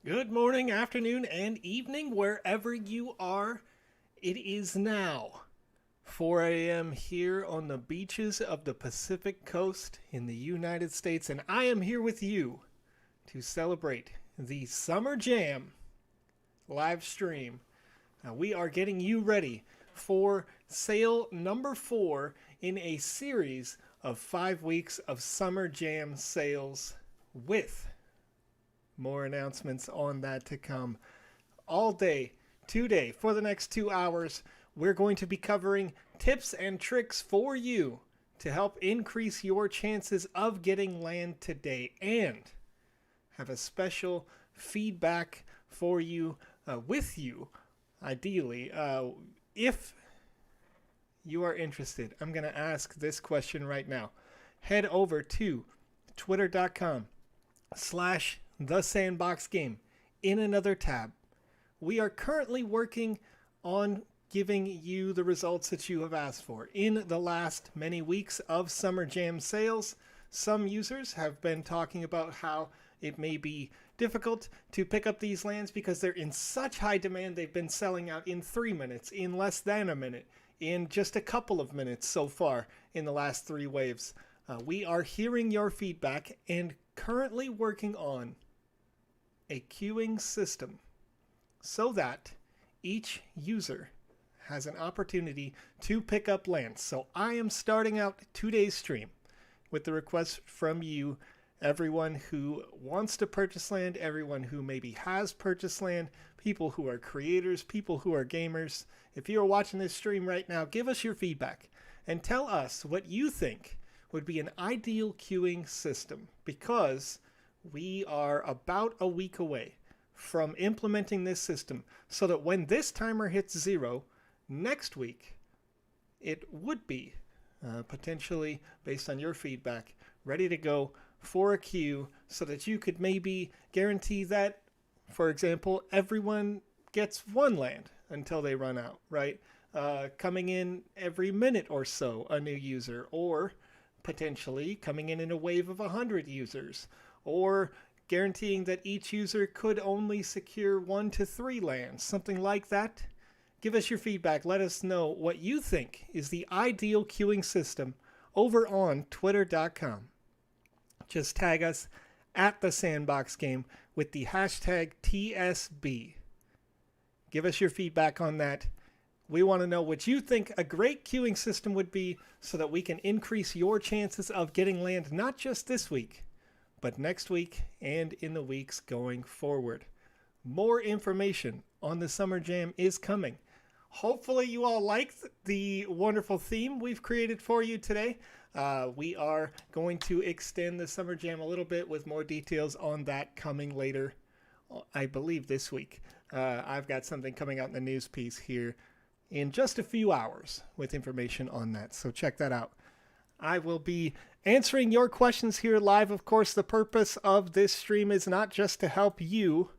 Good morning, afternoon, and evening, wherever you are. It is now 4 a.m. here on the beaches of the Pacific Coast in the United States, and I am here with you to celebrate the Summer Jam live stream. Now, we are getting you ready for sale number 4 in a series of 5 weeks of Summer Jam sales with more announcements on that to come. All day, today, for the next 2 hours, we're going to be covering tips and tricks for you to help increase your chances of getting land today and have a special feedback for you, with you, ideally. If you are interested, I'm going to ask this question right now. Head over to twitter.com/TheSandboxGame in another tab. We are currently working on giving you the results that you have asked for. In the last many weeks of Summer Jam sales, some users have been talking about how it may be difficult to pick up these lands because they're in such high demand. They've been selling out in 3 minutes, in less than a minute, in just a couple of minutes so far in the last 3 waves. We are hearing your feedback and currently working on a queuing system so that each user has an opportunity to pick up land. So I am starting out today's stream with the request from you, everyone who wants to purchase land, everyone who maybe has purchased land, people who are creators, people who are gamers. If you are watching this stream right now, give us your feedback and tell us what you think would be an ideal queuing system, because we are about a week away from implementing this system so that when this timer hits 0 next week, it would be potentially, based on your feedback, ready to go for a queue so that you could maybe guarantee that, for example, everyone gets one land until they run out, right? Coming in every minute or so, a new user, or potentially coming in a wave of 100 users, or guaranteeing that each user could only secure 1 to 3 lands, something like that. Give us your feedback. Let us know what you think is the ideal queuing system over on twitter.com. Just tag us at TheSandboxGame with the hashtag TSB. Give us your feedback on that. We want to know what you think a great queuing system would be so that we can increase your chances of getting land not just this week, but next week and in the weeks going forward. More information on the Summer Jam is coming. Hopefully you all liked the wonderful theme we've created for you today. We are going to extend the Summer Jam a little bit with more details on that coming later, I believe this week. I've got something coming out in the news piece here in just a few hours with information on that, so check that out. I will be answering your questions here live. Of course, the purpose of this stream is not just to help you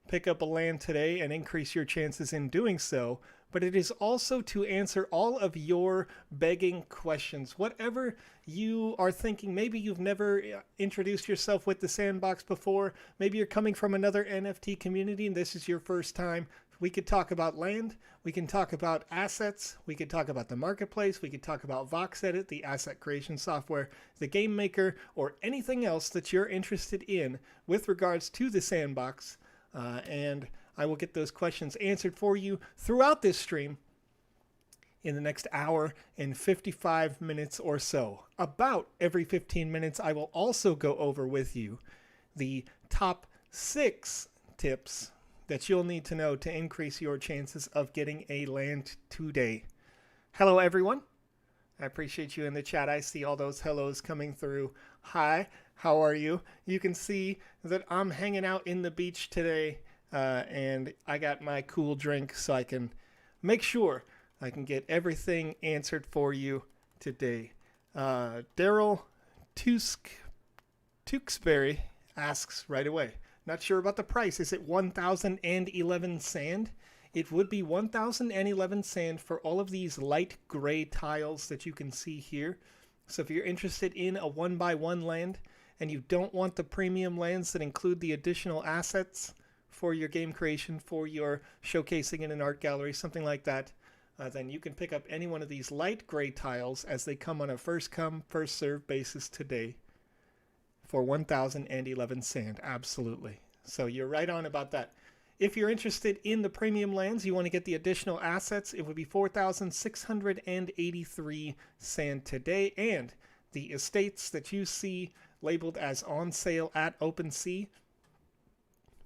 pick up a land today and increase your chances in doing so, but it is also to answer all of your begging questions. Whatever you are thinking, maybe you've never introduced yourself with the Sandbox before, maybe you're coming from another NFT community and this is your first time. We could talk about land, we can talk about assets, we could talk about the marketplace, we could talk about VoxEdit, the asset creation software, the game maker, or anything else that you're interested in with regards to the Sandbox. And I will get those questions answered for you throughout this stream in the next hour and 55 minutes or so. About every 15 minutes, I will also go over with you the top 6 tips that you'll need to know to increase your chances of getting a land today. Hello, everyone. I appreciate you in the chat. I see all those hellos coming through. Hi, how are you? You can see that I'm hanging out in the beach today, and I got my cool drink so I can make sure I can get everything answered for you today. Daryl Tewksbury asks right away, not sure about the price. Is it 1,011 sand? It would be 1,011 sand for all of these light gray tiles that you can see here. So if you're interested in a 1x1 land and you don't want the premium lands that include the additional assets for your game creation, for your showcasing in an art gallery, something like that, then you can pick up any one of these light gray tiles as they come on a first come, first served basis today for 1,011 sand. Absolutely. So you're right on about that. If you're interested in the premium lands, you want to get the additional assets, it would be 4,683 sand today. And the estates that you see labeled as on sale at OpenSea,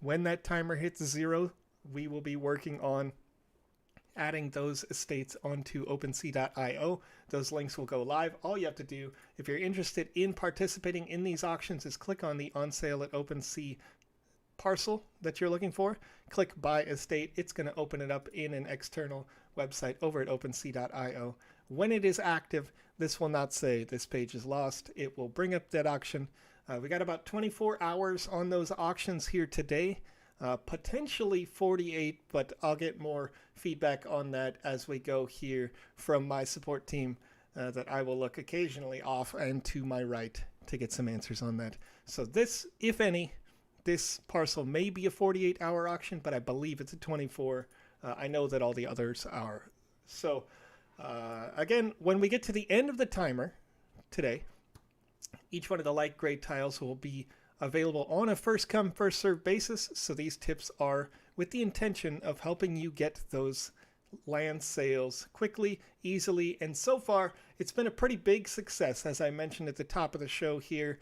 when that timer hits 0, we will be working on adding those estates onto OpenSea.io. Those links will go live. All you have to do, if you're interested in participating in these auctions, is click on the on sale at OpenSea parcel that you're looking for. Click buy estate. It's going to open it up in an external website over at OpenSea.io. When it is active, this will not say this page is lost. It will bring up that auction. We got about 24 hours on those auctions here today. Potentially 48, but I'll get more feedback on that as we go here from my support team that I will look occasionally off and to my right to get some answers on that. So this, if any, this parcel may be a 48-hour auction, but I believe it's a 24. I know that all the others are. So again, when we get to the end of the timer today, each one of the light gray tiles will be available on a first come, first served basis. So these tips are with the intention of helping you get those land sales quickly, easily, and so far it's been a pretty big success. As I mentioned at the top of the show here,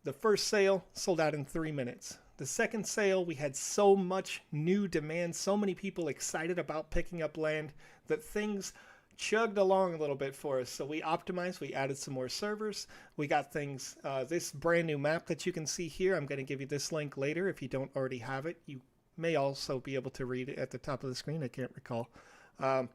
the first sale sold out in 3 minutes. The second sale, we had so much new demand, so many people excited about picking up land that things chugged along a little bit for us. So we optimized, we added some more servers, we got things, this brand new map that you can see here. I'm going to give you this link later if you don't already have it. You may also be able to read it at the top of the screen. I can't recall. And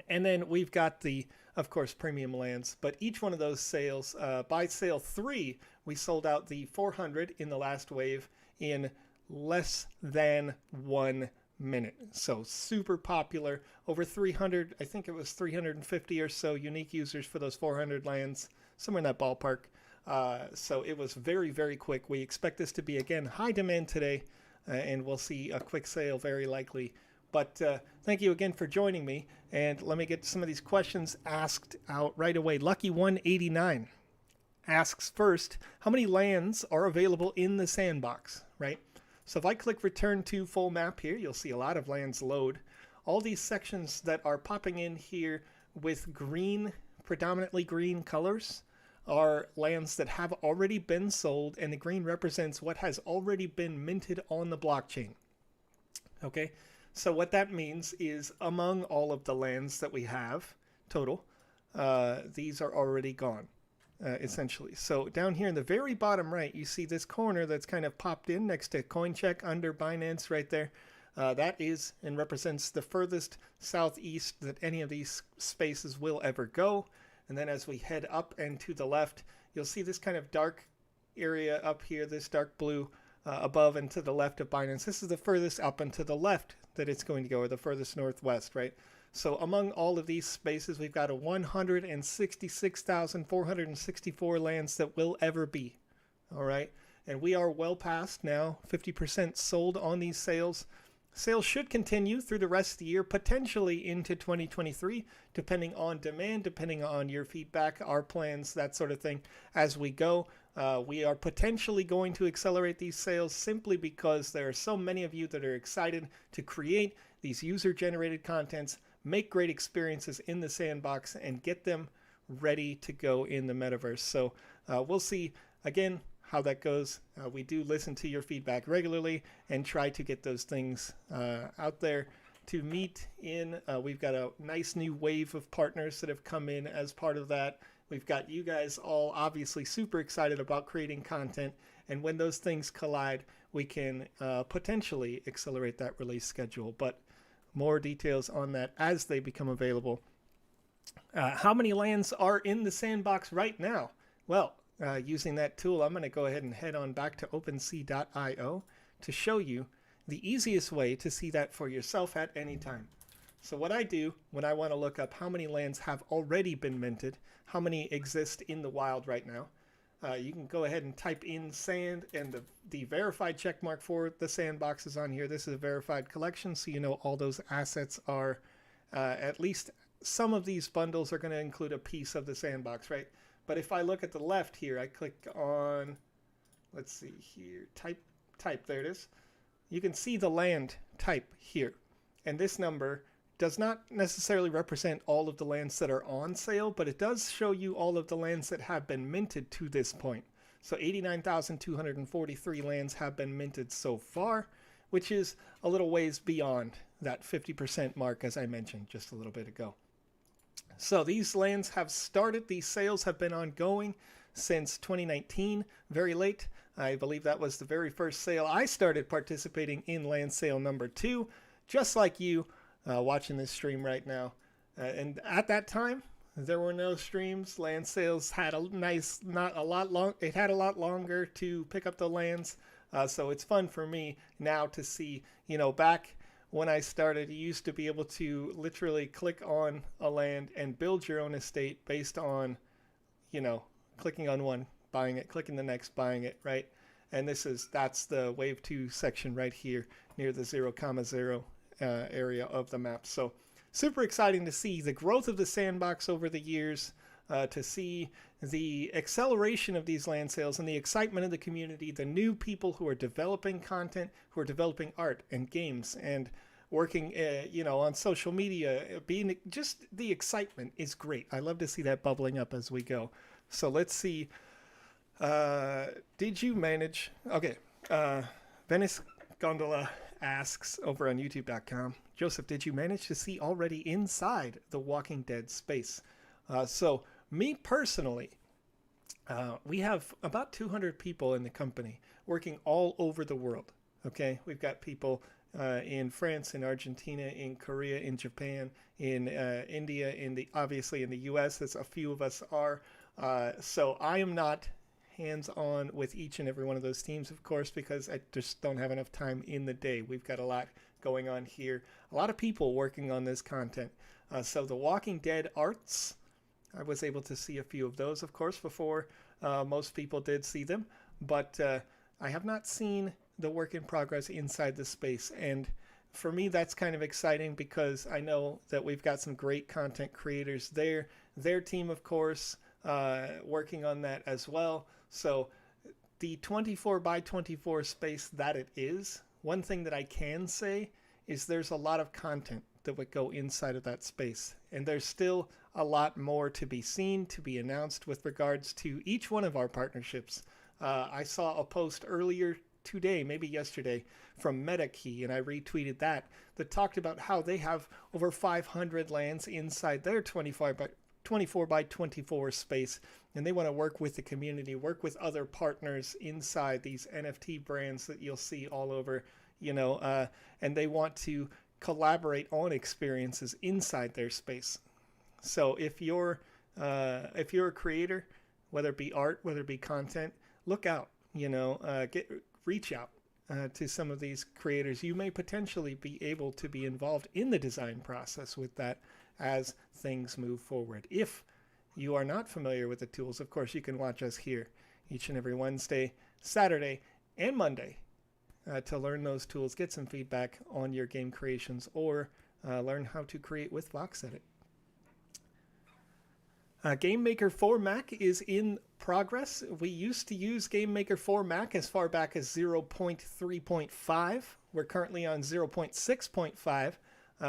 then we've got the, of course, premium lands, but each one of those sales, by sale 3, we sold out the 400 in the last wave in less than 1 minute. So super popular. Over 300, I think it was 350 or so unique users for those 400 lands, somewhere in that ballpark. So it was very, very quick. We expect this to be, again, high demand today, and we'll see a quick sale very likely. But thank you again for joining me, and let me get some of these questions asked out right away. Lucky189 asks first, how many lands are available in the sandbox, right? So if I click return to full map here, you'll see a lot of lands load. All these sections that are popping in here with green, predominantly green colors, are lands that have already been sold, and the green represents what has already been minted on the blockchain. Okay, so what that means is among all of the lands that we have total, these are already gone. Essentially. So down here in the very bottom right, you see this corner that's kind of popped in next to CoinCheck under Binance right there. That is and represents the furthest southeast that any of these spaces will ever go. And then as we head up and to the left, you'll see this kind of dark area up here, this dark blue above and to the left of Binance. This is the furthest up and to the left that it's going to go, or the furthest northwest, right? So among all of these spaces, we've got a 166,464 lands that will ever be, all right? And we are well past now, 50% sold on these sales. Sales should continue through the rest of the year, potentially into 2023, depending on demand, depending on your feedback, our plans, that sort of thing. As we go, we are potentially going to accelerate these sales simply because there are so many of you that are excited to create these user-generated contents, make great experiences in the sandbox, and get them ready to go in the metaverse. So we'll see, again, how that goes. We do listen to your feedback regularly and try to get those things out there to meet in. We've got a nice new wave of partners that have come in as part of that. We've got you guys all obviously super excited about creating content, and when those things collide, we can potentially accelerate that release schedule. But more details on that as they become available. How many lands are in the sandbox right now? Well, using that tool, I'm going to go ahead and head on back to OpenSea.io to show you the easiest way to see that for yourself at any time. So what I do when I want to look up how many lands have already been minted, how many exist in the wild right now, You can go ahead and type in sand, and the verified check mark for the sandbox is on here. This is a verified collection, so you know all those assets are, at least some of these bundles are going to include a piece of the sandbox, right? But if I look at the left here, I click on, let's see here, type, there it is. You can see the land type here. And this number does not necessarily represent all of the lands that are on sale, but it does show you all of the lands that have been minted to this point. So 89,243 lands have been minted so far, which is a little ways beyond that 50% mark, as I mentioned just a little bit ago. So these lands have started. These sales have been ongoing since 2019, very late. I believe that was the very first sale. I started participating in land sale number 2, just like you watching this stream right now. And at that time, there were no streams. Land sales had it had a lot longer to pick up the lands. So it's fun for me now to see, back when I started, you used to be able to literally click on a land and build your own estate based on, clicking on one, buying it, clicking the next, buying it, right? And that's the wave 2 section right here near the 0,0 area of the map. So super exciting to see the growth of the sandbox over the years, to see the acceleration of these land sales and the excitement of the community, the new people who are developing content, who are developing art and games and working, on social media. Just the excitement is great. I love to see that bubbling up as we go. So let's see. Did you manage? Okay. Venice Gondola asks over on youtube.com, Joseph, did you manage to see already inside the Walking Dead space? So me personally, we have about 200 people in the company working all over the world. Okay. We've got people in France, in Argentina, in Korea, in Japan, in India, obviously in the US, as a few of us are. So I am not hands-on with each and every one of those teams, of course, because I just don't have enough time in the day. We've got a lot going on here, a lot of people working on this content. So the Walking Dead arts, I was able to see a few of those, of course, before most people did see them, but I have not seen the work in progress inside the space. And for me, that's kind of exciting because I know that we've got some great content creators there. Their team, of course, working on that as well. So the 24 by 24 space that it is, one thing that I can say is there's a lot of content that would go inside of that space. And there's still a lot more to be seen, to be announced with regards to each one of our partnerships. I saw a post earlier today, maybe yesterday, from MetaKey, and I retweeted that talked about how they have over 500 lands inside their 24 by 24 space, and they want to work with the community, work with other partners inside these NFT brands that you'll see all over, and they want to collaborate on experiences inside their space. So if you're a creator, whether it be art, whether it be content, look out, reach out to some of these creators. You may potentially be able to be involved in the design process with that as things move forward. If you are not familiar with the tools, of course, you can watch us here each and every Wednesday, Saturday, and Monday to learn those tools, get some feedback on your game creations, or learn how to create with VoxEdit. Game Maker for Mac is in progress. We used to use Game Maker for Mac as far back as 0.3.5. We're currently on 0.6.5.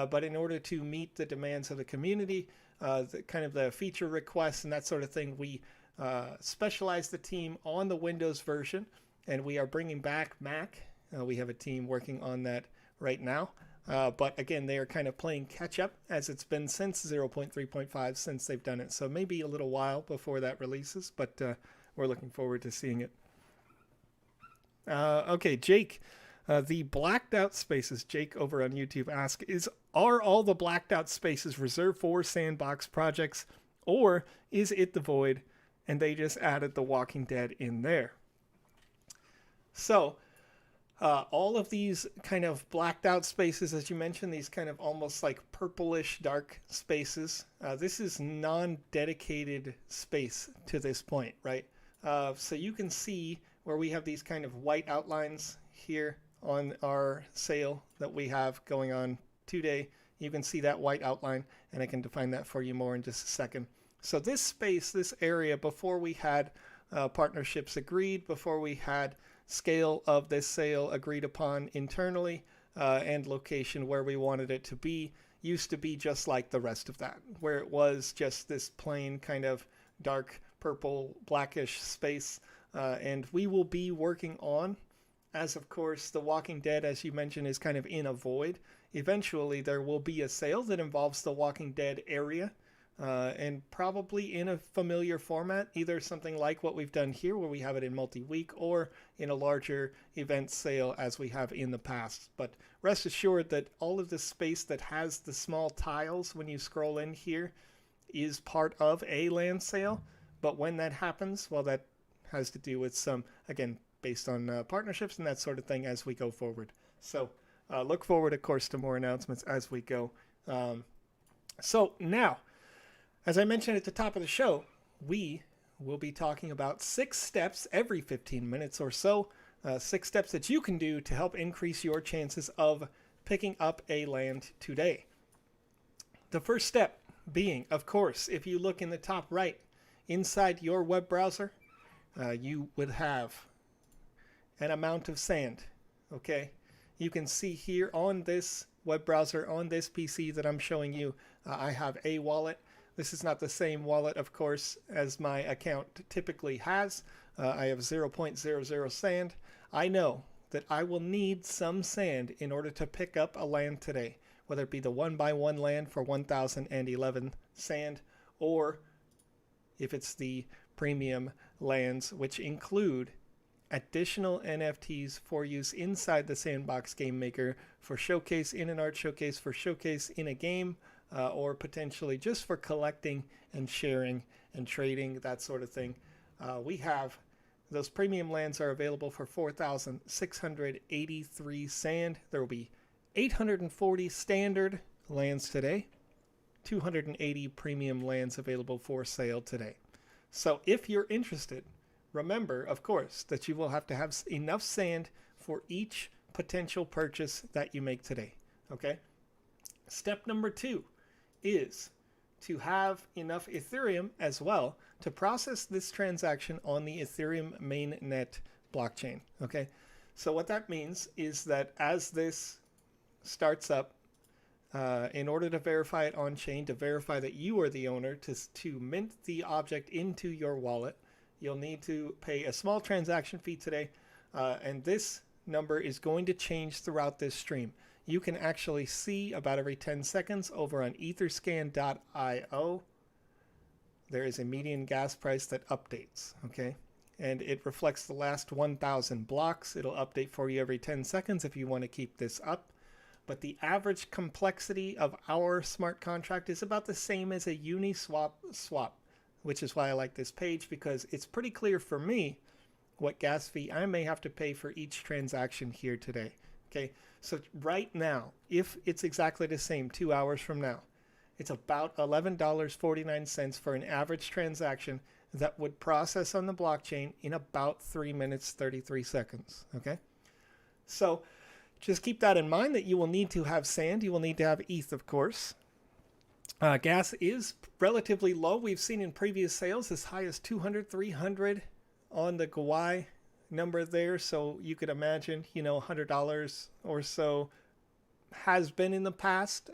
But in order to meet the demands of the community, the feature requests and that sort of thing, we specialize the team on the Windows version, and we are bringing back Mac. We have a team working on that right now. But again, they are kind of playing catch up, as it's been since 0.3.5 since they've done it. So maybe a little while before that releases, but we're looking forward to seeing it. Okay, Jake. The blacked out spaces, Jake over on YouTube asks, are all the blacked out spaces reserved for Sandbox projects, or is it the Void and they just added the Walking Dead in there? So all of these kind of blacked out spaces, as you mentioned, these kind of almost like purplish dark spaces, this is non-dedicated space to this point, right? So you can see where we have these kind of white outlines here on our sale that we have going on today. You can see that white outline, and I can define that for you more in just a second. So this space, this area, before we had partnerships agreed, before we had scale of this sale agreed upon internally, and location where we wanted it to be, used to be just like the rest of that, where it was just this plain kind of dark purple blackish space. And we will be working on, as of course The Walking Dead, as you mentioned, is kind of in a void. Eventually there will be a sale that involves The Walking Dead area, and probably in a familiar format, either something like what we've done here where we have it in multi-week, or in a larger event sale as we have in the past. But rest assured that all of the space that has the small tiles when you scroll in here is part of a land sale. But when that happens, well, that has to do with some, again, based on partnerships and that sort of thing as we go forward. So look forward, of course, to more announcements as we go. So now, as I mentioned at the top of the show, we will be talking about 6 steps every 15 minutes or so, 6 steps that you can do to help increase your chances of picking up a land today. The first step being, of course, if you look in the top right, inside your web browser, you would have an amount of sand, okay? You can see here on this web browser, on this PC that I'm showing you, I have a wallet. This is not the same wallet, of course, as my account typically has. I have 0.00 sand. I know that I will need some sand in order to pick up a land today, whether it be the 1x1 land for 1,011 sand, or if it's the premium lands, which include additional NFTs for use inside the Sandbox Game Maker, for showcase in an art showcase, for showcase in a game, or potentially just for collecting and sharing and trading, that sort of thing. We have those premium lands are available for 4,683 sand. There will be 840 standard lands today, 280 premium lands available for sale today. So if you're interested, remember, of course, that you will have to have enough sand for each potential purchase that you make today. Okay? Step number 2 is to have enough Ethereum as well to process this transaction on the Ethereum mainnet blockchain. Okay? So what that means is that as this starts up, in order to verify it on chain, to verify that you are the owner, to mint the object into your wallet, you'll need to pay a small transaction fee today, and this number is going to change throughout this stream. You can actually see about every 10 seconds over on etherscan.io, there is a median gas price that updates, okay? And it reflects the last 1,000 blocks. It'll update for you every 10 seconds if you want to keep this up. But the average complexity of our smart contract is about the same as a Uniswap swap, which is why I like this page, because it's pretty clear for me what gas fee I may have to pay for each transaction here today. Okay, so right now, if it's exactly the same 2 hours from now, it's about $11.49 for an average transaction that would process on the blockchain in about 3 minutes, 33 seconds. Okay, so just keep that in mind, that you will need to have sand. You will need to have ETH, of course. Gas is relatively low. We've seen in previous sales as high as 200, 300 on the Gawai number there. So you could imagine, $100 or so has been in the past.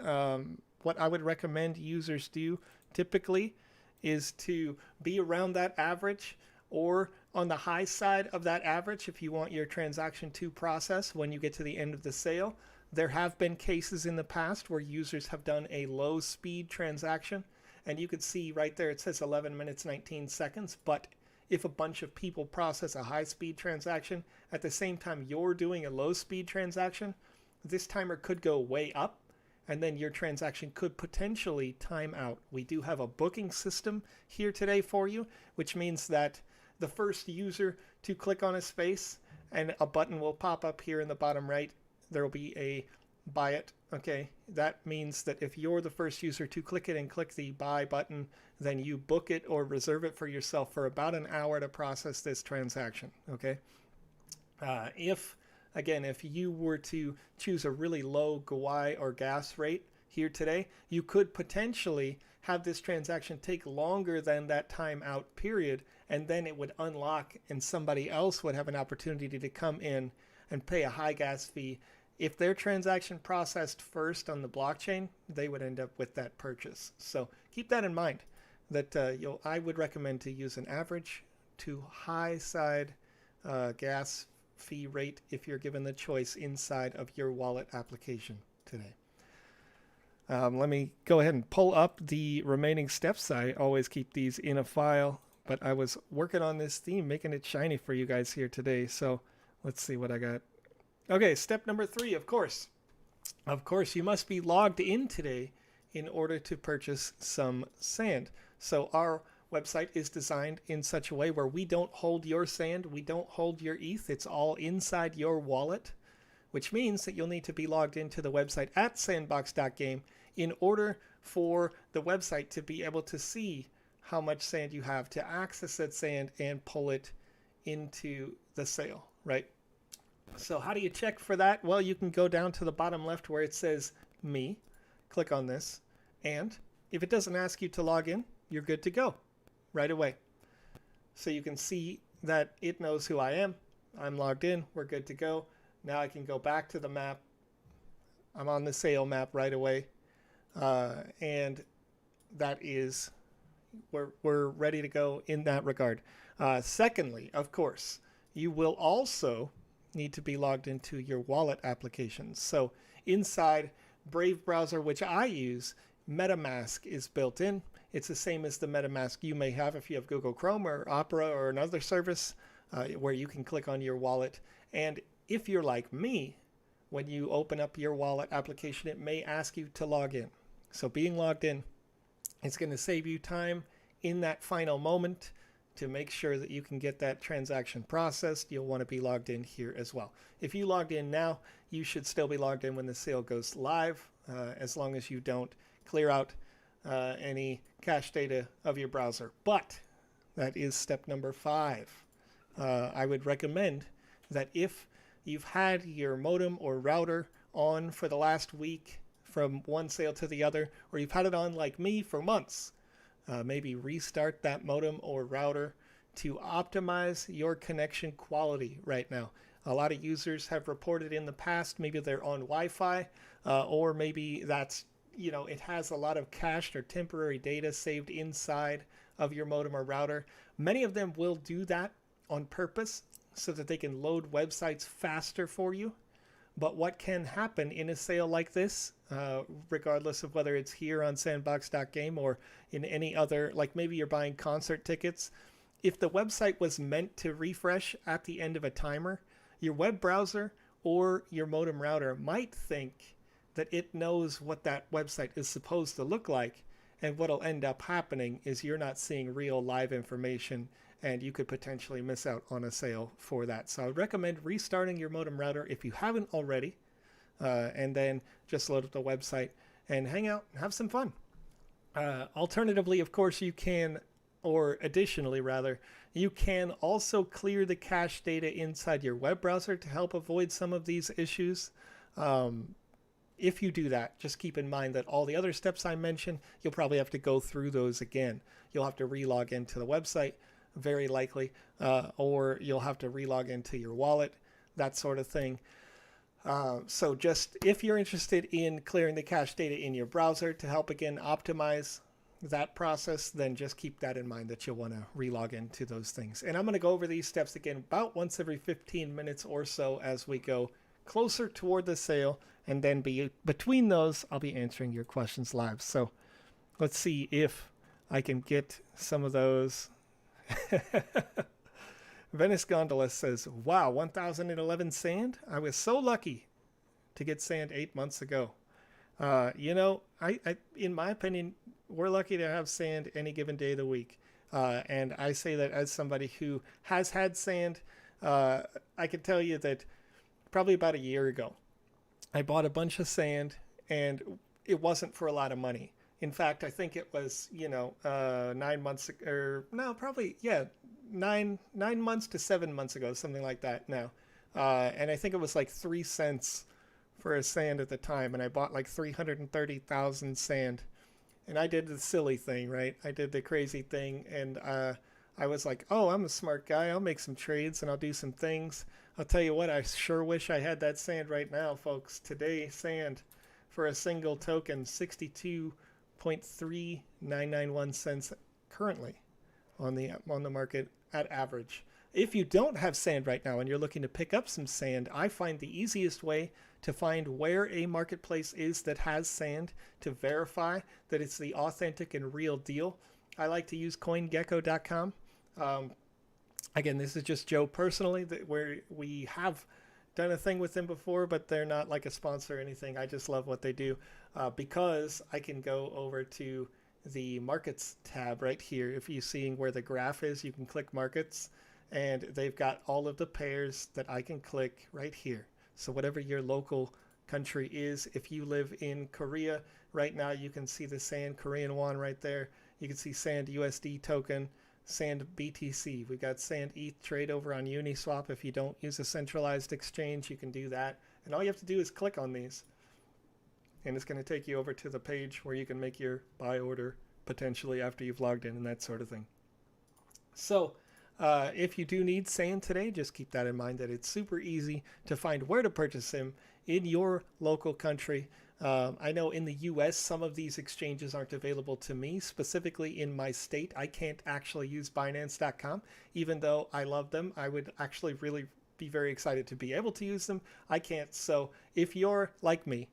What I would recommend users do typically is to be around that average, or on the high side of that average if you want your transaction to process when you get to the end of the sale. There have been cases in the past where users have done a low speed transaction, and you could see right there it says 11 minutes 19 seconds, but if a bunch of people process a high speed transaction at the same time you're doing a low speed transaction, this timer could go way up, and then your transaction could potentially time out. We do have a booking system here today for you, which means that the first user to click on a space and a button will pop up here in the bottom right. There will be a buy it. Okay, that means that if you're the first user to click it and click the buy button, then you book it or reserve it for yourself for about an hour to process this transaction. Okay, if you were to choose a really low GUI or gas rate here today, you could potentially have this transaction take longer than that timeout period, and then it would unlock and somebody else would have an opportunity to come in and pay a high gas fee. If their transaction processed first on the blockchain, they would end up with that purchase. So keep that in mind, that I would recommend to use an average to high side gas fee rate if you're given the choice inside of your wallet application today. Let me go ahead and pull up the remaining steps. I always keep these in a file, but I was working on this theme, making it shiny for you guys here today. So let's see what I got. Okay, step number 3, of course. Of course, you must be logged in today in order to purchase some sand. So our website is designed in such a way where we don't hold your sand, we don't hold your ETH. It's all inside your wallet, which means that you'll need to be logged into the website at TheSandboxGame in order for the website to be able to see how much sand you have, to access that sand and pull it into the sale, right? So how do you check for that? Well, you can go down to the bottom left where it says me, click on this, and if it doesn't ask you to log in, you're good to go right away. So you can see that it knows who I am. I'm logged in, we're good to go. Now I can go back to the map. I'm on the sale map right away. And that is, we're ready to go in that regard. Secondly, of course, you will also need to be logged into your wallet applications. So inside Brave browser, which I use, MetaMask is built in. It's the same as the MetaMask you may have if you have Google Chrome or Opera or another service where you can click on your wallet. And if you're like me, when you open up your wallet application, it may ask you to log in. So being logged in is going to save you time in that final moment to make sure that you can get that transaction processed. You'll want to be logged in here as well. If you logged in now, you should still be logged in when the sale goes live, as long as you don't clear out any cache data of your browser. But that is step number 5. I would recommend that if you've had your modem or router on for the last week from one sale to the other, or you've had it on like me for months, maybe restart that modem or router to optimize your connection quality right now. A lot of users have reported in the past, maybe they're on Wi-Fi, or maybe that's, it has a lot of cached or temporary data saved inside of your modem or router. Many of them will do that on purpose so that they can load websites faster for you. But what can happen in a sale like this, regardless of whether it's here on Sandbox.game or in any other, like maybe you're buying concert tickets, if the website was meant to refresh at the end of a timer, your web browser or your modem router might think that it knows what that website is supposed to look like, and what'll end up happening is you're not seeing real live information, and you could potentially miss out on a sale for that. So I would recommend restarting your modem router if you haven't already, and then just load up the website and hang out and have some fun. Alternatively, of course, you can, or additionally rather, you can also clear the cache data inside your web browser to help avoid some of these issues. If you do that, just keep in mind that all the other steps I mentioned, you'll probably have to go through those again. You'll have to relog into the website, very likely, or you'll have to relog into your wallet, that sort of thing. So just if you're interested in clearing the cache data in your browser to help again optimize that process, then just keep that in mind that you'll want to relog into those things. And I'm going to go over these steps again about once every 15 minutes or so as we go closer toward the sale, and then between those I'll be answering your questions live. So let's see if I can get some of those. Venice Gondola says, wow, 1011 sand? I was so lucky to get sand 8 months ago. I in my opinion, we're lucky to have sand any given day of the week. And I say that as somebody who has had sand. I can tell you that probably about a year ago, I bought a bunch of sand, and it wasn't for a lot of money. In fact, I think it was, 9 months, or no, probably, yeah, 9 months to 7 months ago, something like that now. And I think it was like 3 cents for a sand at the time, and I bought like 330,000 sand. And I did the silly thing, right? I did the crazy thing, and I was like, oh, I'm a smart guy. I'll make some trades and I'll do some things. I'll tell you what, I sure wish I had that sand right now, folks. Today, sand for a single token, 62.3991 cents currently on the market at average. If you don't have sand right now and you're looking to pick up some sand, I find the easiest way to find where a marketplace is that has sand to verify that it's the authentic and real deal. I like to use CoinGecko.com. Again, this is just Joe personally, where we have done a thing with them before, but they're not like a sponsor or anything. I just love what they do because I can go over to the markets tab right here. If you're seeing where the graph is, you can click markets, and they've got all of the pairs that I can click right here. So whatever your local country is, if you live in Korea right now, you can see the Sand Korean won right there. You can see Sand USD token, Sand BTC. We got Sand ETH trade over on Uniswap. If you don't use a centralized exchange, you can do that. And all you have to do is click on these. And it's going to take you over to the page where you can make your buy order potentially after you've logged in and that sort of thing. So if you do need sand today, just keep that in mind, that it's super easy to find where to purchase them in your local country. I know in the US, some of these exchanges aren't available to me. Specifically in my state, I can't actually use Binance.com. Even though I love them, I would actually really be very excited to be able to use them. I can't. So if you're like me,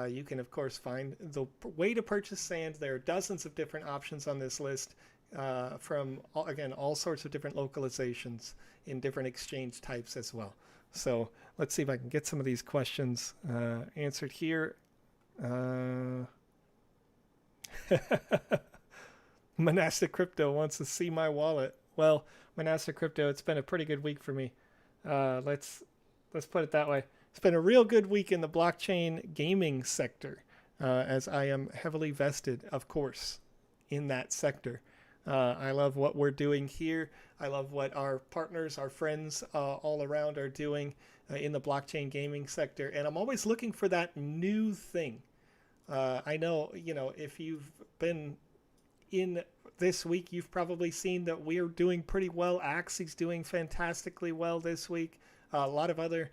you can, of course, find the way to purchase sand. There are dozens of different options on this list from, again, all sorts of different localizations in different exchange types as well. So let's see if I can get some of these questions answered here. Monastic Crypto wants to see my wallet. Well, Monastic Crypto, it's been a pretty good week for me. Let's put it that way. It's been a real good week in the blockchain gaming sector, as I am heavily vested, of course, in that sector. I love what we're doing here. I love what our partners, our friends all around are doing in the blockchain gaming sector. And I'm always looking for that new thing. I know, if you've been in this week, you've probably seen that we're doing pretty well. Axie's doing fantastically well this week. A lot of other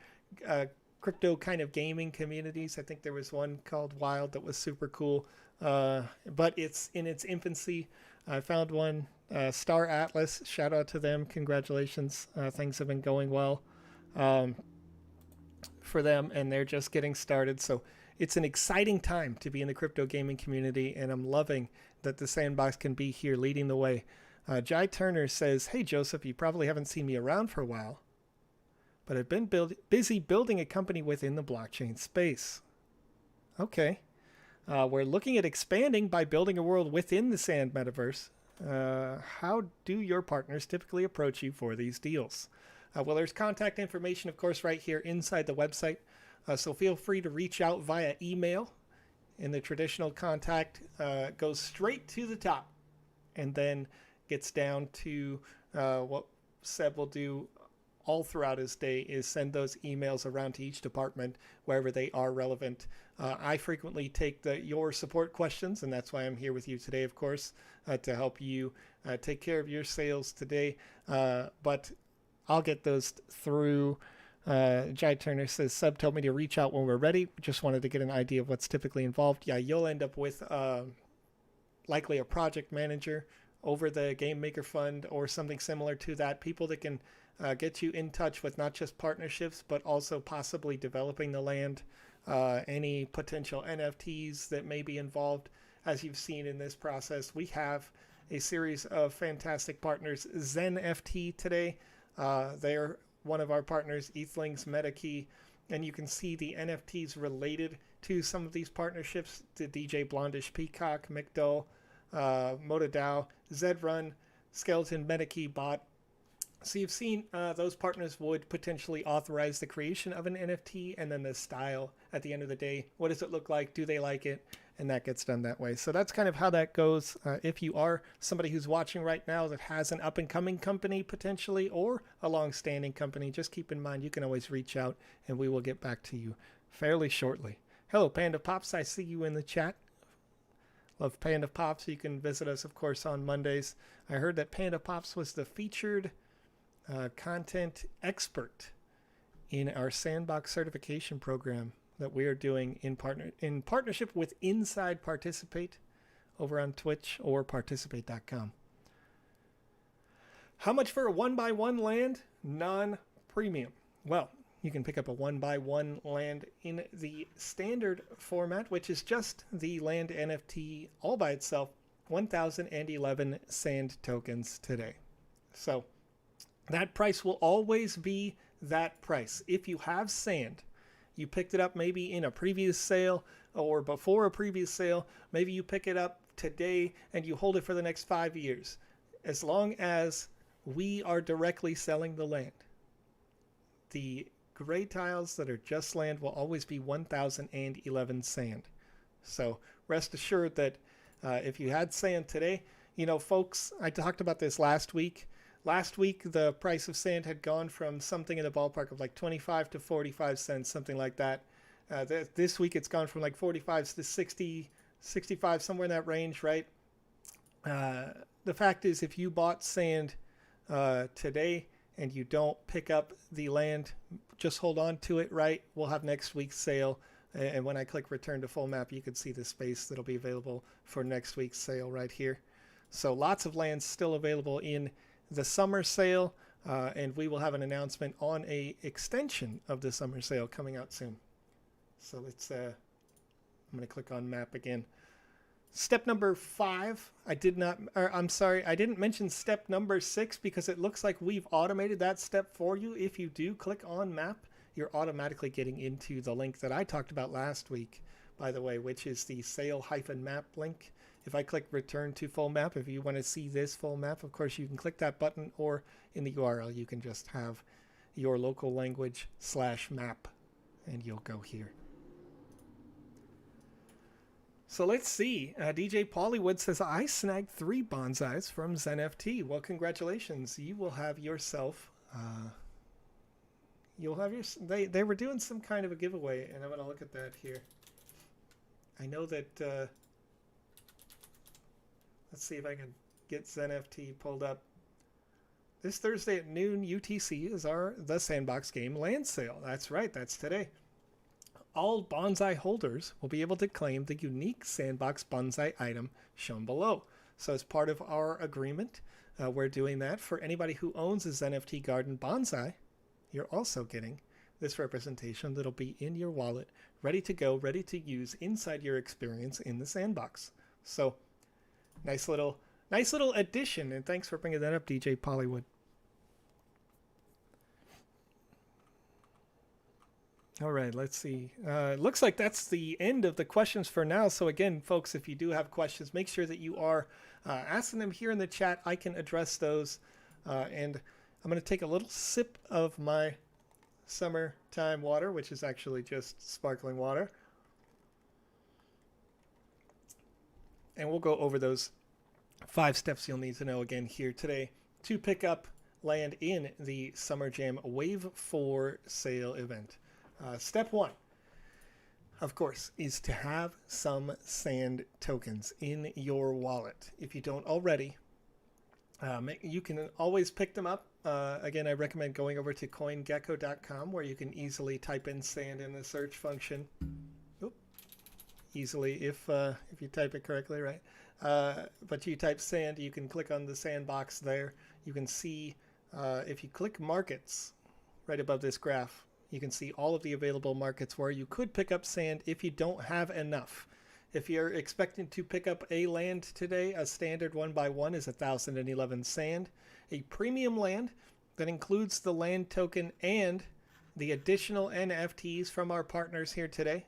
crypto kind of gaming communities. I think there was one called Wild that was super cool, but it's in its infancy. I found one, Star Atlas. Shout out to them. Congratulations. Things have been going well for them, and they're just getting started. So it's an exciting time to be in the crypto gaming community, and I'm loving that the Sandbox can be here leading the way. Jai Turner says, hey, Joseph, you probably haven't seen me around for a while, but I've been busy building a company within the blockchain space. Okay. We're looking at expanding by building a world within the Sand metaverse. How do your partners typically approach you for these deals? Well, there's contact information, of course, right here inside the website. So feel free to reach out via email. And the traditional contact goes straight to the top and then gets down to what Seb will do all throughout his day is send those emails around to each department wherever they are relevant. I frequently take your support questions, and that's why I'm here with you today, of course, to help you take care of your sales today. But I'll get those through. Jai Turner says, Sub told me to reach out when we're ready. Just wanted to get an idea of what's typically involved. Yeah, you'll end up with likely a project manager over the Game Maker Fund or something similar to that. People that can get you in touch with not just partnerships, but also possibly developing the land, any potential NFTs that may be involved. As you've seen in this process, we have a series of fantastic partners. ZenFT today, they're one of our partners, Ethlings, MetaKey, and you can see the NFTs related to some of these partnerships, the DJ Blondish Peacock, McDowell, Motodao, Zedrun, Skeleton, MetaKey Bot, So you've seen those partners would potentially authorize the creation of an NFT and then the style at the end of the day. What does it look like? Do they like it? And that gets done that way. So that's kind of how that goes. If you are somebody who's watching right now that has an up and coming company potentially or a long standing company, just keep in mind you can always reach out and we will get back to you fairly shortly. Hello, Panda Pops. I see you in the chat. Love Panda Pops. You can visit us, of course, on Mondays. I heard that Panda Pops was the featured content expert in our Sandbox certification program that we are doing in partnership with Inside Participate over on Twitch or participate.com. How much for a 1x1 land? Non-premium. Well, you can pick up a 1x1 land in the standard format, which is just the land NFT all by itself, 1,011 sand tokens today. So that price will always be that price. If you have sand, you picked it up maybe in a previous sale or before a previous sale, maybe you pick it up today and you hold it for the next 5 years. As long as we are directly selling the land, the gray tiles that are just land will always be 1,011 sand. So rest assured that if you had sand today, you know, folks, I talked about this last week. Last week, the price of sand had gone from something in the ballpark of like 25 to 45 cents, something like that. This week, it's gone from like 45 to 60, 65, somewhere in that range, right? The fact is, if you bought sand today and you don't pick up the land, just hold on to it, right? We'll have next week's sale. And when I click return to full map, you can see the space that'll be available for next week's sale right here. So lots of lands still available in the summer sale, and we will have an announcement on a extension of the summer sale coming out soon. So let's I'm going to click on map again. Step number 5, I didn't mention step number 6 because it looks like we've automated that step for you. If you do click on map, you're automatically getting into the link that I talked about last week, by the way, which is the sale-map link. If I click return to full map, if you want to see this full map, of course, you can click that button, or in the URL, you can just have your local language /map, and you'll go here. So let's see. DJ Pollywood says, I snagged 3 bonsais from ZenFT. Well, congratulations. You will have yourself, they were doing some kind of a giveaway, and I'm going to look at that here. I know that, let's see if I can get ZenFT pulled up. This Thursday at noon UTC is our TheSandboxGame land sale. That's right, that's today. All bonsai holders will be able to claim the unique Sandbox bonsai item shown below. So as part of our agreement, we're doing that. For anybody who owns a ZenFT Garden bonsai, you're also getting this representation that'll be in your wallet, ready to go, ready to use inside your experience in the sandbox. So nice little addition, and thanks for bringing that up, DJ Pollywood. All right, let's see. Looks like that's the end of the questions for now. So again, folks, if you do have questions, make sure that you are asking them here in the chat. I can address those. And I'm going to take a little sip of my summertime water, which is actually just sparkling water. And we'll go over those 5 steps you'll need to know again here today to pick up land in the Summer Jam Wave 4 sale event. Step 1, of course, is to have some sand tokens in your wallet. If you don't already, you can always pick them up. Again, I recommend going over to coingecko.com where you can easily type in sand in the search function. Easily if you type it correctly, right? But you type sand, you can click on the sandbox there. You can see, if you click markets right above this graph, you can see all of the available markets where you could pick up sand if you don't have enough. If you're expecting to pick up a land today, a standard 1x1 is 1,011 sand. A premium land that includes the land token and the additional NFTs from our partners here today.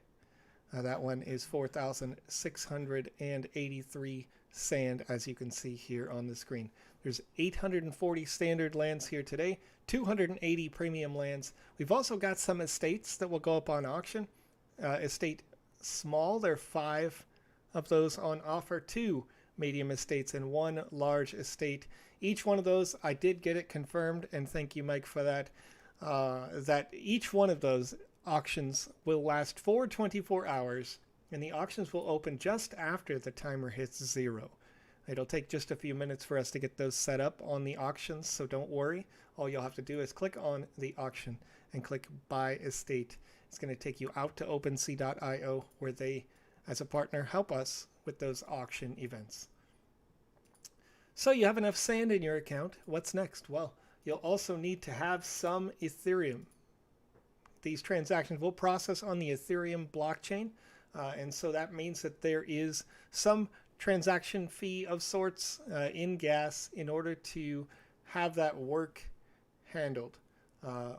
That one is 4,683 sand, as you can see here on the screen. There's 840 standard lands here today, 280 premium lands. We've also got some estates that will go up on auction. Estate small, there are 5 of those on offer, 2 medium estates and 1 large estate. Each one of those, I did get it confirmed, and thank you, Mike, for that, that each one of those auctions will last for 24 hours, and the auctions will open just after the timer hits 0. It'll take just a few minutes for us to get those set up on the auctions, so don't worry. All you'll have to do is click on the auction and click Buy Estate. It's going to take you out to OpenSea.io, where they, as a partner, help us with those auction events. So you have enough sand in your account. What's next? Well, you'll also need to have some Ethereum. These transactions will process on the Ethereum blockchain, and so that means that there is some transaction fee of sorts in gas in order to have that work handled,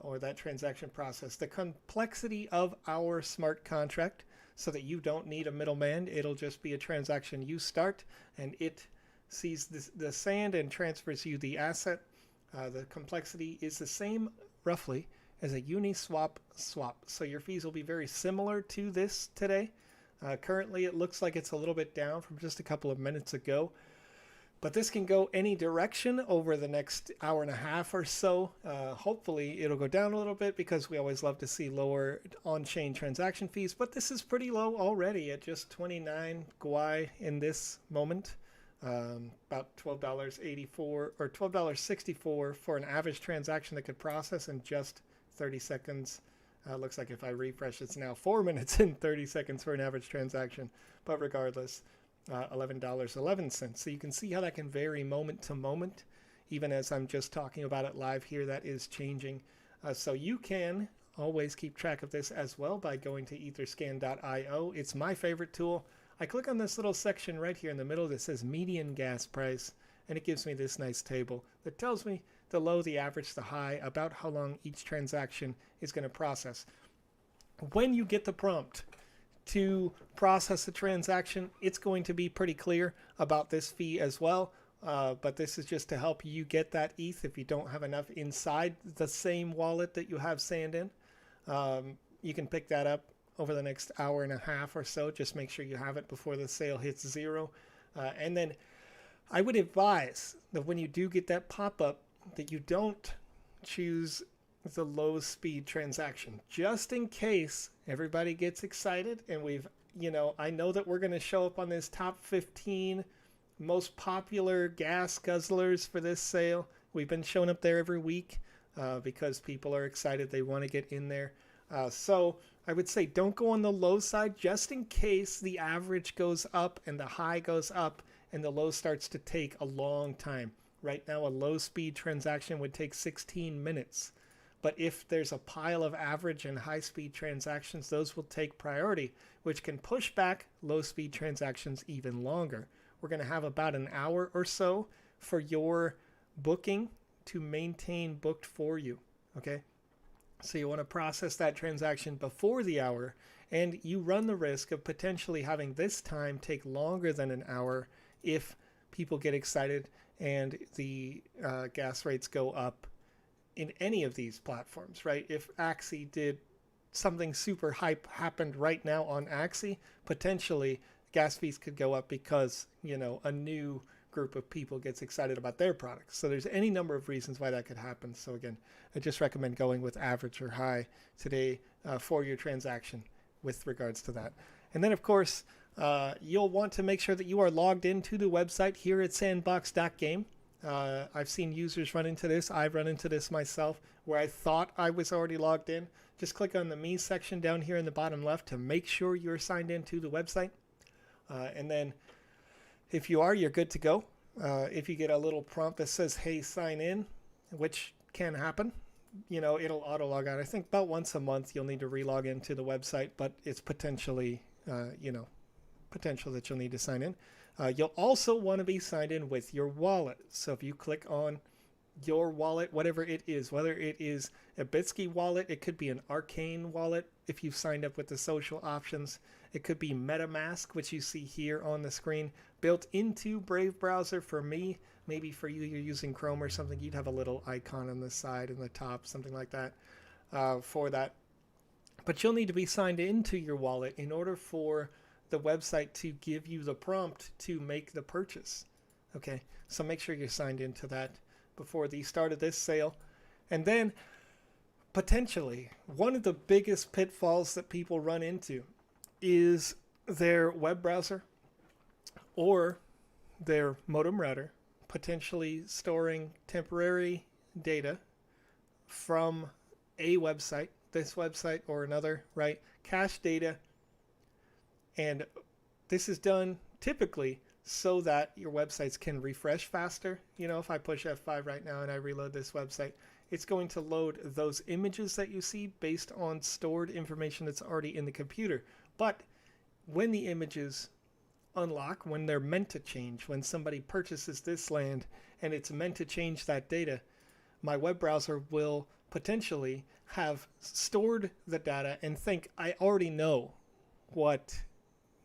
or that transaction process. The complexity of our smart contract, so that you don't need a middleman, it'll just be a transaction you start and it sees the sand and transfers you the asset. The complexity is the same roughly as a Uniswap swap, so your fees will be very similar to this today. Currently it looks like it's a little bit down from just a couple of minutes ago, but this can go any direction over the next hour and a half or so. Hopefully it'll go down a little bit, because we always love to see lower on-chain transaction fees, but this is pretty low already at just 29 Gwei in this moment. About $12.84 or $12.64 for an average transaction that could process in just 30 seconds. Looks like if I refresh, it's now 4 minutes and 30 seconds for an average transaction. But regardless, $11.11. So you can see how that can vary moment to moment. Even as I'm just talking about it live here, that is changing. So you can always keep track of this as well by going to etherscan.io. It's my favorite tool. I click on this little section right here in the middle that says median gas price, and it gives me this nice table that tells me the low, the average, the high, about how long each transaction is going to process. When you get the prompt to process a transaction, it's going to be pretty clear about this fee as well. But this is just to help you get that ETH if you don't have enough inside the same wallet that you have sand in. You can pick that up over the next hour and a half or so. Just make sure you have it before the sale hits 0. And then I would advise that when you do get that pop-up, that you don't choose the low speed transaction, just in case everybody gets excited. And I know that we're going to show up on this top 15 most popular gas guzzlers for this sale. We've been showing up there every week because people are excited. They want to get in there. So I would say don't go on the low side, just in case the average goes up and the high goes up and the low starts to take a long time. Right now, a low-speed transaction would take 16 minutes. But if there's a pile of average and high-speed transactions, those will take priority, which can push back low-speed transactions even longer. We're going to have about an hour or so for your booking to maintain booked for you, okay? So you want to process that transaction before the hour, and you run the risk of potentially having this time take longer than an hour if people get excited and the gas rates go up in any of these platforms, right? If Axie did something super hype happened right now on Axie, potentially gas fees could go up because, a new group of people gets excited about their products. So there's any number of reasons why that could happen. So again, I just recommend going with average or high today for your transaction with regards to that. And then, of course, you'll want to make sure that you are logged into the website here at Sandbox.game. I've seen users run into this. I've run into this myself where I thought I was already logged in. Just click on the Me section down here in the bottom left to make sure you're signed into the website. And then if you are, you're good to go. If you get a little prompt that says, hey, sign in, which can happen, it'll auto log out. I think about once a month you'll need to relog into the website, but it's potentially, potential that you'll need to sign in. You'll also want to be signed in with your wallet. So if you click on your wallet, whatever it is, whether it is a Bitsky wallet, it could be an Arcane wallet if you've signed up with the social options. It could be MetaMask, which you see here on the screen, built into Brave browser for me. Maybe for you, you're using Chrome or something, you'd have a little icon on the side and the top, something like that for that. But you'll need to be signed into your wallet in order for the website to give you the prompt to make the purchase. Okay, so make sure you're signed into that before the start of this sale. And then potentially one of the biggest pitfalls that people run into is their web browser or their modem router potentially storing temporary data from a website, this website or another, right? Cache data. And this is done typically so that your websites can refresh faster. You know, if I push F5 right now and I reload this website, it's going to load those images that you see based on stored information that's already in the computer. But when the images unlock, when they're meant to change, when somebody purchases this land and it's meant to change that data, my web browser will potentially have stored the data and think, I already know what,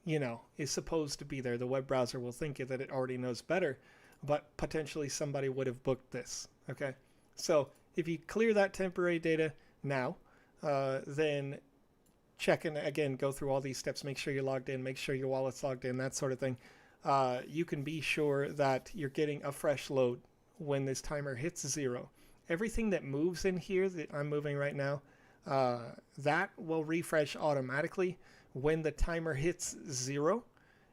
you know, is supposed to be there. The web browser will think that it already knows better, but potentially somebody would have booked this. Okay, so if you clear that temporary data now, then check and again go through all these steps, make sure you're logged in, make sure your wallet's logged in, that sort of thing. You can be sure that you're getting a fresh load when this timer hits 0. Everything that moves in here that I'm moving right now, that will refresh automatically when the timer hits 0.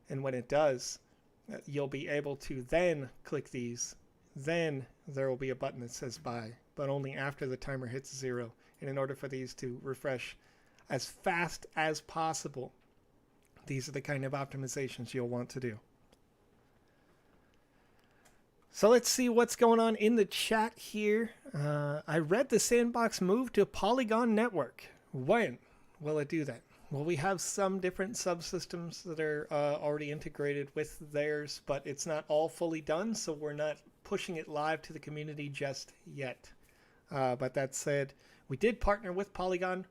And when it does, you'll be able to then click these. Then there will be a button that says buy, but only after the timer hits 0. And in order for these to refresh as fast as possible, these are the kind of optimizations you'll want to do. So let's see what's going on in the chat here. I read the Sandbox move to Polygon network. When will it do that? Well, we have some different subsystems that are already integrated with theirs, but it's not all fully done, so we're not pushing it live to the community just yet. But that said, we did partner with Polygon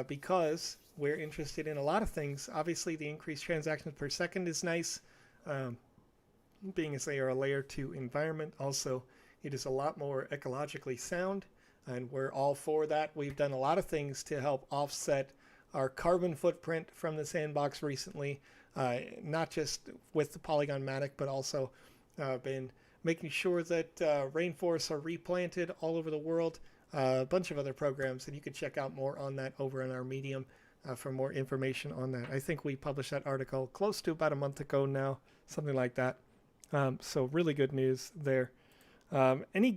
because we're interested in a lot of things. Obviously, the increased transactions per second is nice, being as they are a layer 2 environment. Also, it is a lot more ecologically sound, and we're all for that. We've done a lot of things to help offset our carbon footprint from the Sandbox recently, not just with the Polygon Matic, but also been making sure that rainforests are replanted all over the world. A bunch of other programs, and you can check out more on that over on our Medium for more information on that. I think we published that article close to about a month ago now, something like that. So really good news there. Any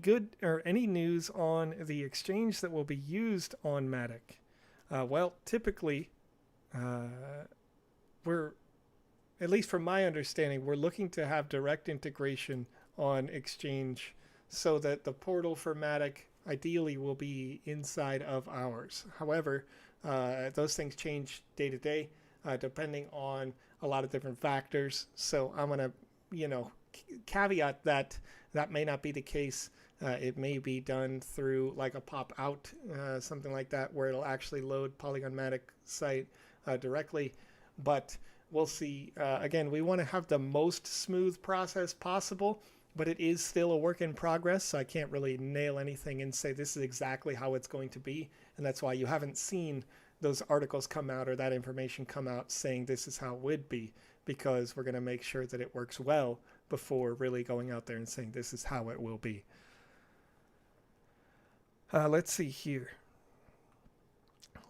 news on the exchange that will be used on Matic? Well, typically, we're, at least from my understanding, we're looking to have direct integration on Exchange so that the portal for Matic ideally will be inside of ours. However, those things change day to day, depending on a lot of different factors. So I'm going to, caveat that may not be the case. It may be done through like a pop out, something like that, where it'll actually load Polygon Matic site directly. But we'll see. Again, we want to have the most smooth process possible, but it is still a work in progress, so I can't really nail anything and say this is exactly how it's going to be. And that's why you haven't seen those articles come out or that information come out saying this is how it would be, because we're going to make sure that it works well before really going out there and saying this is how it will be. Let's see here.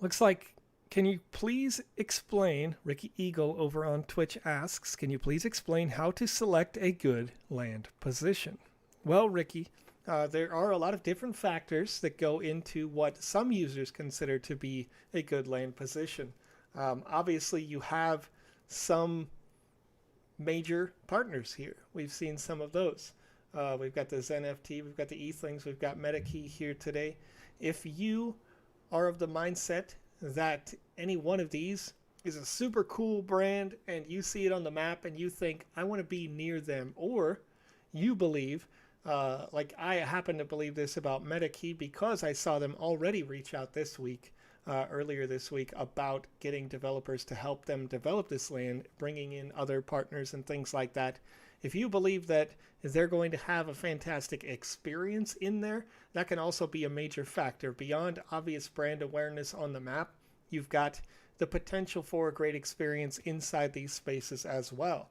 Looks like, can you please explain, Ricky Eagle over on Twitch asks, can you please explain how to select a good land position? Well, Ricky, there are a lot of different factors that go into what some users consider to be a good land position. Obviously, you have some major partners here. We've seen some of those. We've got the NFT, we've got the Ethlings, we've got MetaKey here today. If you are of the mindset that any one of these is a super cool brand and you see it on the map and you think, I want to be near them, or you believe Like I happen to believe this about MetaKey because I saw them already reach out this week, earlier this week, about getting developers to help them develop this land, bringing in other partners and things like that. If you believe that they're going to have a fantastic experience in there, that can also be a major factor. Beyond obvious brand awareness on the map, you've got the potential for a great experience inside these spaces as well.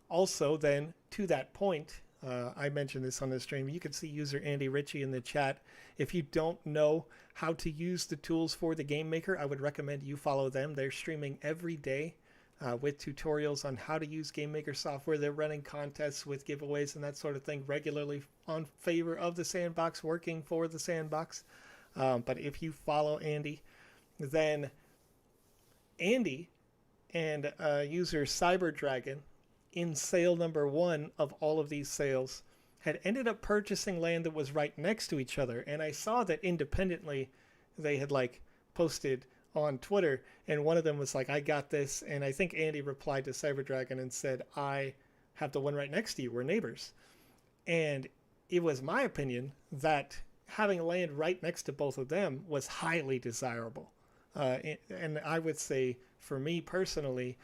Also, then, to that point, I mentioned this on the stream, you can see user Andy Ritchie in the chat. If you don't know how to use the tools for the Game Maker, I would recommend you follow them. They're streaming every day with tutorials on how to use Game Maker software. They're running contests with giveaways and that sort of thing regularly on favor of the Sandbox, working for the Sandbox. But if you follow Andy, then Andy and user CyberDragon, in sale number 1 of all of these sales, had ended up purchasing land that was right next to each other. And I saw that independently they had like posted on Twitter, and one of them was like, I got this. And I think Andy replied to CyberDragon and said, I have the one right next to you. We're neighbors. And it was my opinion that having land right next to both of them was highly desirable. And I would say, for me personally,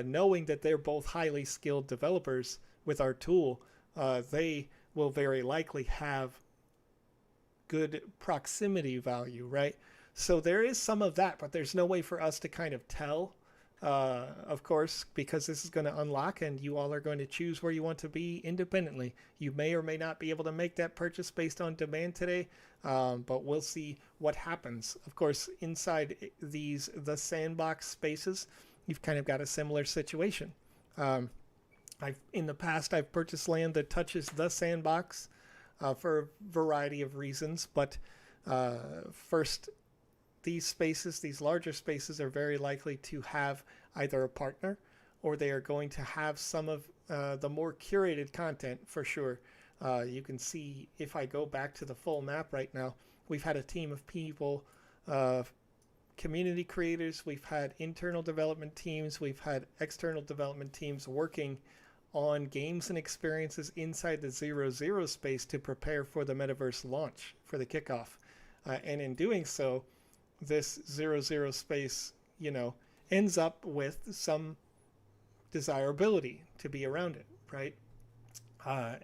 knowing that they're both highly skilled developers with our tool, they will very likely have good proximity value, right? So there is some of that, but there's no way for us to kind of tell, of course, because this is going to unlock and you all are going to choose where you want to be independently. You may or may not be able to make that purchase based on demand today, but we'll see what happens. Of course, inside the Sandbox spaces, you've kind of got a similar situation. In the past, I've purchased land that touches the Sandbox for a variety of reasons, but first, these spaces, these larger spaces, are very likely to have either a partner or they are going to have some of the more curated content for sure. You can see if I go back to the full map right now, we've had a team of people, community creators, we've had internal development teams, we've had external development teams working on games and experiences inside the 0-0 space to prepare for the metaverse launch, for the kickoff. And in doing so, this 0-0 space, ends up with some desirability to be around it, right?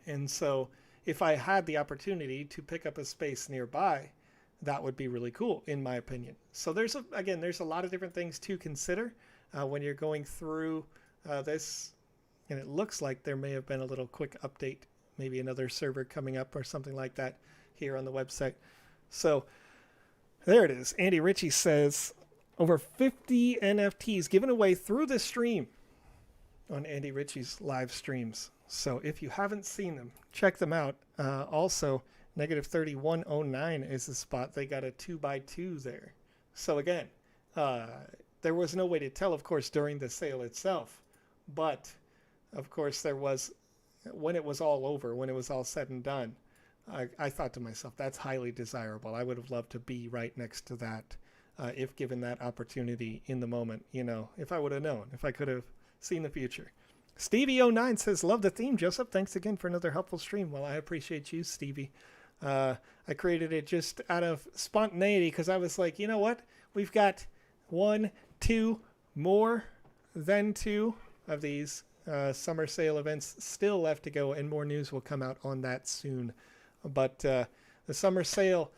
And so if I had the opportunity to pick up a space nearby, that would be really cool, in my opinion. So there's a lot of different things to consider when you're going through this. And it looks like there may have been a little quick update, maybe another server coming up or something like that here on the website. So there it is. Andy Ritchie says over 50 NFTs given away through the stream on Andy Ritchie's live streams. So if you haven't seen them, check them out. Also, negative 3109 is the spot. They got a 2x2 there. So again, there was no way to tell, of course, during the sale itself. But, of course, there was, when it was all over, when it was all said and done, I thought to myself, that's highly desirable. I would have loved to be right next to that if given that opportunity in the moment, if I would have known, if I could have seen the future. Stevie09 says, love the theme, Joseph. Thanks again for another helpful stream. Well, I appreciate you, Stevie. I created it just out of spontaneity because I was like, you know what? We've got 1, 2 more than 2 of these summer sale events still left to go, and more news will come out on that soon. But the summer sale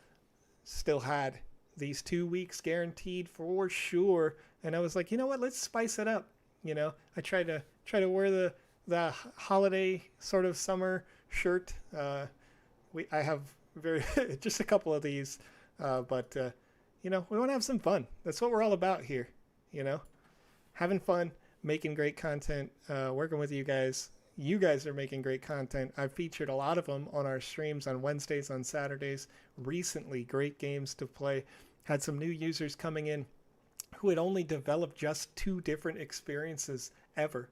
still had these 2 weeks guaranteed for sure. And I was like, you know what? Let's spice it up. I try to wear the holiday sort of summer shirt. I have just a couple of these, but we want to have some fun. That's what we're all about here. Having fun, making great content, working with you guys. You guys are making great content. I've featured a lot of them on our streams on Wednesdays, on Saturdays. Recently, great games to play. Had some new users coming in who had only developed just 2 different experiences ever.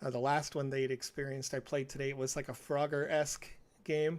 The last one they'd experienced, I played today, it was like a Frogger-esque game.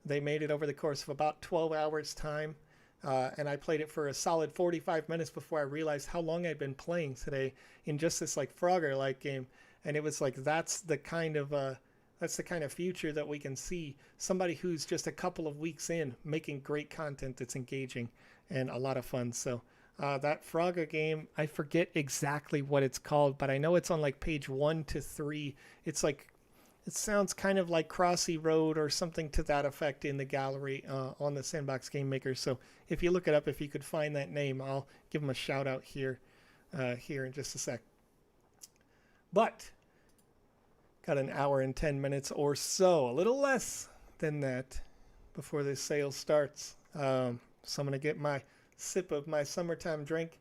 They made it over the course of about 12 hours time. And I played it for a solid 45 minutes before I realized how long I'd been playing today in just this like Frogger-like game. And it was like, that's the kind of That's the kind of future that we can see. Somebody who's just a couple of weeks in making great content that's engaging and a lot of fun. So that Frogger game, I forget exactly what it's called, but I know it's on like page 1 to 3. It's like, it sounds kind of like Crossy Road or something to that effect in the gallery on the Sandbox Game Maker. So if you look it up, if you could find that name, I'll give them a shout out here in just a sec. But got an hour and 10 minutes or so, a little less than that before this sale starts. So I'm going to get my sip of my summertime drink.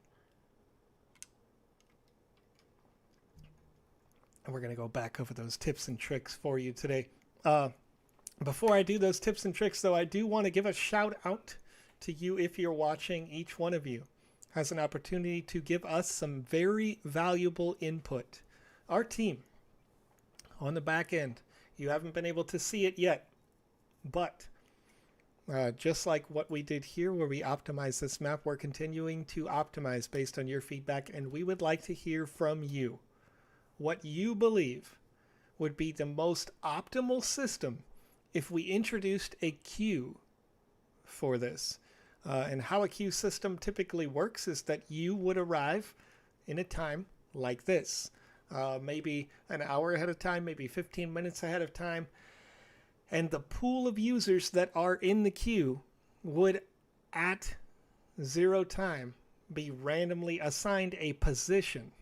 And we're going to go back over those tips and tricks for you today. Before I do those tips and tricks, though, I do want to give a shout out to you if you're watching. Each one of you has an opportunity to give us some very valuable input. Our team on the back end, you haven't been able to see it yet, but just like what we did here where we optimize this map, we're continuing to optimize based on your feedback, and we would like to hear from you what you believe would be the most optimal system if we introduced a queue for this. And how a queue system typically works is that you would arrive in a time like this. Maybe an hour ahead of time, maybe 15 minutes ahead of time. And the pool of users that are in the queue would, at 0 time, be randomly assigned a position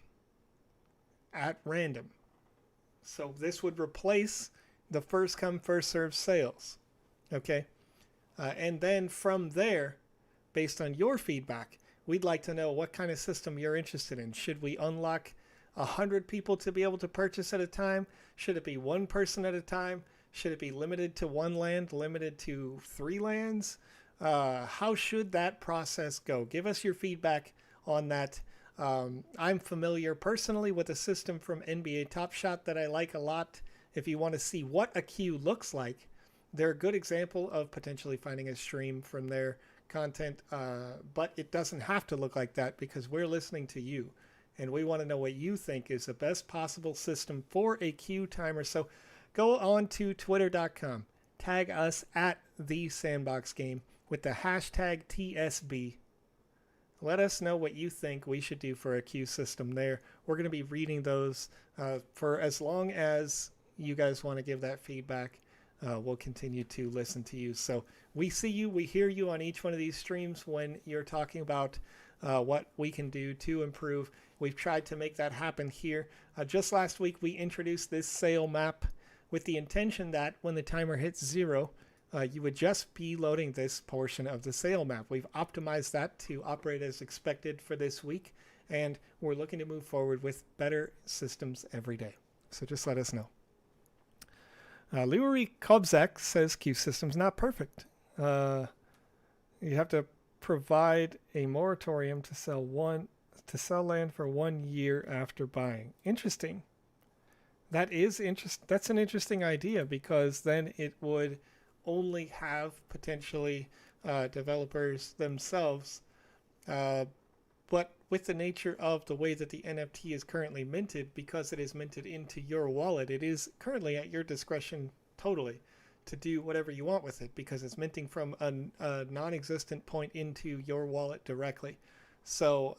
at random. So this would replace the first come, first served sales. Okay? And then from there, based on your feedback, we'd like to know what kind of system you're interested in. Should we unlock 100 people to be able to purchase at a time? Should it be one person at a time? Should it be limited to one land, limited to 3 lands? How should that process go? Give us your feedback on that. I'm familiar personally with a system from NBA Top Shot that I like a lot. If you want to see what a queue looks like, they're a good example of potentially finding a stream from their content, but it doesn't have to look like that because we're listening to you. And we want to know what you think is the best possible system for a queue timer. So go on to twitter.com, tag us at TheSandboxGame with the hashtag TSB. Let us know what you think we should do for a queue system there. We're going to be reading those for as long as you guys want to give that feedback. We'll continue to listen to you. So we see you, we hear you on each one of these streams when you're talking about what we can do to improve. We've tried to make that happen here. Just last week, we introduced this sale map with the intention that when the timer hits 0, you would just be loading this portion of the sale map. We've optimized that to operate as expected for this week, and we're looking to move forward with better systems every day. So just let us know. Lewy Kobzak says queue system's not perfect. You have to provide a moratorium to sell land for 1 year after buying. Interesting. That's an interesting idea, because then it would only have potentially developers themselves. But with the nature of the way that the NFT is currently minted, because it is minted into your wallet, it is currently at your discretion totally to do whatever you want with it, because it's minting from a non-existent point into your wallet directly. So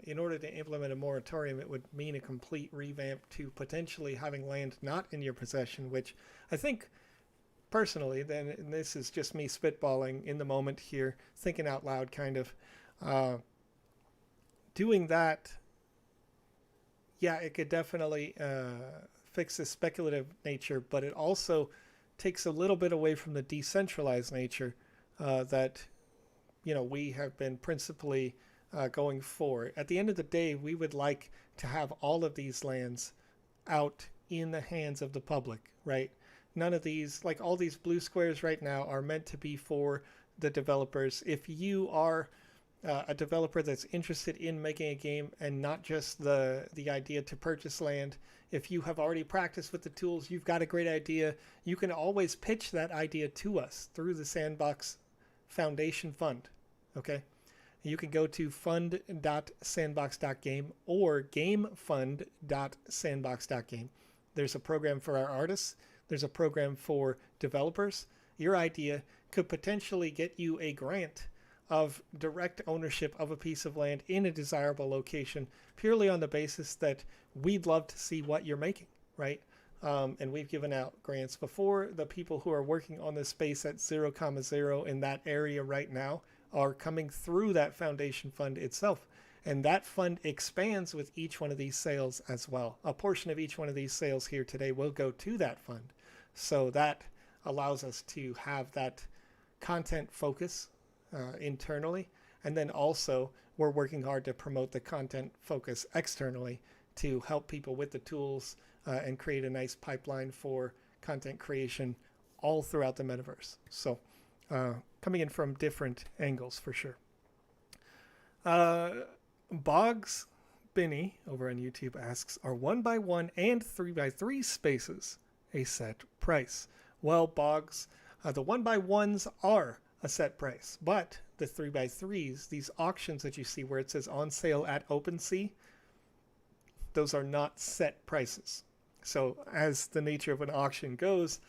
in order to implement a moratorium, it would mean a complete revamp to potentially having land not in your possession, which I think personally, then, and this is just me spitballing in the moment here, thinking out loud kind of, doing that, yeah, it could definitely fix the speculative nature, but it also takes a little bit away from the decentralized nature that, we have been principally going for. At the end of the day, we would like to have all of these lands out in the hands of the public, right? None of these, like all these blue squares right now, are meant to be for the developers. If you are a developer that's interested in making a game and not just the idea to purchase land, if you have already practiced with the tools, you've got a great idea, you can always pitch that idea to us through the Sandbox Foundation Fund, okay? You can go to fund.sandbox.game or gamefund.sandbox.game. There's a program for our artists. there's a program for developers. Your idea could potentially get you a grant of direct ownership of a piece of land in a desirable location, purely on the basis that we'd love to see what you're making, right? And we've given out grants before. The people who are working on this space at 0,0 in that area right now are coming through that foundation fund itself. And that fund expands with each one of these sales as well. A portion of each one of these sales here today will go to that fund. So that allows us to have that content focus internally. And then also we're working hard to promote the content focus externally to help people with the tools and create a nice pipeline for content creation all throughout the metaverse. So coming in from different angles for sure. Boggs Binny over on YouTube asks, are 1x1 and 3x3 spaces a set price? Well, Boggs, the 1x1s are a set price, but the 3x3s, these auctions that you see where it says on sale at OpenSea, those are not set prices. So as the nature of an auction goes,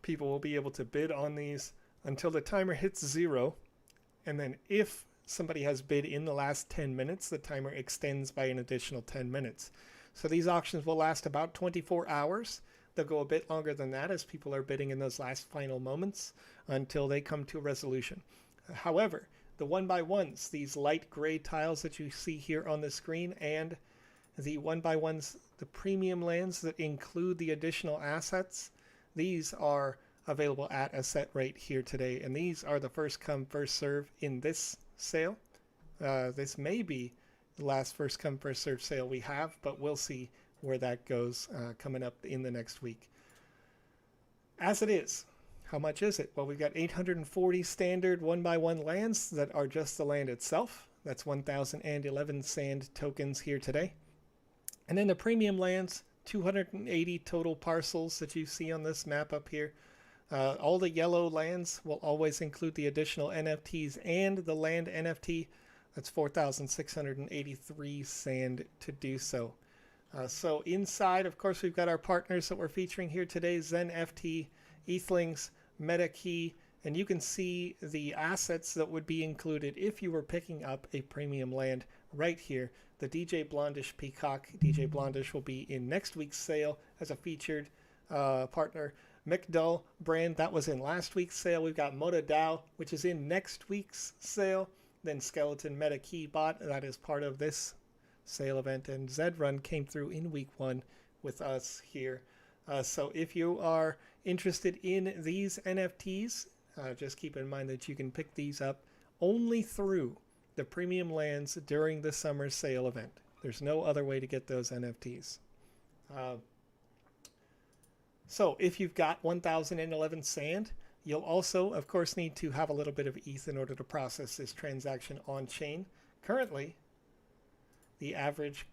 people will be able to bid on these until the timer hits 0. And then if somebody has bid in the last 10 minutes, the timer extends by an additional 10 minutes. So these auctions will last about 24 hours. They'll go a bit longer than that as people are bidding in those last final moments until they come to a resolution. However, the 1x1s, these light gray tiles that you see here on the screen, and the 1x1s, the premium lands that include the additional assets, these are available at a set rate here today. And these are the first come, first serve in this sale. This may be the last first come, first serve sale we have, but we'll see where that goes coming up in the next week. As it is, how much is it? Well, we've got 840 standard 1x1 lands that are just the land itself. That's 1,011 sand tokens here today. And then the premium lands, 280 total parcels that you see on this map up here. All the yellow lands will always include the additional NFTs and the land NFT. That's 4,683 sand to do so. So inside, of course, we've got our partners that we're featuring here today, ZenFT, Ethlings, MetaKey, and you can see the assets that would be included if you were picking up a premium land right here. The DJ Blondish Peacock. DJ Blondish will be in next week's sale as a featured partner. McDull brand, that was in last week's sale. We've got ModaDAO, which is in next week's sale. Then Skeleton MetaKey Bot, that is part of this sale event. And Zedrun came through in week 1 with us here. So if you are interested in these NFTs, just keep in mind that you can pick these up only through the premium lands during the summer sale event. There's no other way to get those NFTs. So if you've got 1,011 sand, you'll also, of course, need to have a little bit of ETH in order to process this transaction on chain. Currently, the average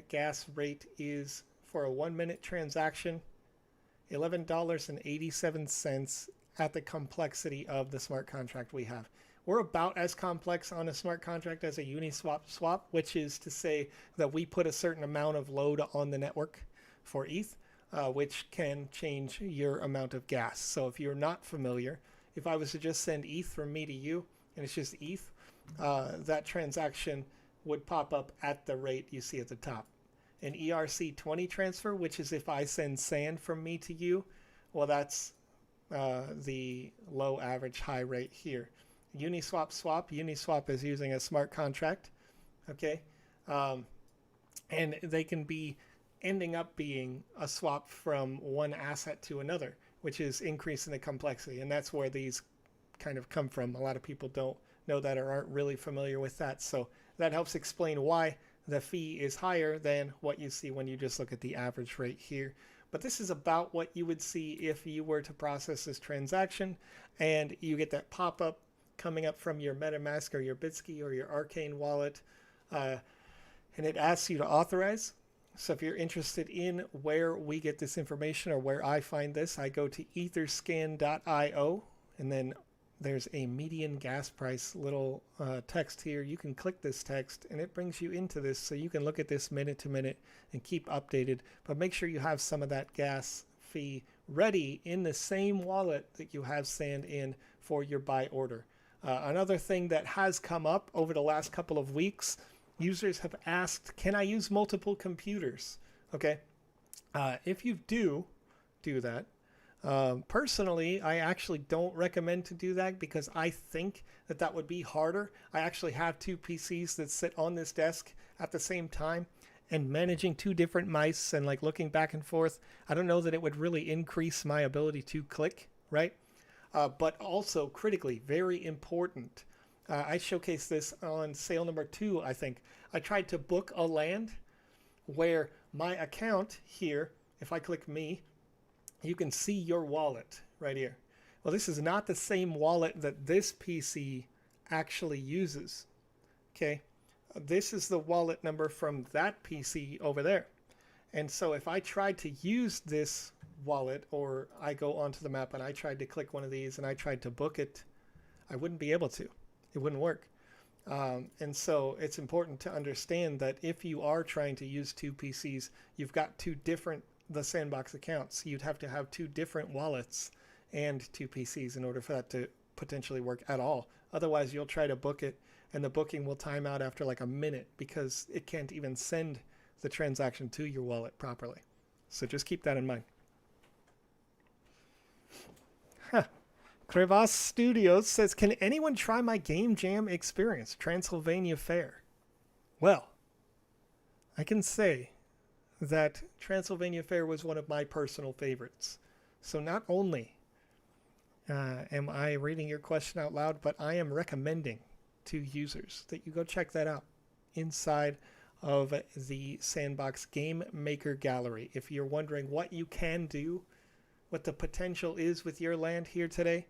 gas rate is, for a 1-minute transaction, $11.87 at the complexity of the smart contract we have. We're about as complex on a smart contract as a Uniswap swap, which is to say that we put a certain amount of load on the network for ETH, which can change your amount of gas. So if you're not familiar, if I was to just send ETH from me to you, and it's just ETH, that transaction would pop up at the rate you see at the top. An ERC20 transfer, which is if I send sand from me to you, well, that's the low, average, high rate here. Uniswap swap, Uniswap is using a smart contract, okay? And they can be ending up being a swap from one asset to another, which is increasing the complexity. And that's where these kind of come from. A lot of people don't know that or aren't really familiar with that. So that helps explain why the fee is higher than what you see when you just look at the average rate here. But this is about what you would see if you were to process this transaction and you get that pop-up coming up from your MetaMask or your Bitsky or your Arcane wallet, and it asks you to authorize. So if you're interested in where we get this information or where I find this, I go to etherscan.io, and then there's a median gas price little text here. You can click this text and it brings you into this so you can look at this minute to minute and keep updated. But make sure you have some of that gas fee ready in the same wallet that you have sand in for your buy order. Another thing that has come up over the last couple of weeks, users have asked, can I use multiple computers? Okay. If you do that, personally, I actually don't recommend to do that because I think that would be harder. I actually have two PCs that sit on this desk at the same time, and managing two different mice and like looking back and forth, I don't know that it would really increase my ability to click, right? But also critically, very important. I showcased this on sale number 2, I think. I tried to book a land where my account here, if I click me, you can see your wallet right here. Well, this is not the same wallet that this PC actually uses. Okay, this is the wallet number from that PC over there. And so if I tried to use this wallet, or I go onto the map and I tried to click one of these and I tried to book it, I wouldn't be able to. It wouldn't work. And so it's important to understand that if you are trying to use two PCs, you've got two different TheSandbox accounts. You'd have to have two different wallets and two PCs in order for that to potentially work at all. Otherwise, you'll try to book it and the booking will time out after like a minute because it can't even send the transaction to your wallet properly. So just keep that in mind. Crevasse Studios says, can anyone try my Game Jam experience, Transylvania Fair? Well, I can say that Transylvania Fair was one of my personal favorites. So not only am I reading your question out loud, but I am recommending to users that you go check that out inside of the Sandbox Game Maker Gallery. If you're wondering what you can do, what the potential is with your land here today,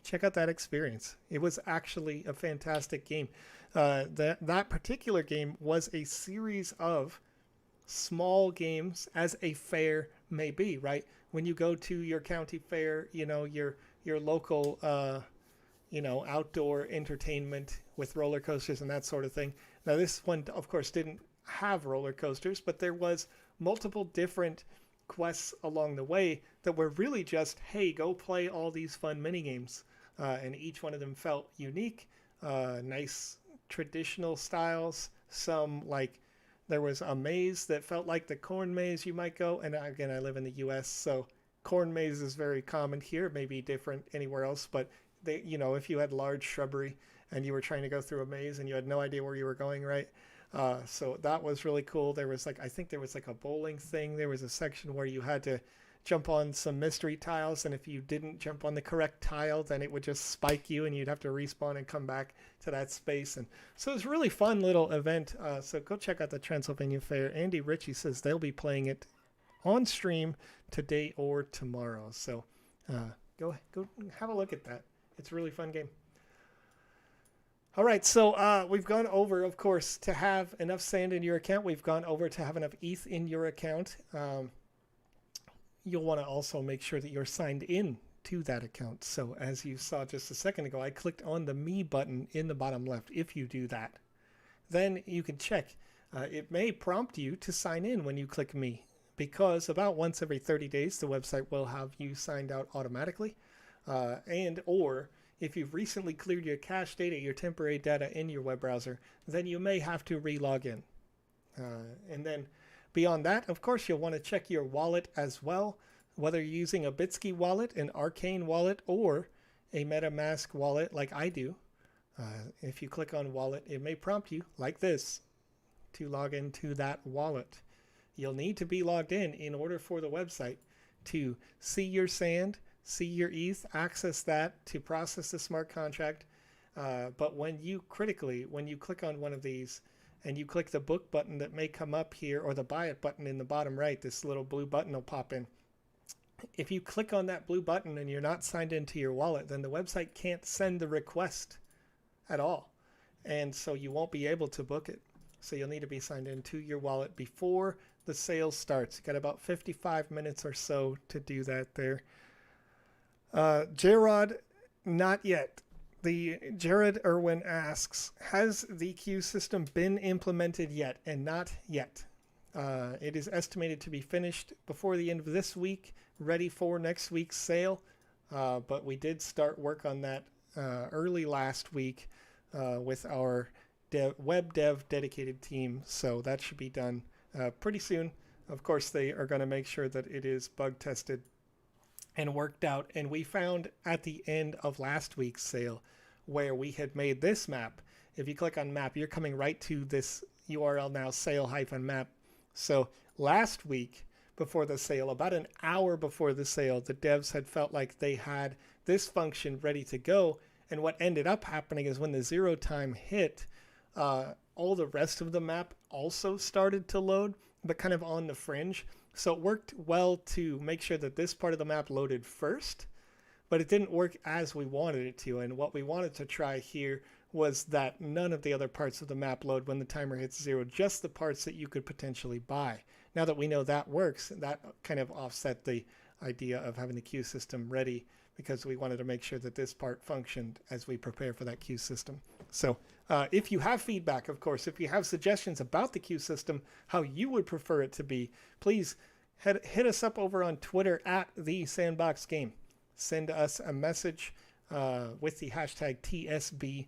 check out that experience. It was actually a fantastic game. That particular game was a series of small games, as a fair may be, right? When you go to your county fair, you know, your local outdoor entertainment with roller coasters and that sort of thing. Now this one of course didn't have roller coasters, but there was multiple different quests along the way that were really just, hey, go play all these fun mini games, and each one of them felt unique, nice traditional styles. Some, like, there was a maze that felt like the corn maze you might go, and again, I live in the US, so corn maze is very common here, maybe different anywhere else, but they, you know, if you had large shrubbery and you were trying to go through a maze and you had no idea where you were going, right? So that was really cool. There was like, I think there was like a bowling thing. There was a section where you had to jump on some mystery tiles, and if you didn't jump on the correct tile, then it would just spike you and you'd have to respawn and come back to that space. And so it was a really fun little event. So go check out the Transylvania Fair. Andy Ritchie says they'll be playing it on stream today or tomorrow. So go have a look at that. It's a really fun game. All right, so we've gone over, of course, to have enough sand in your account. We've gone over to have enough ETH in your account. You'll want to also make sure that you're signed in to that account. So as you saw just a second ago, I clicked on the Me button in the bottom left. If you do that, then you can check. It may prompt you to sign in when you click Me, because about once every 30 days, the website will have you signed out automatically. Or if you've recently cleared your cache data, your temporary data in your web browser, then you may have to re-log in. And then beyond that, of course, you'll want to check your wallet as well, whether you're using a Bitsky wallet, an Arcane wallet, or a MetaMask wallet like I do. If you click on wallet, it may prompt you like this to log into that wallet. You'll need to be logged in order for the website to see your sand, see your ETH, access that to process the smart contract. But when you click on one of these and you click the book button that may come up here, or the buy it button in the bottom right, this little blue button will pop in. If you click on that blue button and you're not signed into your wallet, then the website can't send the request at all. And so you won't be able to book it. So you'll need to be signed into your wallet before the sale starts. You got about 55 minutes or so to do that there. Gerard, not yet. Jared Irwin asks, has the queue system been implemented yet? And not yet. It is estimated to be finished before the end of this week, ready for next week's sale. But we did start work on that early last week with our web dev dedicated team. So that should be done pretty soon. Of course, they are going to make sure that it is bug tested and worked out. And we found at the end of last week's sale where we had made this map. If you click on map, you're coming right to this URL now, sale-map. So last week before the sale, about an hour before the sale, the devs had felt like they had this function ready to go. And what ended up happening is when the 0 time hit, all the rest of the map also started to load, but kind of on the fringe. So it worked well to make sure that this part of the map loaded first, but it didn't work as we wanted it to. And what we wanted to try here was that none of the other parts of the map load when the timer hits 0, just the parts that you could potentially buy. Now that we know that works, that kind of offset the idea of having the queue system ready, because we wanted to make sure that this part functioned as we prepare for that queue system. So if you have feedback, of course, if you have suggestions about the queue system, how you would prefer it to be, please hit us up over on Twitter at TheSandboxGame. Send us a message with the hashtag TSB,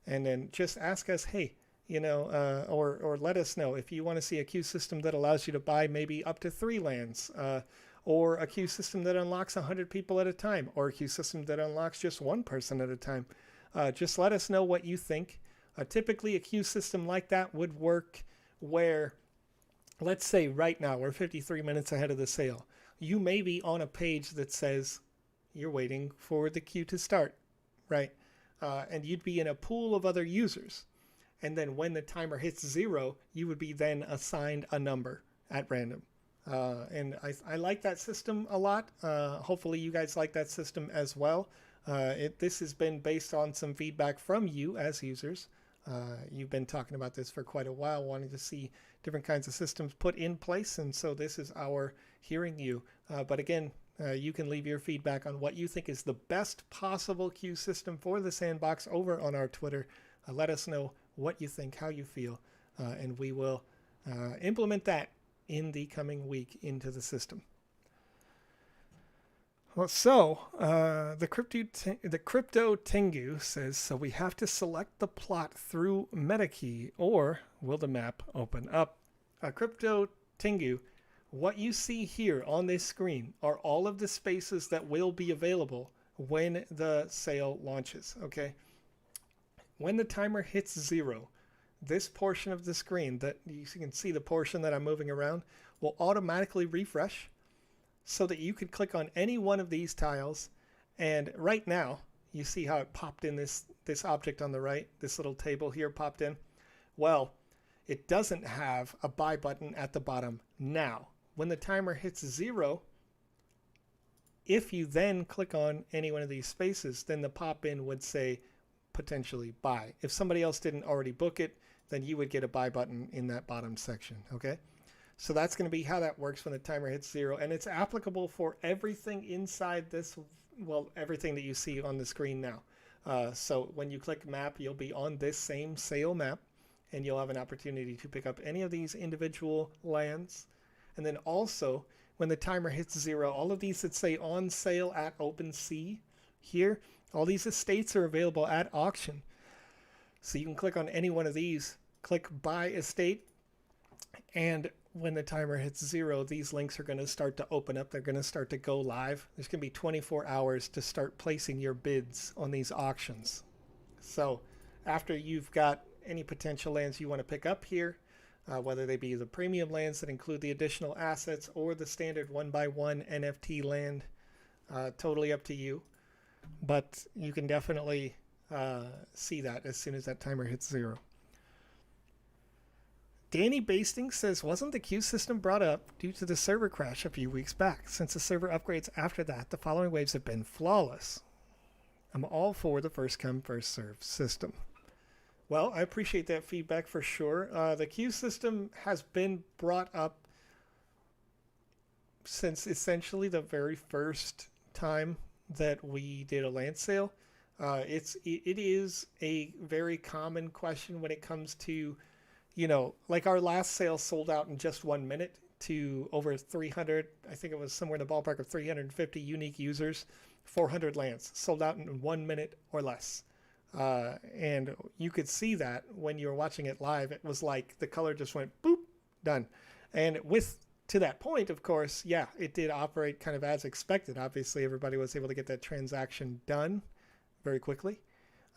and then just ask us, hey, you know, or let us know if you want to see a queue system that allows you to buy maybe up to 3 lands, or a queue system that unlocks 100 people at a time, or a queue system that unlocks just 1 person at a time. Just let us know what you think. Typically, a queue system like that would work where, let's say right now, we're 53 minutes ahead of the sale. You may be on a page that says you're waiting for the queue to start, right? And you'd be in a pool of other users. And then when the timer hits 0, you would be then assigned a number at random. And I like that system a lot. Hopefully you guys like that system as well. This has been based on some feedback from you as users. You've been talking about this for quite a while, wanting to see different kinds of systems put in place. And so this is our hearing you. But again, you can leave your feedback on what you think is the best possible queue system for the Sandbox over on our Twitter. Let us know what you think, how you feel, and we will implement that in the coming week into the system. Well, so the crypto Tengu says, so we have to select the plot through MetaKey, or will the map open up? Crypto Tengu, what you see here on this screen are all of the spaces that will be available when the sale launches, okay? When the timer hits 0, this portion of the screen that you can see, the portion that I'm moving around, will automatically refresh so that you could click on any one of these tiles. And right now, you see how it popped in this object on the right, this little table here popped in. Well, it doesn't have a buy button at the bottom now. When the timer hits 0, if you then click on any one of these spaces, then the pop-in would say potentially buy. If somebody else didn't already book it, then you would get a buy button in that bottom section, okay? So that's going to be how that works when the timer hits 0, and it's applicable for everything inside this, well, everything that you see on the screen now. So when you click map, you'll be on this same sale map, and you'll have an opportunity to pick up any of these individual lands. And then also, when the timer hits 0, all of these that say on sale at OpenSea here, all these estates are available at auction. So you can click on any one of these, click buy estate, and when the timer hits 0, these links are going to start to open up. They're going to start to go live. There's going to be 24 hours to start placing your bids on these auctions. So after you've got any potential lands you want to pick up here, whether they be the premium lands that include the additional assets or the standard 1x1 NFT land, totally up to you. But you can definitely see that as soon as that timer hits 0. Danny Basting says, wasn't the queue system brought up due to the server crash a few weeks back? Since the server upgrades after that, the following waves have been flawless. I'm all for the first come, first serve system. Well, I appreciate that feedback for sure. The queue system has been brought up since essentially the very first time that we did a land sale. It is a very common question when it comes to, like our last sale sold out in just 1 minute to over 300. I think it was somewhere in the ballpark of 350 unique users, 400 lands sold out in 1 minute or less. And you could see that when you were watching it live. It was like the color just went boop, done. And to that point, of course, yeah, it did operate kind of as expected. Obviously, everybody was able to get that transaction done very quickly.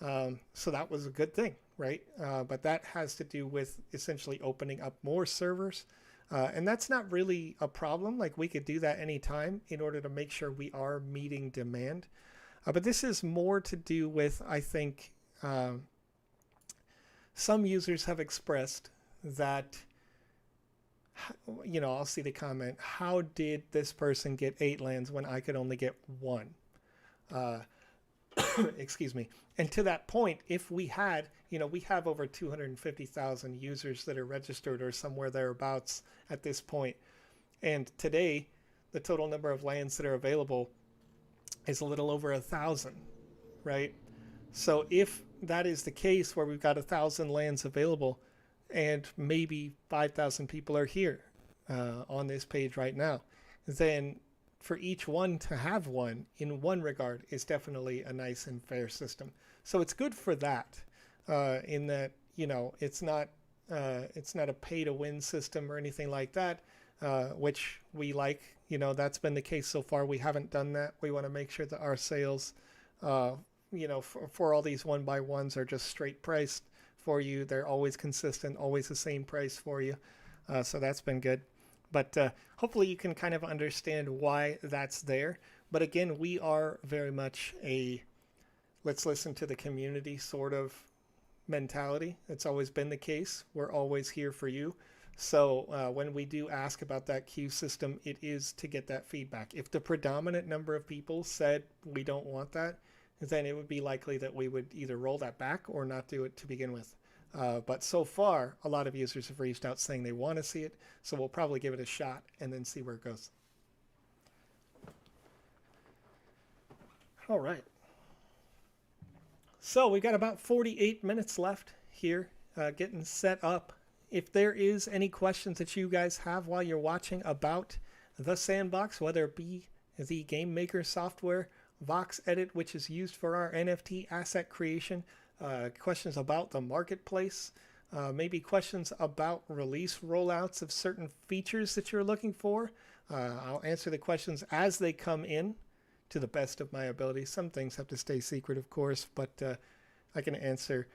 So that was a good thing, right? But that has to do with essentially opening up more servers. And that's not really a problem. Like, we could do that anytime in order to make sure we are meeting demand. But this is more to do with, I think, some users have expressed that, I'll see the comment, how did this person get 8 lands when I could only get 1? Excuse me. And to that point, if we had, we have over 250,000 users that are registered or somewhere thereabouts at this point. And today, the total number of lands that are available is a little over 1,000, right? So if that is the case, where we've got 1,000 lands available and maybe 5,000 people are here on this page right now, then for each one to have one in one regard is definitely a nice and fair system. So it's good for that, in that, it's not a pay to win system or anything like that, which we like. That's been the case so far. We haven't done that. We want to make sure that our sales, for all these 1x1s are just straight priced for you. They're always consistent, always the same price for you. So that's been good. But hopefully you can kind of understand why that's there. But again, we are very much a let's listen to the community sort of mentality. It's always been the case. We're always here for you. So when we do ask about that queue system, it is to get that feedback. If the predominant number of people said we don't want that, then it would be likely that we would either roll that back or not do it to begin with. But so far, a lot of users have reached out saying they want to see it. So we'll probably give it a shot and then see where it goes. All right. So we've got about 48 minutes left here, getting set up. If there is any questions that you guys have while you're watching about the Sandbox, whether it be the game maker software, Vox Edit, which is used for our NFT asset creation, questions about the marketplace, maybe questions about release rollouts of certain features that you're looking for, I'll answer the questions as they come in to the best of my ability. Some things have to stay secret, of course, but I can answer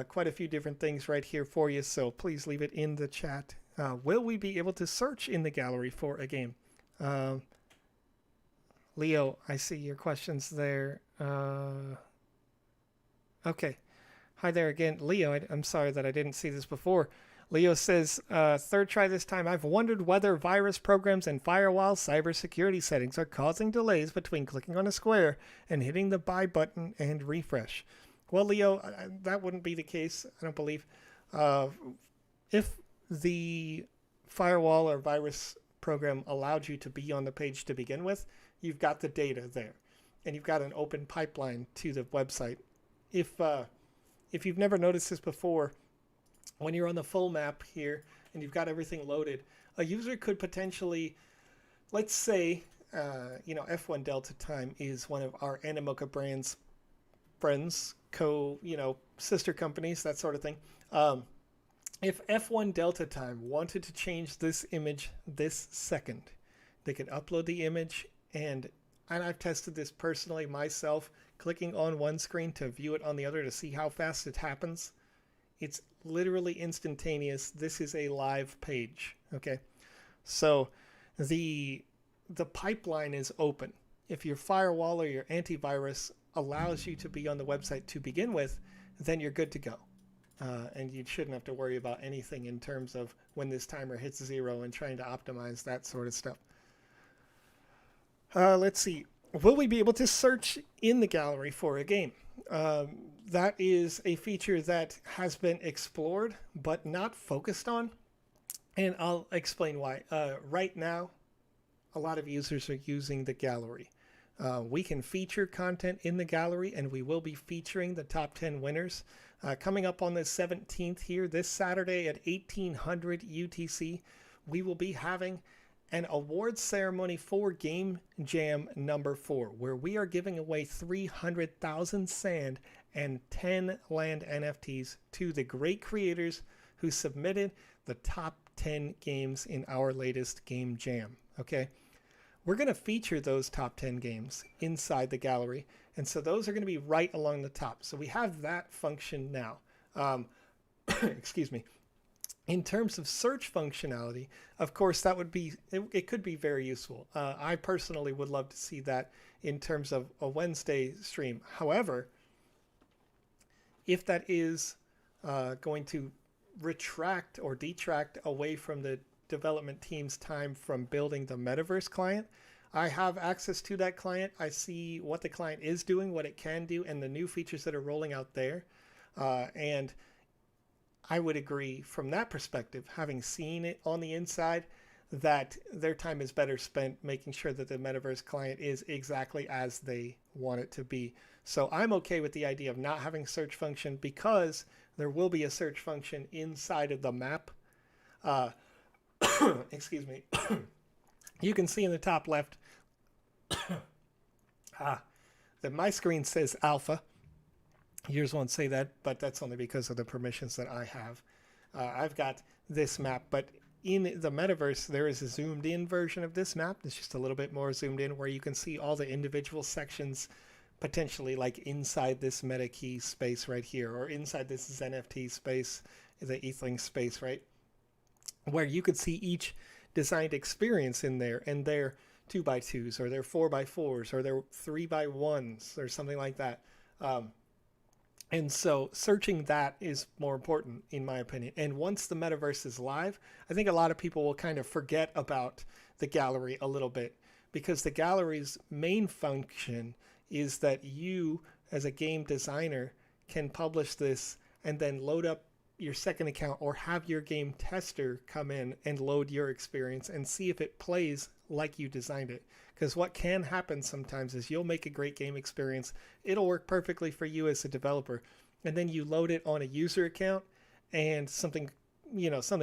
quite a few different things right here for you, so please leave it in the chat. Will we be able to search in the gallery for a game? Leo, I see your questions there. Okay. Hi there again. Leo, I'm sorry that I didn't see this before. Leo says, third try this time. I've wondered whether virus programs and firewall cybersecurity settings are causing delays between clicking on a square and hitting the buy button and refresh. Well, Leo, that wouldn't be the case, I don't believe. If the firewall or virus program allowed you to be on the page to begin with, you've got the data there, and you've got an open pipeline to the website. If you've never noticed this before, when you're on the full map here and you've got everything loaded, a user could potentially, let's say, F1 Delta Time is one of our Animoca brand's friends, sister companies, that sort of thing. If F1 Delta Time wanted to change this image this second, they could upload the image, and I've tested this personally myself, clicking on one screen to view it on the other to see how fast it happens. It's literally instantaneous. This is a live page, okay? So the pipeline is open. If your firewall or your antivirus allows you to be on the website to begin with, then you're good to go. And you shouldn't have to worry about anything in terms of when this timer hits 0 and trying to optimize that sort of stuff. Let's see. Will we be able to search in the gallery for a game? That is a feature that has been explored but not focused on, and I'll explain why. Right now, a lot of users are using the gallery. We can feature content in the gallery, and we will be featuring the top 10 winners. Coming up on the 17th here, this Saturday at 1800 UTC, we will be having an awards ceremony for Game Jam number 4, where we are giving away 300,000 sand and 10 land NFTs to the great creators who submitted the top 10 games in our latest Game Jam. Okay, we're going to feature those top 10 games inside the gallery, and so those are going to be right along the top. So we have that function now. Excuse me. In terms of search functionality, of course, that would be, it could be very useful. I personally would love to see that in terms of a Wednesday stream. However, if that is going to retract or detract away from the development team's time from building the metaverse client, I have access to that client. I see what the client is doing, what it can do, and the new features that are rolling out there. And I would agree from that perspective, having seen it on the inside, that their time is better spent making sure that the metaverse client is exactly as they want it to be. So I'm okay with the idea of not having search function, because there will be a search function inside of the map. Excuse me. You can see in the top left that my screen says alpha. Yours won't say that, but that's only because of the permissions that I have. I've got this map, but in the metaverse, there is a zoomed in version of this map. It's just a little bit more zoomed in, where you can see all the individual sections, potentially like inside this meta key space right here, or inside this NFT space, the ETHLink space, right? Where you could see each designed experience in there, and their 2x2s, or their 4x4s, or their 3x1s, or something like that. And so searching that is more important, in my opinion. And once the metaverse is live, I think a lot of people will kind of forget about the gallery a little bit, because the gallery's main function is that you, as a game designer, can publish this and then load up your second account, or have your game tester come in and load your experience and see if it plays like you designed it. Because what can happen sometimes is you'll make a great game experience, it'll work perfectly for you as a developer, and then you load it on a user account and something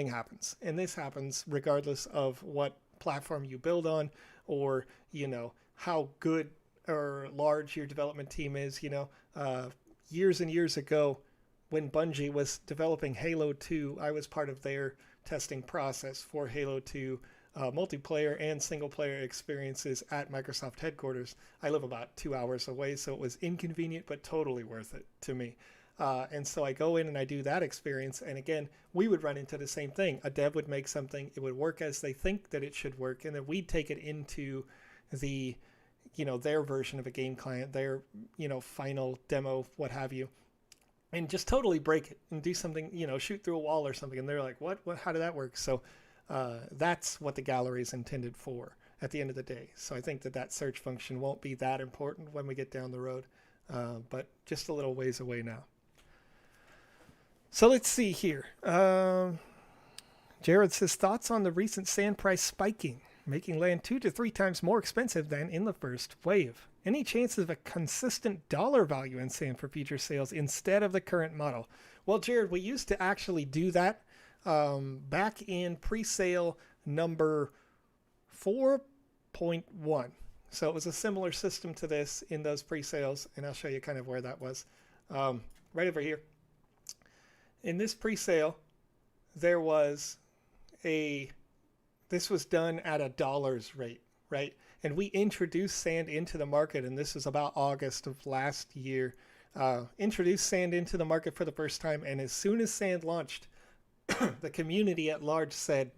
happens. And this happens regardless of what platform you build on, or how good or large your development team is. Years and years ago, when Bungie was developing Halo 2, I was part of their testing process for Halo 2 multiplayer and single player experiences at Microsoft headquarters. I live about 2 hours away, so it was inconvenient, but totally worth it to me. And so I go in and I do that experience. And again, we would run into the same thing. A dev would make something, it would work as they think that it should work, and then we'd take it into the, their version of a game client, their, final demo, what have you, and just totally break it and do something, shoot through a wall or something. And they're like, what, how did that work? So that's what the gallery is intended for at the end of the day. So I think that search function won't be that important when we get down the road, but just a little ways away now. So let's see here. Jared says, thoughts on the recent sand price spiking, making land 2 to 3 times more expensive than in the first wave. Any chances of a consistent dollar value in sand for future sales instead of the current model? Well, Jared, we used to actually do that back in pre-sale number 4.1. So it was a similar system to this in those pre-sales, and I'll show you kind of where that was. Right over here. In this pre-sale, there was this was done at $1 rate, right? And we introduced sand into the market, and this was about August of last year. Introduced sand into the market for the first time, and as soon as sand launched, the community at large said,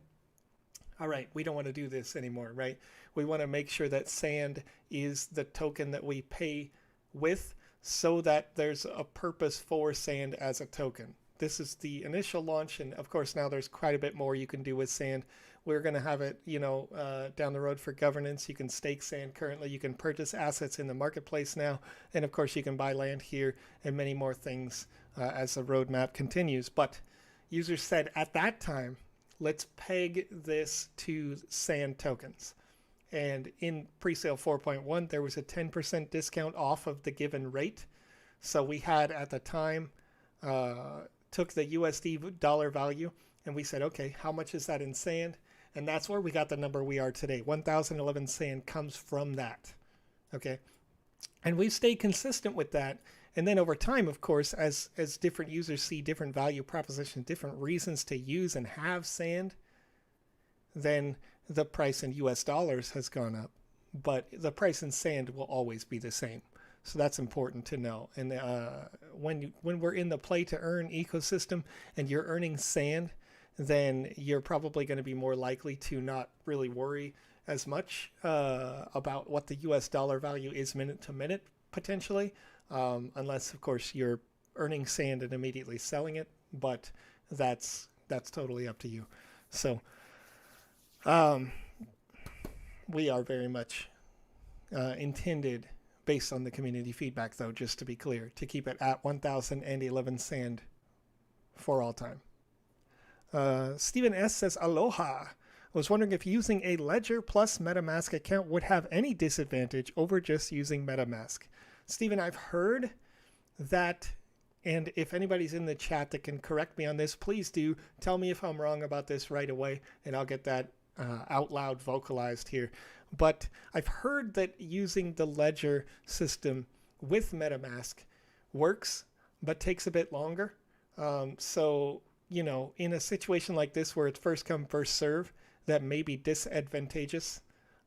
all right, we don't want to do this anymore, right? We want to make sure that sand is the token that we pay with, so that there's a purpose for sand as a token. This is the initial launch, and of course now there's quite a bit more you can do with sand. We're going to have it, down the road for governance. You can stake sand currently. You can purchase assets in the marketplace now. And of course, you can buy land here and many more things as the roadmap continues. But users said at that time, let's peg this to sand tokens. And in presale 4.1, there was a 10% discount off of the given rate. So we had at the time took the USD dollar value and we said, okay, how much is that in sand? And that's where we got the number we are today. 1,011 sand comes from that. Okay. And we've stayed consistent with that. And then over time, of course, as different users see different value propositions, different reasons to use and have sand, then the price in US dollars has gone up. But the price in sand will always be the same. So that's important to know. And when we're in the play to earn ecosystem and you're earning sand, then you're probably going to be more likely to not really worry as much about what the US dollar value is minute to minute, potentially, unless, of course, you're earning sand and immediately selling it. But that's totally up to you. So we are very much intended, based on the community feedback, though, just to be clear, to keep it at 1,011 sand for all time. Stephen S. says, Aloha. I was wondering if using a Ledger plus MetaMask account would have any disadvantage over just using MetaMask. Stephen, I've heard that, and if anybody's in the chat that can correct me on this, please do tell me if I'm wrong about this right away, and I'll get that out loud vocalized here. But I've heard that using the Ledger system with MetaMask works, but takes a bit longer. So, you know, in a situation like this where it's first come, first serve, that may be disadvantageous.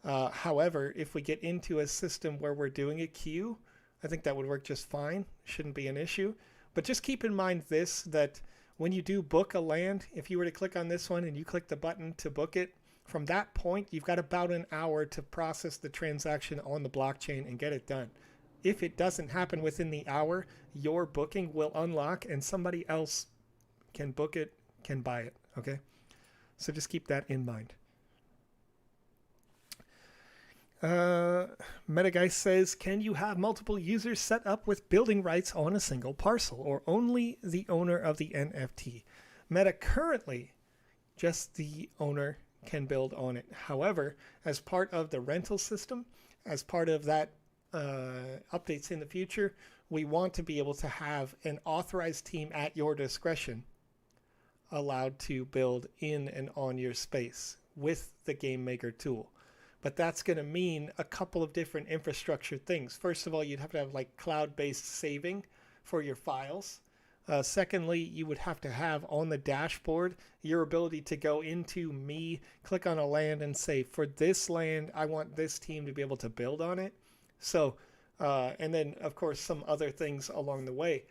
However, if we get into a system where we're doing a queue, I think that would work just fine. Shouldn't be an issue. But just keep in mind this, that when you do book a land, if you were to click on this one and you click the button to book it, from that point, you've got about an hour to process the transaction on the blockchain and get it done. If it doesn't happen within the hour, your booking will unlock and somebody else can book it, can buy it, okay? So just keep that in mind. Metaguy says, can you have multiple users set up with building rights on a single parcel, or only the owner of the NFT? Meta currently, just the owner can build on it. However, as part of the rental system, as part of that updates in the future, we want to be able to have an authorized team at your discretion allowed to build in and on your space with the Game Maker tool. But that's going to mean a couple of different infrastructure things. First of all, you'd have to have like cloud-based saving for your files. Secondly, you would have to have on the dashboard your ability to go into Me, click on a land and say, for this land, I want this team to be able to build on it. So, and then of course, some other things along the way.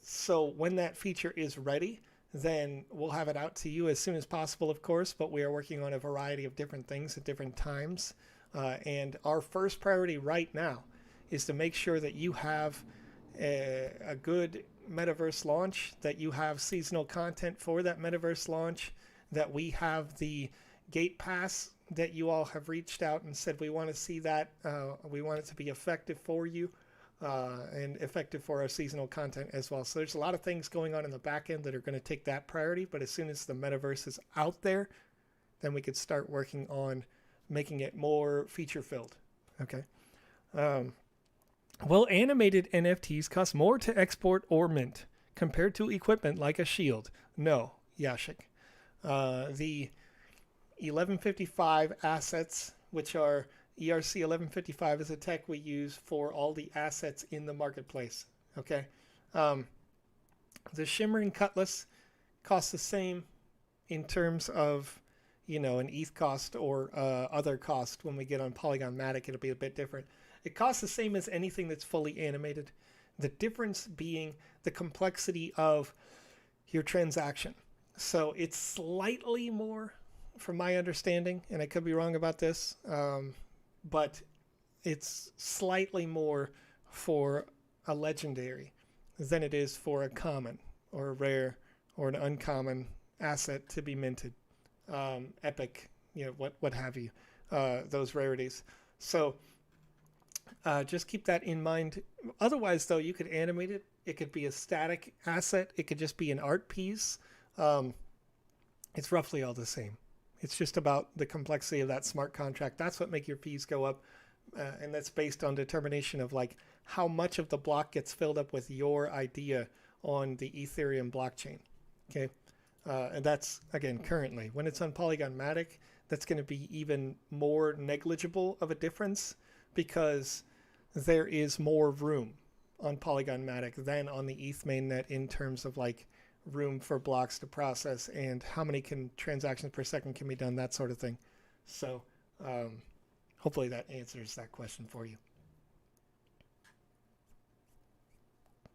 So when that feature is ready, then we'll have it out to you as soon as possible, of course, but we are working on a variety of different things at different times. And our first priority right now is to make sure that you have a good metaverse launch, that you have seasonal content for that metaverse launch, that we have the gate pass that you all have reached out and said we want to see that, we want it to be effective for you, and effective for our seasonal content as well. So there's a lot of things going on in the back end that are going to take that priority, but as soon as the metaverse is out there, then we could start working on making it more feature filled. Okay. Will animated NFTs cost more to export or mint compared to equipment like a shield? No, Yashik. The 1155 assets, which are ERC 1155, is a tech we use for all the assets in the marketplace. Okay. The Shimmering Cutlass costs the same in terms of, you know, an ETH cost or other cost. When we get on Polygon-matic, it'll be a bit different. It costs the same as anything that's fully animated. The difference being the complexity of your transaction. So it's slightly more, from my understanding, and I could be wrong about this, but it's slightly more for a legendary than it is for a common or a rare or an uncommon asset to be minted. Epic, you know, what have you, those rarities. So just keep that in mind. Otherwise, though, you could animate it. It could be a static asset. It could just be an art piece. It's roughly all the same. It's just about the complexity of that smart contract. That's what make your fees go up. And that's based on determination of like how much of the block gets filled up with your idea on the Ethereum blockchain. Okay. And that's, again, currently. When it's on Polygon Matic, that's going to be even more negligible of a difference because there is more room on Polygon Matic than on the ETH mainnet in terms of like room for blocks to process and how many transactions per second can be done, that sort of thing. So hopefully that answers that question for you.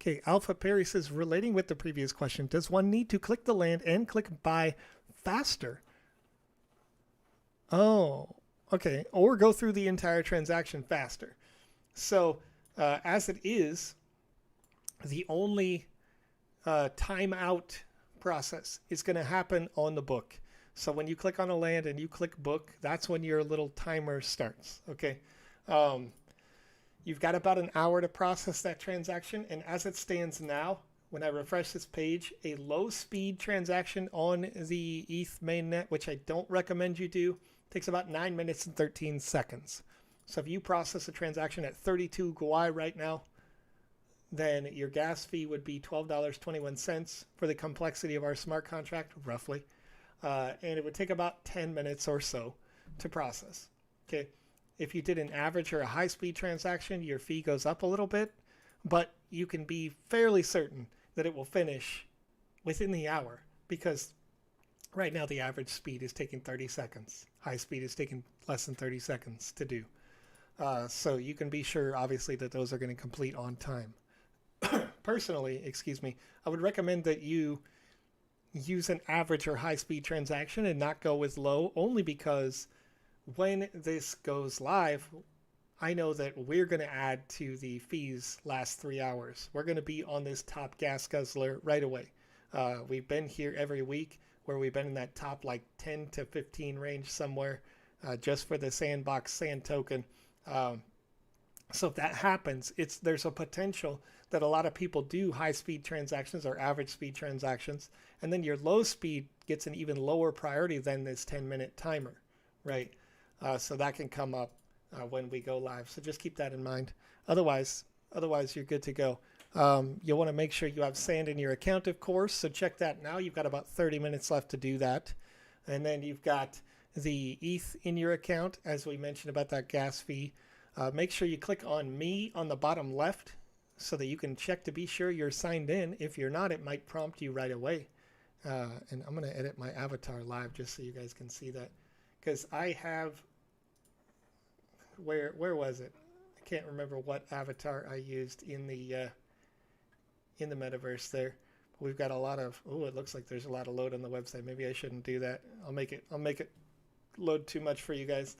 Okay, Alpha Perry says, relating with the previous question, does one need to click the land and click buy faster? Oh, okay. Or go through the entire transaction faster. So as it is, the only timeout process is going to happen on the book. So when you click on a land and you click book, that's when your little timer starts. Okay. You've got about an hour to process that transaction. And as it stands now, when I refresh this page, a low speed transaction on the ETH mainnet, which I don't recommend you do, takes about 9 minutes and 13 seconds. So if you process a transaction at 32 Gwei right now, then your gas fee would be $12.21 for the complexity of our smart contract, roughly. And it would take about 10 minutes or so to process. Okay. If you did an average or a high-speed transaction, your fee goes up a little bit, but you can be fairly certain that it will finish within the hour because right now the average speed is taking 30 seconds. High speed is taking less than 30 seconds to do. So you can be sure, obviously, that those are going to complete on time. Personally, I would recommend that you use an average or high-speed transaction and not go with low, only because when this goes live, I know that we're going to add to the fees last 3 hours. We're going to be on this top gas guzzler right away. We've been here every week where we've been in that top like 10 to 15 range somewhere just for the Sandbox sand token. So if that happens, there's a potential that a lot of people do high-speed transactions or average speed transactions, and then your low speed gets an even lower priority than this 10-minute timer, right? So that can come up when we go live. So just keep that in mind. Otherwise you're good to go. You'll want to make sure you have sand in your account, of course. So check that now. You've got about 30 minutes left to do that. And then you've got the ETH in your account, as we mentioned about that gas fee. Make sure you click on me on the bottom left so that you can check to be sure you're signed in. If you're not, it might prompt you right away. And I'm going to edit my avatar live just so you guys can see that. Because I have, where was it? I can't remember what avatar I used in the metaverse there. But we've got a lot of, it looks like there's a lot of load on the website. Maybe I shouldn't do that. I'll make it load too much for you guys.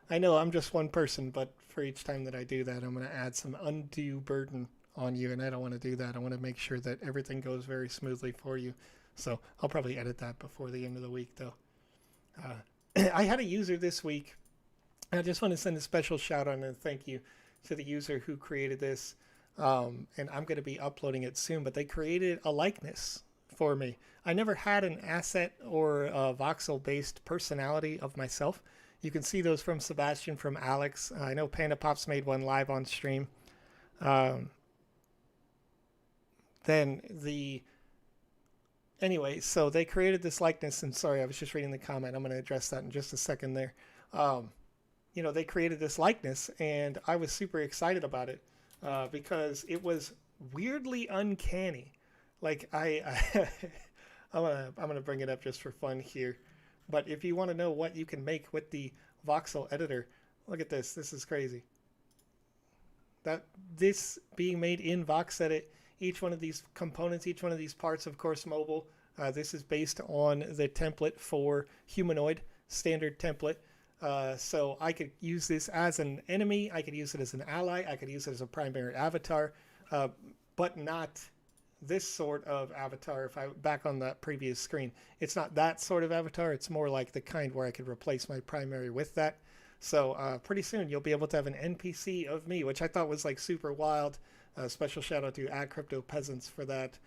I know I'm just one person, but for each time that I do that, I'm going to add some undue burden on you, and I don't want to do that. I want to make sure that everything goes very smoothly for you. So I'll probably edit that before the end of the week, though. I had a user this week. I just want to send a special shout out and thank you to the user who created this. And I'm going to be uploading it soon, but they created a likeness for me. I never had an asset or a voxel-based personality of myself. You can see those from Sebastian, from Alex. I know Panda Pops made one live on stream. Anyway, so they created this likeness, and sorry, I was just reading the comment. I'm going to address that in just a second there. They created this likeness, and I was super excited about it because it was weirdly uncanny. Like I'm gonna bring it up just for fun here. But if you want to know what you can make with the voxel editor, look at this. This is crazy. This being made in VoxEdit, each one of these components, each one of these parts, of course, mobile. This is based on the template for humanoid, standard template. So I could use this as an enemy. I could use it as an ally. I could use it as a primary avatar, but not this sort of avatar. If I back on that previous screen, it's not that sort of avatar. It's more like the kind where I could replace my primary with that. So pretty soon you'll be able to have an NPC of me, which I thought was like super wild. Special shout out to @CryptoPeasants for that.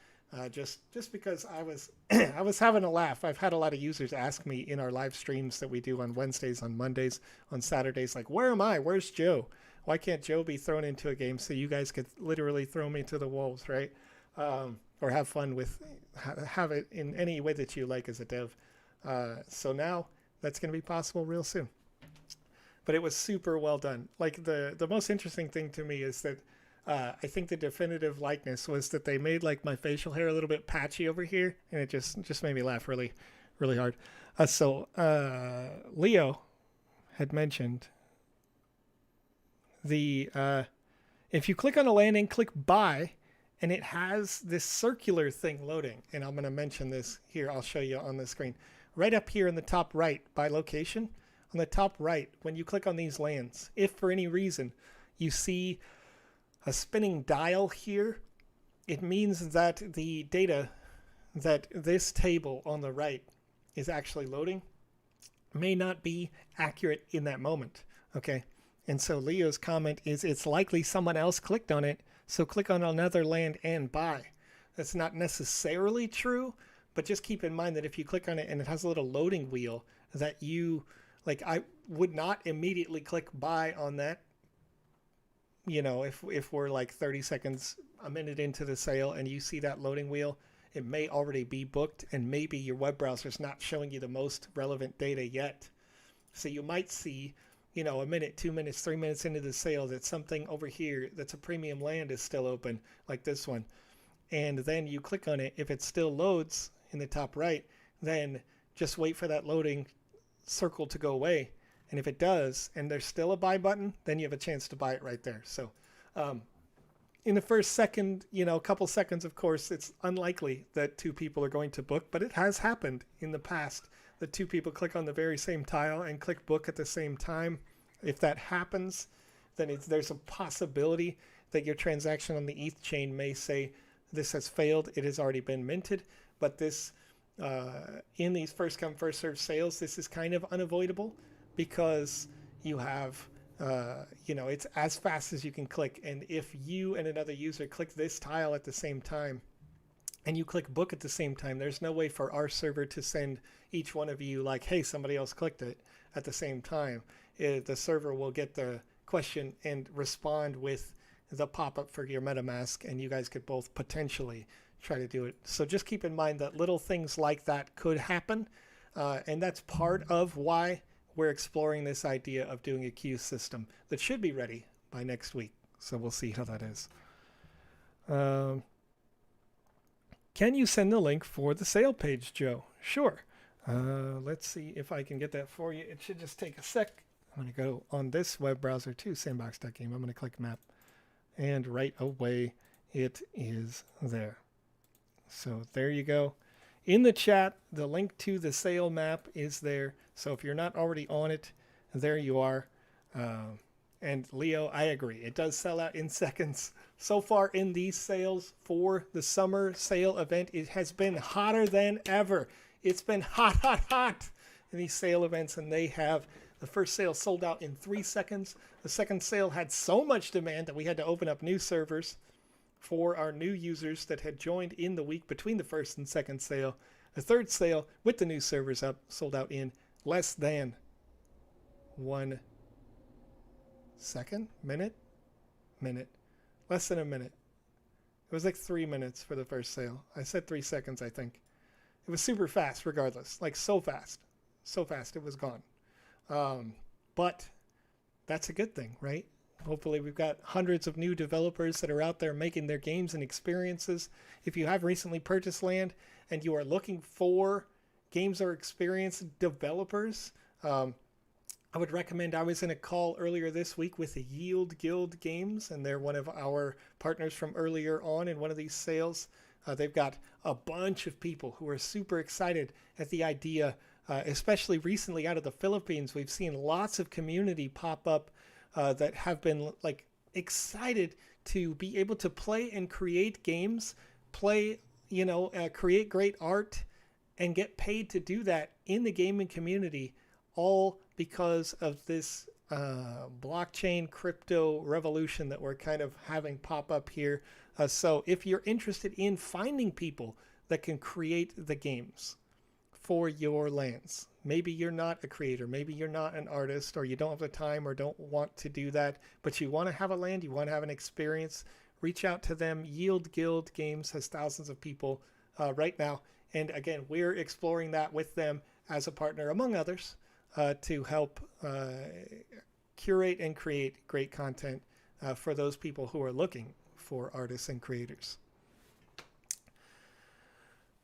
Just because I was I was having a laugh. I've had a lot of users ask me in our live streams that we do on Wednesdays, on Mondays, on Saturdays, like, where am I? Where's Joe? Why can't Joe be thrown into a game so you guys could literally throw me to the wolves, right? Or have fun with, have it in any way that you like as a dev. So now that's going to be possible real soon. But it was super well done. Like the most interesting thing to me is that I think the definitive likeness was that they made like my facial hair a little bit patchy over here, and it just made me laugh really, really hard. So Leo had mentioned the if you click on a landing, click buy, and it has this circular thing loading. And I'm going to mention this here. I'll show you on the screen. Right up here in the top right by location, on the top right, when you click on these lands, if for any reason you see a spinning dial here, it means that the data that this table on the right is actually loading may not be accurate in that moment. Okay. And so Leo's comment is it's likely someone else clicked on it, so click on another land and buy. That's not necessarily true, but just keep in mind that if you click on it and it has a little loading wheel, that you, like, I would not immediately click buy on that. You know, if we're like 30 seconds, a minute into the sale and you see that loading wheel, it may already be booked, and maybe your web browser's not showing you the most relevant data yet. So you might see, you know, a minute, 2 minutes, 3 minutes into the sale that something over here that's a premium land is still open, like this one. And then you click on it. If it still loads in the top right, then just wait for that loading circle to go away. And if it does, and there's still a buy button, then you have a chance to buy it right there. So in the first second, you know, a couple seconds, of course, it's unlikely that two people are going to book, but it has happened in the past that two people click on the very same tile and click book at the same time. If that happens, then there's a possibility that your transaction on the ETH chain may say this has failed. It has already been minted, but this in these first come first served sales, this is kind of unavoidable, because you have, you know, it's as fast as you can click. And if you and another user click this tile at the same time and you click book at the same time, there's no way for our server to send each one of you like, hey, somebody else clicked it at the same time. The server will get the question and respond with the pop-up for your MetaMask, and you guys could both potentially try to do it. So just keep in mind that little things like that could happen. And that's part of why we're exploring this idea of doing a queue system that should be ready by next week. So we'll see how that is. Can you send the link for the sale page, Joe? Sure. Let's see if I can get that for you. It should just take a sec. I'm going to go on this web browser to Sandbox.game. I'm going to click map, and right away it is there. So there you go. In the chat, the link to the sale map is there. So if you're not already on it, there you are. And Leo, I agree. It does sell out in seconds. So far in these sales for the summer sale event, it has been hotter than ever. It's been hot, hot, hot in these sale events, and they have. The first sale sold out in 3 seconds. The second sale had so much demand that we had to open up new servers for our new users that had joined in the week between the first and second sale. The third sale, with the new servers up, sold out in less than 1 second, minute, less than a minute. It was like 3 minutes for the first sale. I said 3 seconds, I think. It was super fast regardless, like so fast it was gone. But that's a good thing, right? Hopefully we've got hundreds of new developers that are out there making their games and experiences. If you have recently purchased land and you are looking for games or experience developers, I would recommend. I was in a call earlier this week with the Yield Guild Games, and they're one of our partners from earlier on in one of these sales. They've got a bunch of people who are super excited at the idea, especially recently out of the Philippines. We've seen lots of community pop up that have been like excited to be able to play and create games, create great art, and get paid to do that in the gaming community, all because of this blockchain crypto revolution that we're kind of having pop up here. So if you're interested in finding people that can create the games for your lands, Maybe you're not a creator, maybe you're not an artist, or you don't have the time or don't want to do that, but you want to have a land, you want to have an experience. Reach out to them. Yield Guild Games has thousands of people right now. And again, we're exploring that with them as a partner, among others, to help curate and create great content for those people who are looking for artists and creators.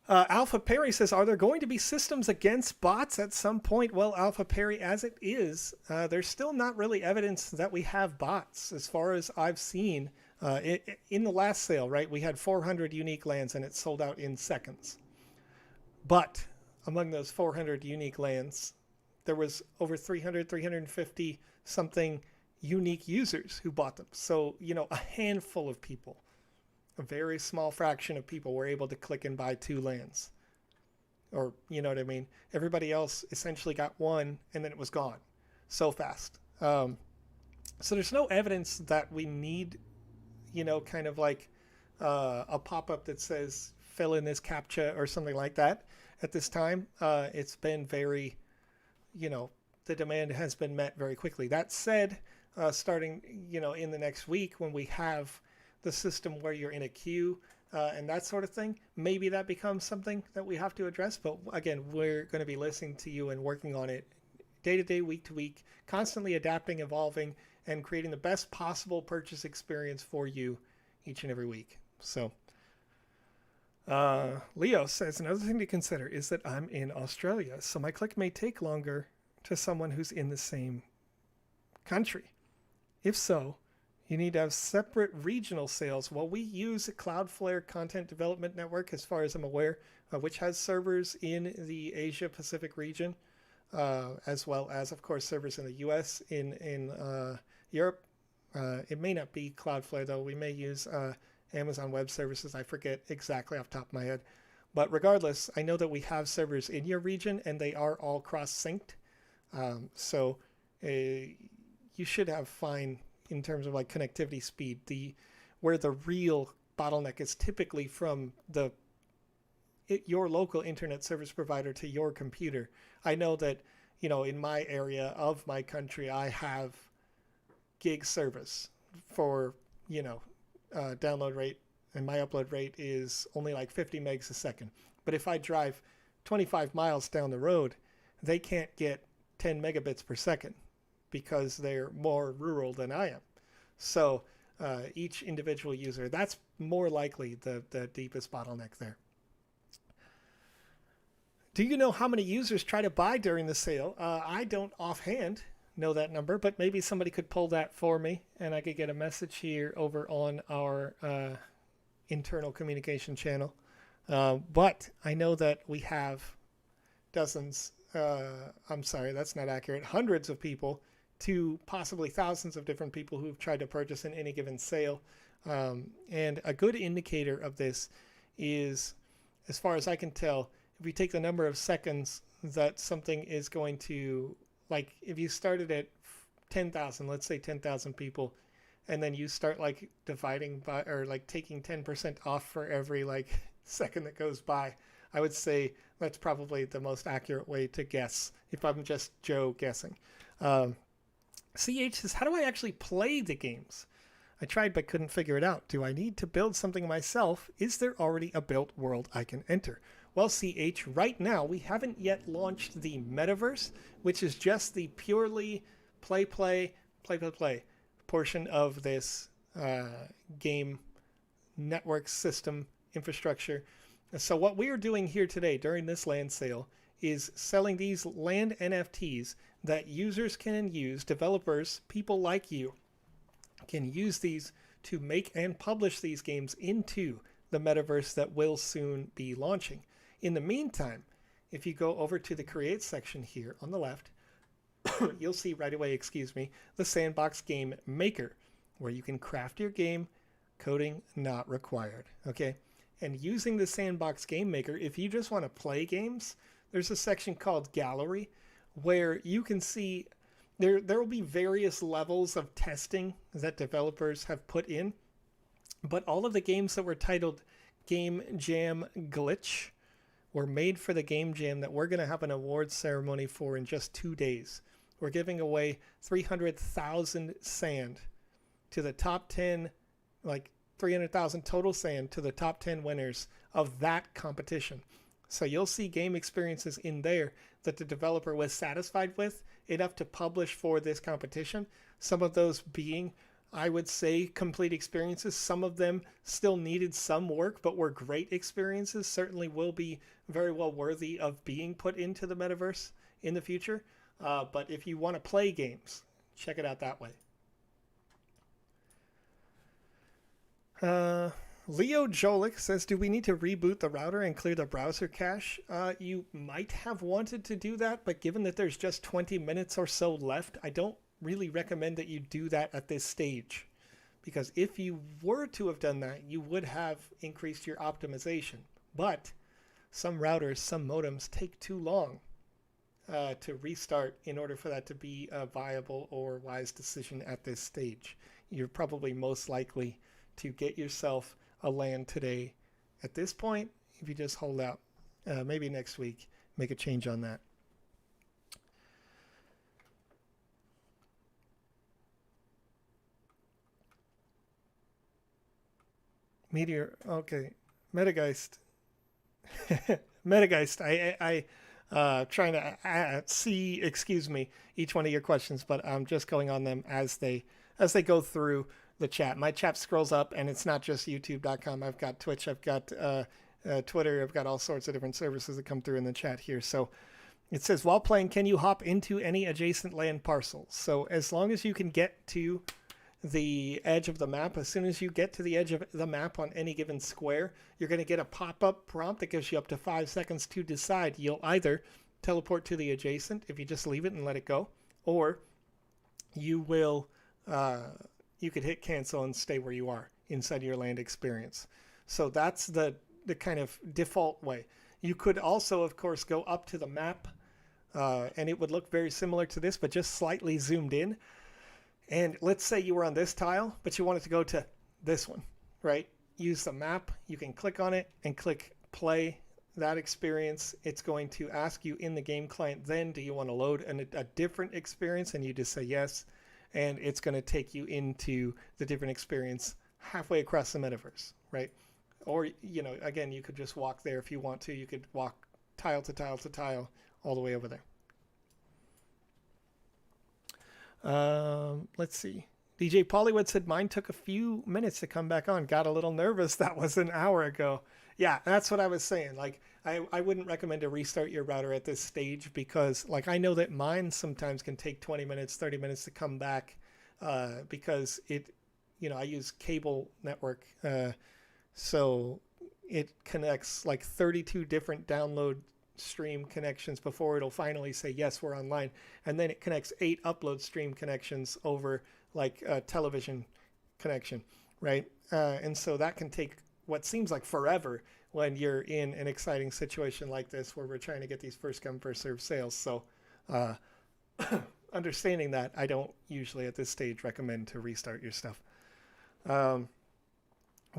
Alpha Perry says, are there going to be systems against bots at some point? Well, Alpha Perry, as it is, there's still not really evidence that we have bots. As far as I've seen, in the last sale, right, we had 400 unique lands and it sold out in seconds. But among those 400 unique lands, there was over 350 something unique users who bought them. So, a handful of people. A very small fraction of people were able to click and buy 2 lands. Or, you know what I mean? Everybody else essentially got one and then it was gone so fast. So there's no evidence that we need, kind of like a pop-up that says fill in this CAPTCHA or something like that at this time. It's been very, the demand has been met very quickly. That said, starting, in the next week when we have the system where you're in a queue and that sort of thing, maybe that becomes something that we have to address. But again, we're going to be listening to you and working on it day to day, week to week, constantly adapting, evolving, and creating the best possible purchase experience for you each and every week. So Leo says, another thing to consider is that I'm in Australia, so my click may take longer to someone who's in the same country. If so, you need to have separate regional sales. Well, we use Cloudflare Content Development Network, as far as I'm aware, which has servers in the Asia Pacific region, as well as, of course, servers in the US, in Europe. It may not be Cloudflare, though. We may use Amazon Web Services. I forget exactly off the top of my head. But regardless, I know that we have servers in your region, and they are all cross-synced. So you should have fine in terms of like connectivity speed. Where the real bottleneck is typically from your local internet service provider to your computer. I know that, in my area of my country, I have gig service for, download rate, and my upload rate is only like 50 megs a second. But if I drive 25 miles down the road, they can't get 10 megabits per second because they're more rural than I am. So each individual user, that's more likely the deepest bottleneck there. Do you know how many users try to buy during the sale? I don't offhand know that number, but maybe somebody could pull that for me and I could get a message here over on our internal communication channel. But I know that we have dozens, I'm sorry, that's not accurate, hundreds of people to possibly thousands of different people who've tried to purchase in any given sale. And a good indicator of this is, as far as I can tell, if you take the number of seconds that something is going to, like if you started at 10,000, let's say 10,000 people, and then you start like dividing by, or like taking 10% off for every like second that goes by, I would say that's probably the most accurate way to guess if I'm just Joe guessing. CH says, how do I actually play the games? I tried but couldn't figure it out. Do I need to build something myself? Is there already a built world I can enter? Well, CH, right now we haven't yet launched the metaverse, which is just the purely play portion of this game network system infrastructure. So what we are doing here today during this land sale is selling these land NFTs that users can use, developers, people like you, can use these to make and publish these games into the metaverse that will soon be launching. In the meantime, if you go over to the Create section here on the left, you'll see right away, the Sandbox Game Maker, where you can craft your game, coding not required, okay? And using the Sandbox Game Maker, if you just want to play games, there's a section called Gallery, where you can see there will be various levels of testing that developers have put in, but all of the games that were titled Game Jam Glitch were made for the Game Jam that we're going to have an awards ceremony for in just 2 days. We're giving away 300,000 sand to the top 10, like 300,000 total sand to the top 10 winners of that competition. So you'll see game experiences in there that the developer was satisfied with enough to publish for this competition. Some of those being, I would say, complete experiences. Some of them still needed some work, but were great experiences. Certainly will be very well worthy of being put into the metaverse in the future. But if you want to play games, check it out that way. Leo Jolik says, do we need to reboot the router and clear the browser cache? You might have wanted to do that, but given that there's just 20 minutes or so left, I don't really recommend that you do that at this stage. Because if you were to have done that, you would have increased your optimization. But some routers, some modems take too long to restart in order for that to be a viable or wise decision at this stage. You're probably most likely to get yourself a LAN today. At this point, if you just hold out, maybe next week, make a change on that. Meteor, okay. Metageist. Metageist, trying to see, excuse me, each one of your questions, but I'm just going on them as they go through the chat. My chat scrolls up, and it's not just youtube.com. I've got Twitch, I've got Twitter, I've got all sorts of different services that come through in the chat here. So it says, while playing, can you hop into any adjacent land parcels? So as long as you can get to the edge of the map, as soon as you get to the edge of the map on any given square, you're going to get a pop-up prompt that gives you up to 5 seconds to decide. You'll either teleport to the adjacent if you just leave it and let it go, or you will you could hit cancel and stay where you are inside your land experience. So that's the kind of default way. You could also, of course, go up to the map, and it would look very similar to this, but just slightly zoomed in. And let's say you were on this tile, but you wanted to go to this one, right? Use the map. You can click on it and click play that experience. It's going to ask you in the game client then, do you want to load a different experience? And you just say yes. And it's going to take you into the different experience halfway across the metaverse, right? Or, you know, again, you could just walk there if you want to. You could walk tile to tile to tile all the way over there. Let's see. DJ Pollywood said, mine took a few minutes to come back on. Got a little nervous. That was an hour ago. Yeah, that's what I was saying. Like, I wouldn't recommend to restart your router at this stage because, like, I know that mine sometimes can take 20 minutes, 30 minutes to come back because it, you know, I use cable network. So it connects like 32 different download stream connections before it'll finally say, yes, we're online. And then it connects 8 upload stream connections over like a television connection, right? And so that can take what seems like forever when you're in an exciting situation like this where we're trying to get these first come first serve sales. So understanding that, I don't usually at this stage recommend to restart your stuff.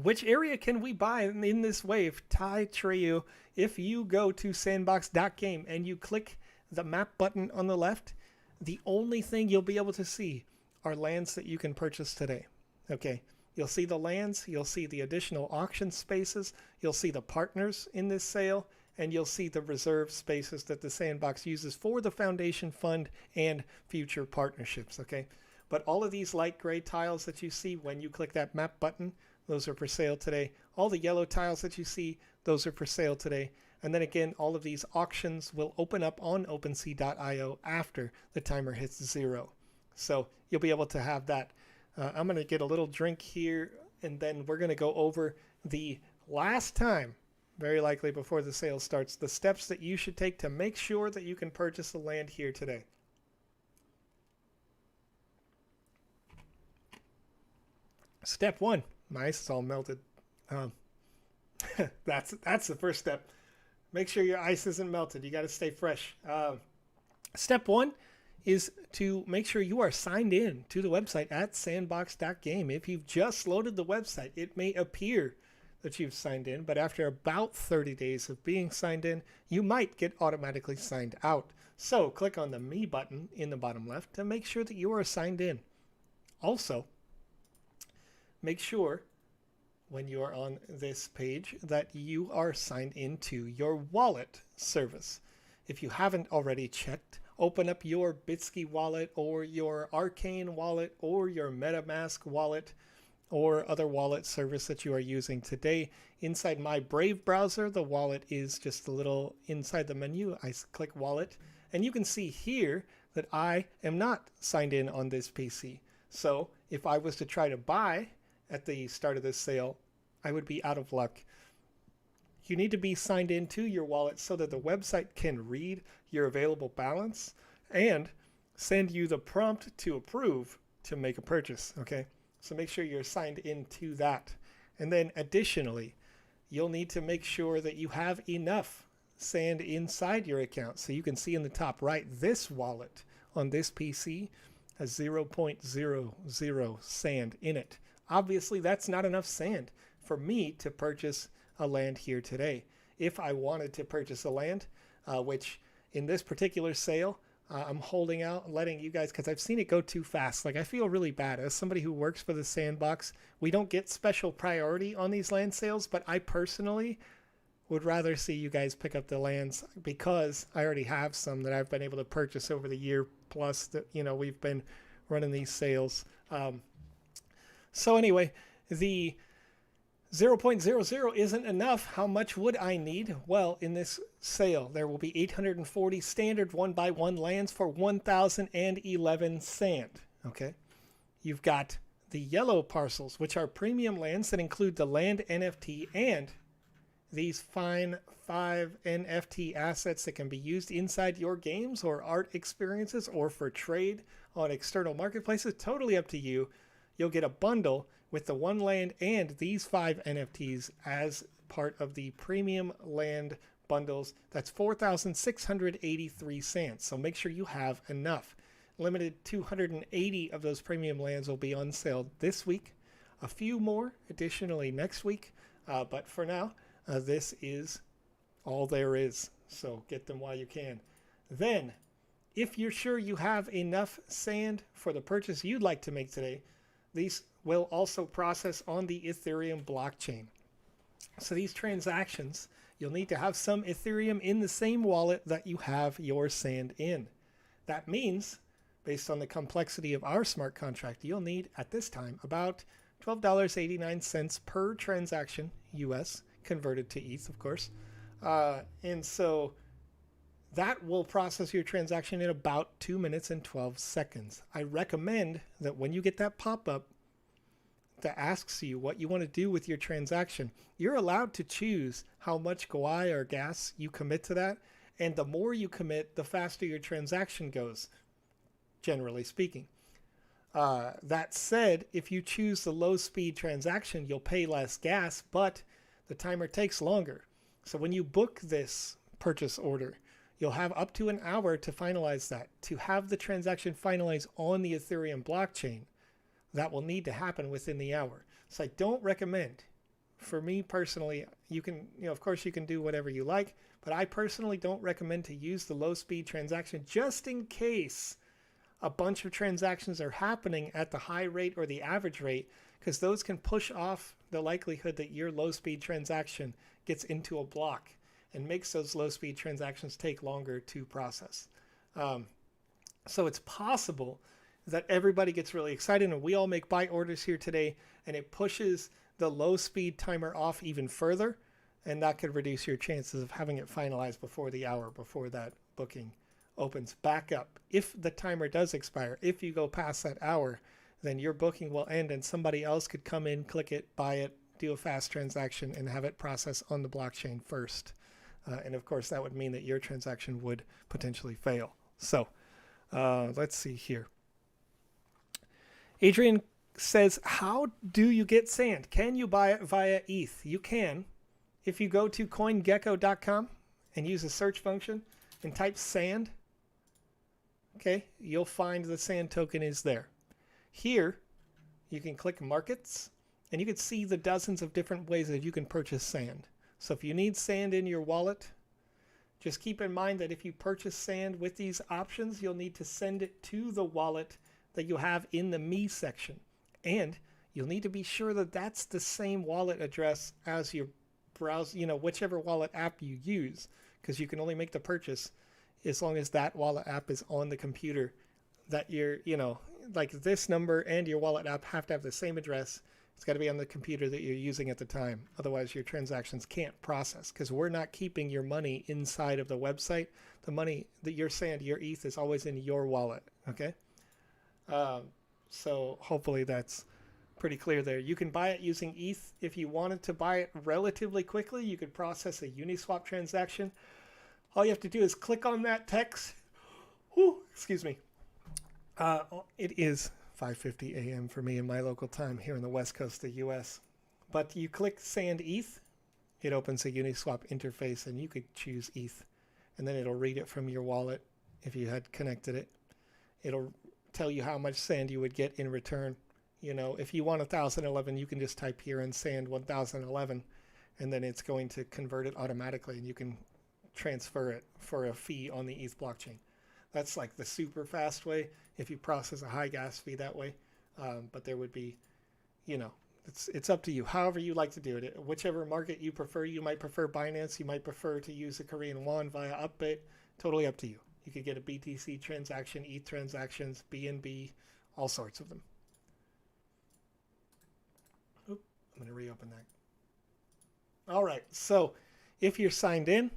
Which area can we buy in this wave? Ty Treyu, if you go to sandbox.game and you click the map button on the left, the only thing you'll be able to see are lands that you can purchase today. Okay, you'll see the lands, you'll see the additional auction spaces, you'll see the partners in this sale, and you'll see the reserve spaces that the Sandbox uses for the Foundation Fund and future partnerships, okay? But all of these light gray tiles that you see when you click that map button, those are for sale today. All the yellow tiles that you see, those are for sale today. And then again, all of these auctions will open up on OpenSea.io after the timer hits 0. So you'll be able to have that. I'm going to get a little drink here, and then we're going to go over the last time, very likely before the sale starts, the steps that you should take to make sure that you can purchase the land here today. Step 1. My ice is all melted. That's the first step. Make sure your ice isn't melted. You got to stay fresh. Step 1 is to make sure you are signed in to the website at sandbox.game. If you've just loaded the website, it may appear that you've signed in, but after about 30 days of being signed in, you might get automatically signed out. So click on the Me button in the bottom left to make sure that you are signed in. Also, make sure when you are on this page that you are signed into your wallet service. If you haven't already checked, open up your Bitsky wallet or your Arcane wallet or your MetaMask wallet or other wallet service that you are using today. Inside my Brave browser, the wallet is just a little inside the menu. I click wallet, and you can see here that I am not signed in on this PC. So if I was to try to buy at the start of this sale, I would be out of luck. You need to be signed into your wallet so that the website can read your available balance and send you the prompt to approve to make a purchase, okay? So make sure you're signed into that. And then additionally, you'll need to make sure that you have enough sand inside your account. So you can see in the top right, this wallet on this PC has 0.00 sand in it. Obviously, that's not enough sand for me to purchase a land here today. If I wanted to purchase a land, which in this particular sale, I'm holding out, letting you guys, because I've seen it go too fast. Like, I feel really bad. As somebody who works for the Sandbox, we don't get special priority on these land sales, but I personally would rather see you guys pick up the lands because I already have some that I've been able to purchase over the year plus that, you know, we've been running these sales. So anyway, the 0.00 isn't enough. How much would I need? Well, in this sale, there will be 840 standard 1x1 lands for 1,011 sand. Okay. You've got the yellow parcels, which are premium lands that include the land NFT and these fine 5 NFT assets that can be used inside your games or art experiences or for trade on external marketplaces. Totally up to you. You'll get a bundle with the one land and these 5 NFTs as part of the premium land bundles. That's 4,683 sand. So make sure you have enough. Limited 280 of those premium lands will be on sale this week. A few more additionally next week. But for now, this is all there is. So get them while you can. Then, if you're sure you have enough sand for the purchase you'd like to make today, these will also process on the Ethereum blockchain. So these transactions, you'll need to have some Ethereum in the same wallet that you have your sand in. That means, based on the complexity of our smart contract, you'll need at this time about $12.89 per transaction US, converted to ETH, of course. And so that will process your transaction in about 2 minutes and 12 seconds. I recommend that when you get that pop-up that asks you what you want to do with your transaction, you're allowed to choose how much GUI or gas you commit to that. And the more you commit, the faster your transaction goes, generally speaking. That said, if you choose the low-speed transaction, you'll pay less gas, but the timer takes longer. So when you book this purchase order, you'll have up to an hour to finalize that. To have the transaction finalized on the Ethereum blockchain, that will need to happen within the hour. So I don't recommend, for me personally, you can, of course you can do whatever you like, but I personally don't recommend to use the low speed transaction just in case a bunch of transactions are happening at the high rate or the average rate, because those can push off the likelihood that your low speed transaction gets into a block and makes those low speed transactions take longer to process. So it's possible that everybody gets really excited and we all make buy orders here today and it pushes the low speed timer off even further, and that could reduce your chances of having it finalized before the hour, before that booking opens back up. If the timer does expire, if you go past that hour, then your booking will end and somebody else could come in, click it, buy it, do a fast transaction and have it process on the blockchain first. And of course that would mean that your transaction would potentially fail. So let's see here. Adrian says, how do you get sand? Can you buy it via ETH? You can. If you go to coingecko.com and use the search function and type sand, okay, you'll find the sand token is there. Here, you can click markets and you can see the dozens of different ways that you can purchase sand. So if you need sand in your wallet, just keep in mind that if you purchase sand with these options, you'll need to send it to the wallet that you have in the Me section. And you'll need to be sure that that's the same wallet address as your browse, whichever wallet app you use, because you can only make the purchase as long as that wallet app is on the computer that you're, like this number and your wallet app have to have the same address. It's got to be on the computer that you're using at the time. Otherwise, your transactions can't process, because we're not keeping your money inside of the website. The money that your sand, your ETH is always in your wallet. Okay. So hopefully that's pretty clear there. You can buy it using ETH. If you wanted to buy it relatively quickly, you could process a Uniswap transaction. All you have to do is click on that text. Excuse me. It is 5:50 a.m. for me in my local time here in the west coast of the US. But you click Sand ETH, it opens a Uniswap interface, and you could choose ETH. And then it'll read it from your wallet if you had connected it. It'll tell you how much sand you would get in return. If you want 1011, you can just type here in sand 1011, and then it's going to convert it automatically, and you can transfer it for a fee on the ETH blockchain. That's like the super fast way if you process a high gas fee that way. But there would be, it's up to you. However you like to do it. Whichever market you prefer. You might prefer Binance. You might prefer to use the Korean won via Upbit. Totally up to you. You could get a BTC transaction, ETH transactions, BNB, all sorts of them. Oop, I'm going to reopen that. All right. So if you're signed in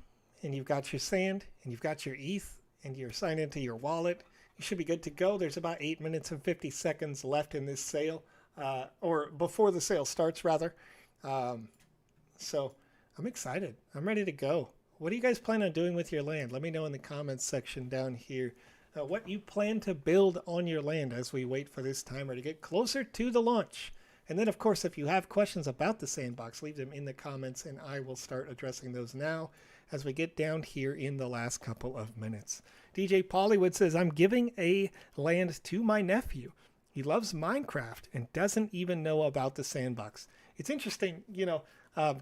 and you've got your sand and you've got your ETH, and you're signed into your wallet, you should be good to go. There's about 8 minutes and 50 seconds left in this sale, or before the sale starts, rather. So I'm excited. I'm ready to go. What do you guys plan on doing with your land? Let me know in the comments section down here what you plan to build on your land as we wait for this timer to get closer to the launch. And then, of course, if you have questions about the sandbox, leave them in the comments, and I will start addressing those now as we get down here in the last couple of minutes. DJ Pollywood says, I'm giving a land to my nephew. He loves Minecraft and doesn't even know about the sandbox. It's interesting,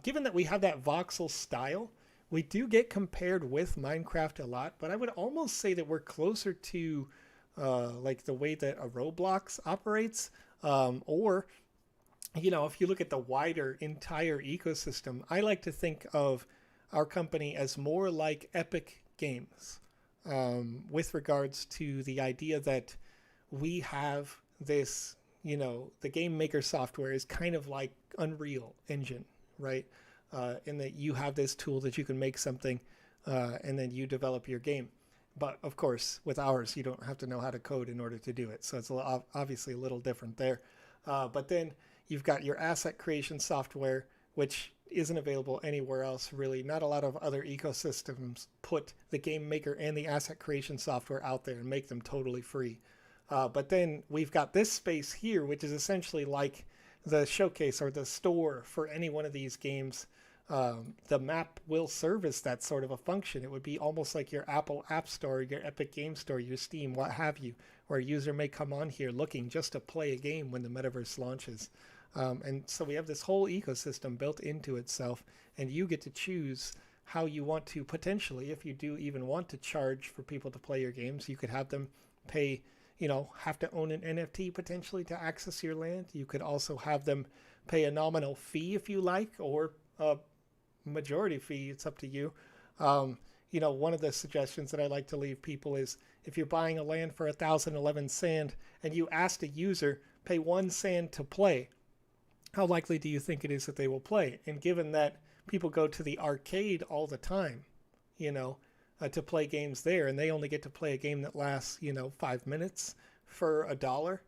given that we have that voxel style, we do get compared with Minecraft a lot, but I would almost say that we're closer to like the way that a Roblox operates, or if you look at the wider entire ecosystem, I like to think of our company as more like Epic Games, with regards to the idea that we have this, the game maker software is kind of like Unreal Engine, right? In that you have this tool that you can make something, and then you develop your game. But of course, with ours, you don't have to know how to code in order to do it. So it's obviously a little different there. But then you've got your asset creation software, which isn't available anywhere else, really. Not a lot of other ecosystems put the game maker and the asset creation software out there and make them totally free. But then we've got this space here, which is essentially like the showcase or the store for any one of these games. The map will serve as that sort of a function. It would be almost like your Apple App Store, your Epic Game Store, your Steam, what have you, where a user may come on here looking just to play a game when the metaverse launches. And so we have this whole ecosystem built into itself, and you get to choose how you want to potentially, if you do even want to charge for people to play your games, you could have them pay, have to own an NFT potentially to access your land. You could also have them pay a nominal fee if you like, or a majority fee. It's up to you. One of the suggestions that I like to leave people is if you're buying a land for 1011 sand and you ask a user, pay 1 sand to play, how likely do you think it is that they will play? And given that people go to the arcade all the time, to play games there, and they only get to play a game that lasts, 5 minutes for $1,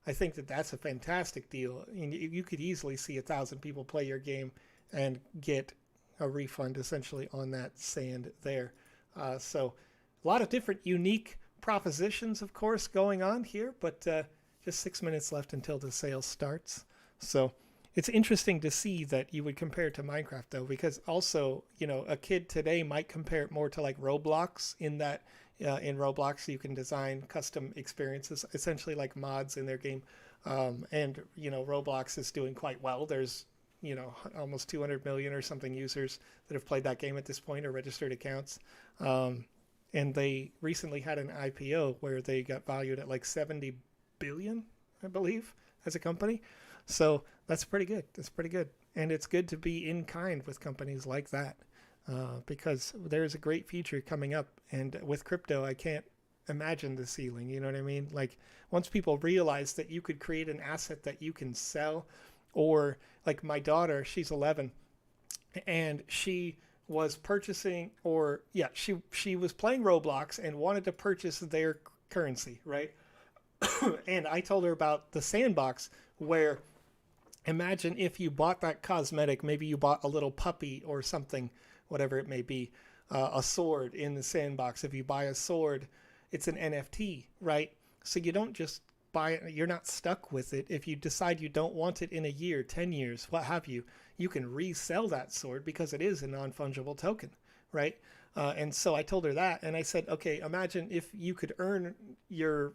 I think that that's a fantastic deal. And you could easily see 1,000 people play your game and get a refund essentially on that sand there. So a lot of different unique propositions, of course, going on here, but just 6 minutes left until the sale starts. So it's interesting to see that you would compare it to Minecraft, though, because also, a kid today might compare it more to like Roblox in that in Roblox. You can design custom experiences, essentially like mods in their game. And, Roblox is doing quite well. There's, almost 200 million or something users that have played that game at this point, or registered accounts. And they recently had an IPO where they got valued at like 70 billion, I believe, as a company. So that's pretty good. That's pretty good. And it's good to be in kind with companies like that, because there's a great future coming up. And with crypto, I can't imagine the ceiling. You know what I mean? Like, once people realize that you could create an asset that you can sell, or like my daughter, she's 11, and she was purchasing, or yeah, she was playing Roblox and wanted to purchase their currency, right? And I told her about the Sandbox, where imagine if you bought that cosmetic, maybe you bought a little puppy or something, whatever it may be, a sword in the Sandbox. If you buy a sword, it's an NFT, right? So you don't just buy it, you're not stuck with it. If you decide you don't want it in a year, 10 years, what have you, you can resell that sword because it is a non-fungible token, right? And so I told her that, and I said, okay, imagine if you could earn your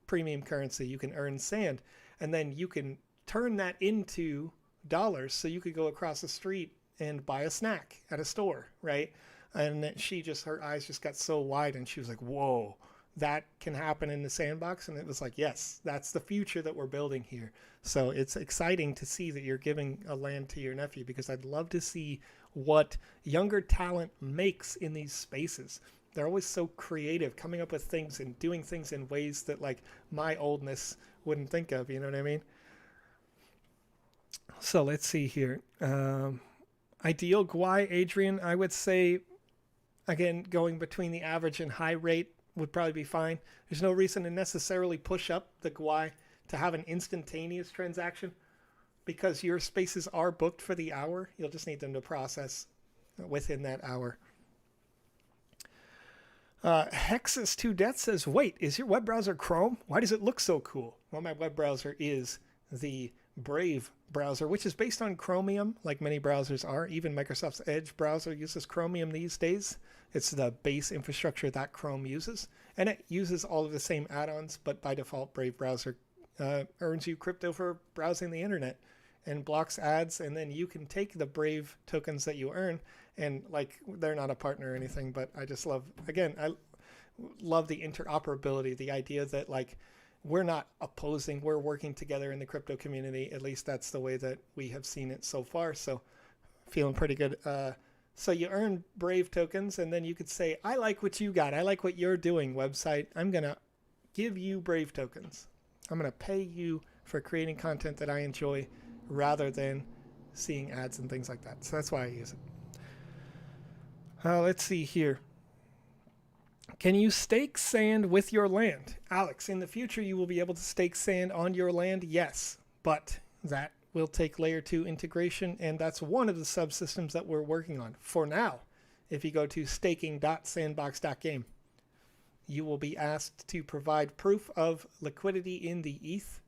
premium currency, you can earn sand, and then you can turn that into dollars, so you could go across the street and buy a snack at a store, right? And her eyes just got so wide, and she was like, whoa, that can happen in the Sandbox. And it was like, yes, that's the future that we're building here. So it's exciting to see that you're giving a land to your nephew, because I'd love to see what younger talent makes in these spaces. They're always so creative, coming up with things and doing things in ways that like my oldness wouldn't think of, you know what I mean? So let's see here. Ideal GUI, Adrian, I would say, again, going between the average and high rate would probably be fine. There's no reason to necessarily push up the GUI to have an instantaneous transaction, because your spaces are booked for the hour. You'll just need them to process within that hour. Hexus to Death says, wait, is your web browser Chrome? Why does it look so cool? Well, my web browser is the Brave browser, which is based on Chromium, like many browsers are. Even Microsoft's Edge browser uses Chromium these days. It's the base infrastructure that Chrome uses, and it uses all of the same add-ons, but by default, Brave browser earns you crypto for browsing the internet and blocks ads, and then you can take the Brave tokens that you earn, and like, they're not a partner or anything, but I just love, again, I love the interoperability, the idea that like, we're not opposing, we're working together in the crypto community. At least that's the way that we have seen it so far. So feeling pretty good. So you earn Brave tokens, and then you could say, I like what you got. I like what you're doing, website. I'm going to give you Brave tokens. I'm going to pay you for creating content that I enjoy, rather than seeing ads and things like that. So that's why I use it. Let's see here. Can you stake sand with your land? Alex, in the future, you will be able to stake sand on your land, yes. But that will take layer 2 integration, and that's one of the subsystems that we're working on. For now, if you go to staking.TheSandboxGame, you will be asked to provide proof of liquidity in the ETH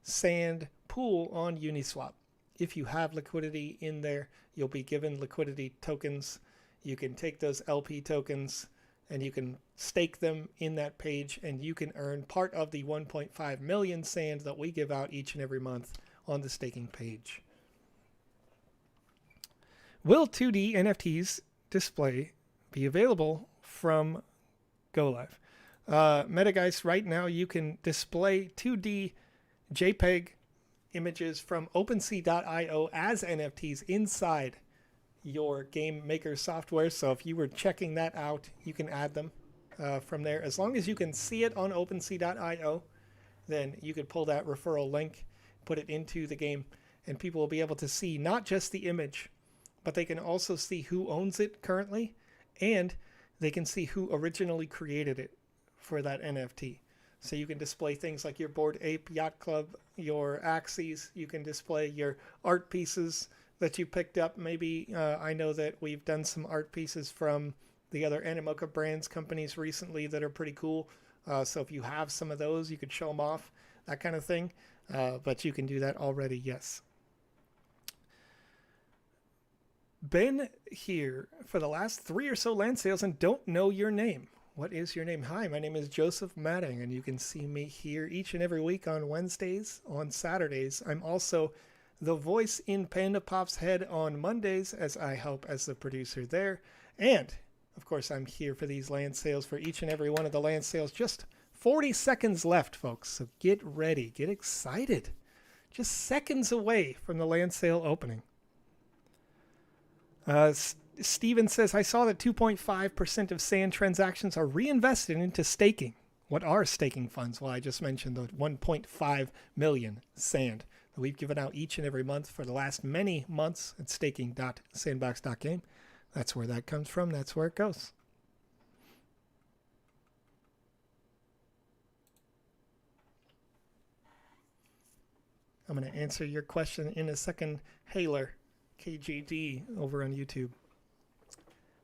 sand pool on Uniswap. If you have liquidity in there, you'll be given liquidity tokens. You can take those LP tokens and you can stake them in that page, and you can earn part of the 1.5 million sand that we give out each and every month on the staking page. Will 2D NFTs display be available from GoLive? Metageist, right now you can display 2D JPEG images from OpenSea.io as NFTs inside your game maker software. So if you were checking that out, you can add them from there. As long as you can see it on OpenSea.io, then you could pull that referral link, put it into the game, and people will be able to see not just the image, but they can also see who owns it currently, and they can see who originally created it for that NFT. So you can display things like your Bored Ape Yacht Club, your axes. You can display your art pieces that you picked up. Maybe I know that we've done some art pieces from the other Animoca Brands companies recently that are pretty cool. So if you have some of those, you could show them off, that kind of thing. But you can do that already, yes. Been here for the last 3 or so land sales and don't know your name. What is your name? Hi, my name is Joseph Matting, and you can see me here each and every week on Wednesdays, on Saturdays. I'm also the voice in Panda Pop's head on Mondays, as I help as the producer there. And, of course, I'm here for these land sales, for each and every one of the land sales. Just 40 seconds left, folks, so get ready, get excited. Just seconds away from the land sale opening. Steven says, I saw that 2.5% of sand transactions are reinvested into staking. What are staking funds? Well, I just mentioned the 1.5 million sand that we've given out each and every month for the last many months at staking.sandbox.game. That's where that comes from. That's where it goes. I'm going to answer your question in a second. Haler, KGD, over on YouTube.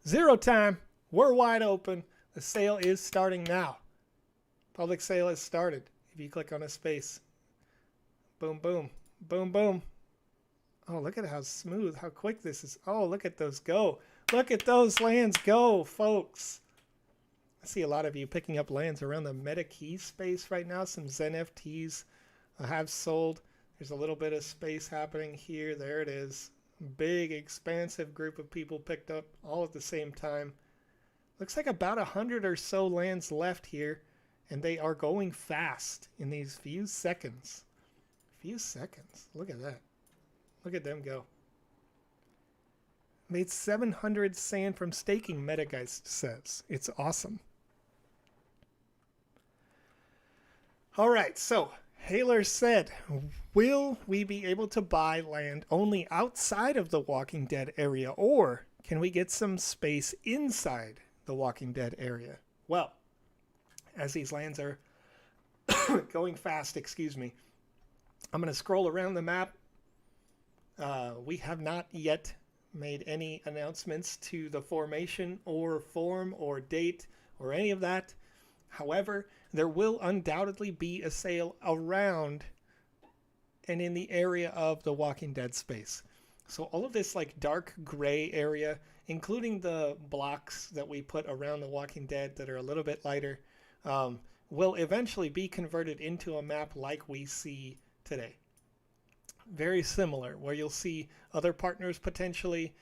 Zero time. We're wide open. The sale is starting now. Public sale has started. If you click on a space. Boom, boom. Boom, boom. Oh, look at how smooth, how quick this is. Oh, look at those go. Look at those lands go, folks. I see a lot of you picking up lands around the meta key space right now. Some NFTs have sold. There's a little bit of space happening here. There it is. Big, expansive group of people picked up all at the same time. Looks like about 100 or so lands left here, and they are going fast in these few seconds. Few seconds. Look at that. Look at them go. Made 700 sand from staking, Metageist says. It's awesome. All right, so Haler said, will we be able to buy land only outside of the Walking Dead area, or can we get some space inside the Walking Dead area? Well, as these lands are going fast, excuse me, I'm going to scroll around the map. We have not yet made any announcements to the formation or form or date or any of that. However, there will undoubtedly be a sale around and in the area of the Walking Dead space. So all of this like dark gray area, including the blocks that we put around the Walking Dead that are a little bit lighter, will eventually be converted into a map like we see today. Very similar, where you'll see other partners potentially.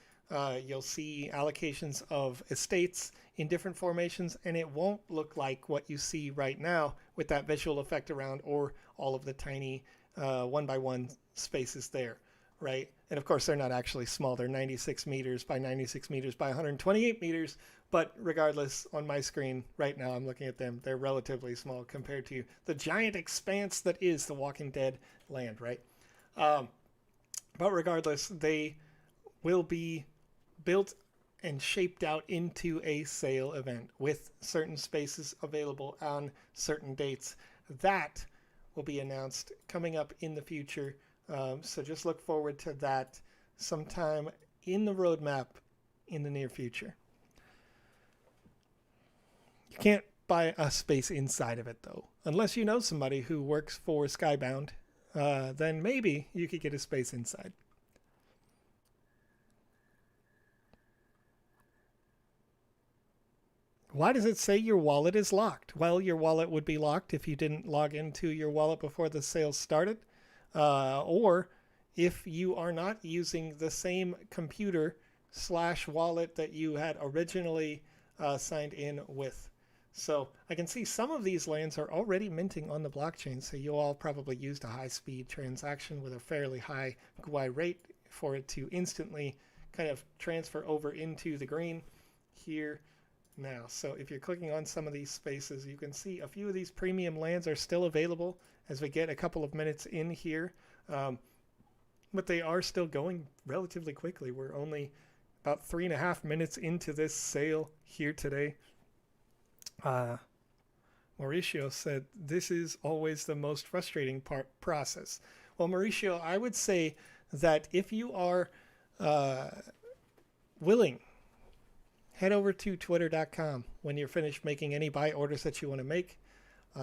You'll see allocations of estates in different formations, and it won't look like what you see right now with that visual effect around or all of the tiny 1x1 spaces there, right? And of course, they're not actually small. They're 96 meters by 96 meters by 128 meters. But regardless, on my screen right now, I'm looking at them. They're relatively small compared to the giant expanse that is the Walking Dead land, right? But regardless, they will be built and shaped out into a sale event with certain spaces available on certain dates. That will be announced coming up in the future. So just look forward to that sometime in the roadmap in the near future. You can't buy a space inside of it, though. Unless you know somebody who works for Skybound, then maybe you could get a space inside. Why does it say your wallet is locked? Well, your wallet would be locked if you didn't log into your wallet before the sale started, or if you are not using the same computer/wallet that you had originally signed in with. So I can see some of these lands are already minting on the blockchain, so you all probably used a high-speed transaction with a fairly high GUI rate for it to instantly kind of transfer over into the green here now. So if you're clicking on some of these spaces, you can see a few of these premium lands are still available as we get a couple of minutes in here. But they are still going relatively quickly. We're only about 3.5 minutes into this sale here today. Mauricio said, this is always the most frustrating process. Well, Mauricio, I would say that if you are willing, head over to twitter.com when you're finished making any buy orders that you want to make.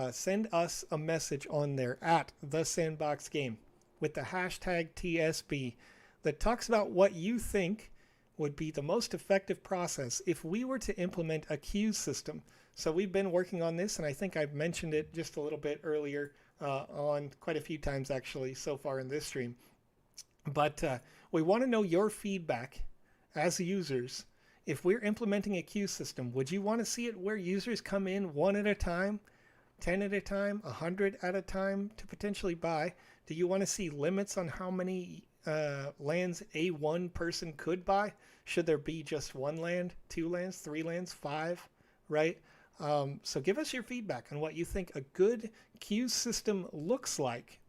Send us a message on there at TheSandboxGame with the hashtag TSB that talks about what you think would be the most effective process if we were to implement a queue system. So we've been working on this, and I think I've mentioned it just a little bit earlier on quite a few times actually so far in this stream. But we want to know your feedback as users. If we're implementing a queue system, would you want to see it where users come in one at a time, 10 at a time, 100 at a time to potentially buy? Do you want to see limits on how many lands a one person could buy? Should there be just one land, 2 lands, 3 lands, 5, right? So give us your feedback on what you think a good queue system looks like,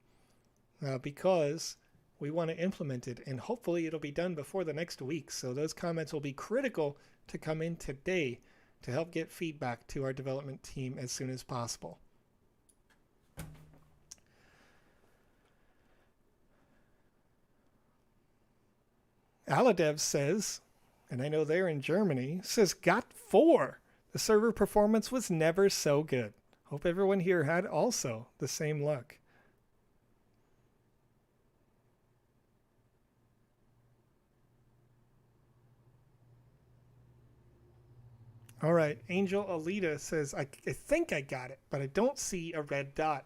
because we want to implement it, and hopefully it'll be done before the next week. So those comments will be critical to come in today to help get feedback to our development team as soon as possible. Aladev says, and I know they're in Germany, says, got 4. The server performance was never so good. Hope everyone here had also the same luck. All right, Angel Alita says, I think I got it, but I don't see a red dot.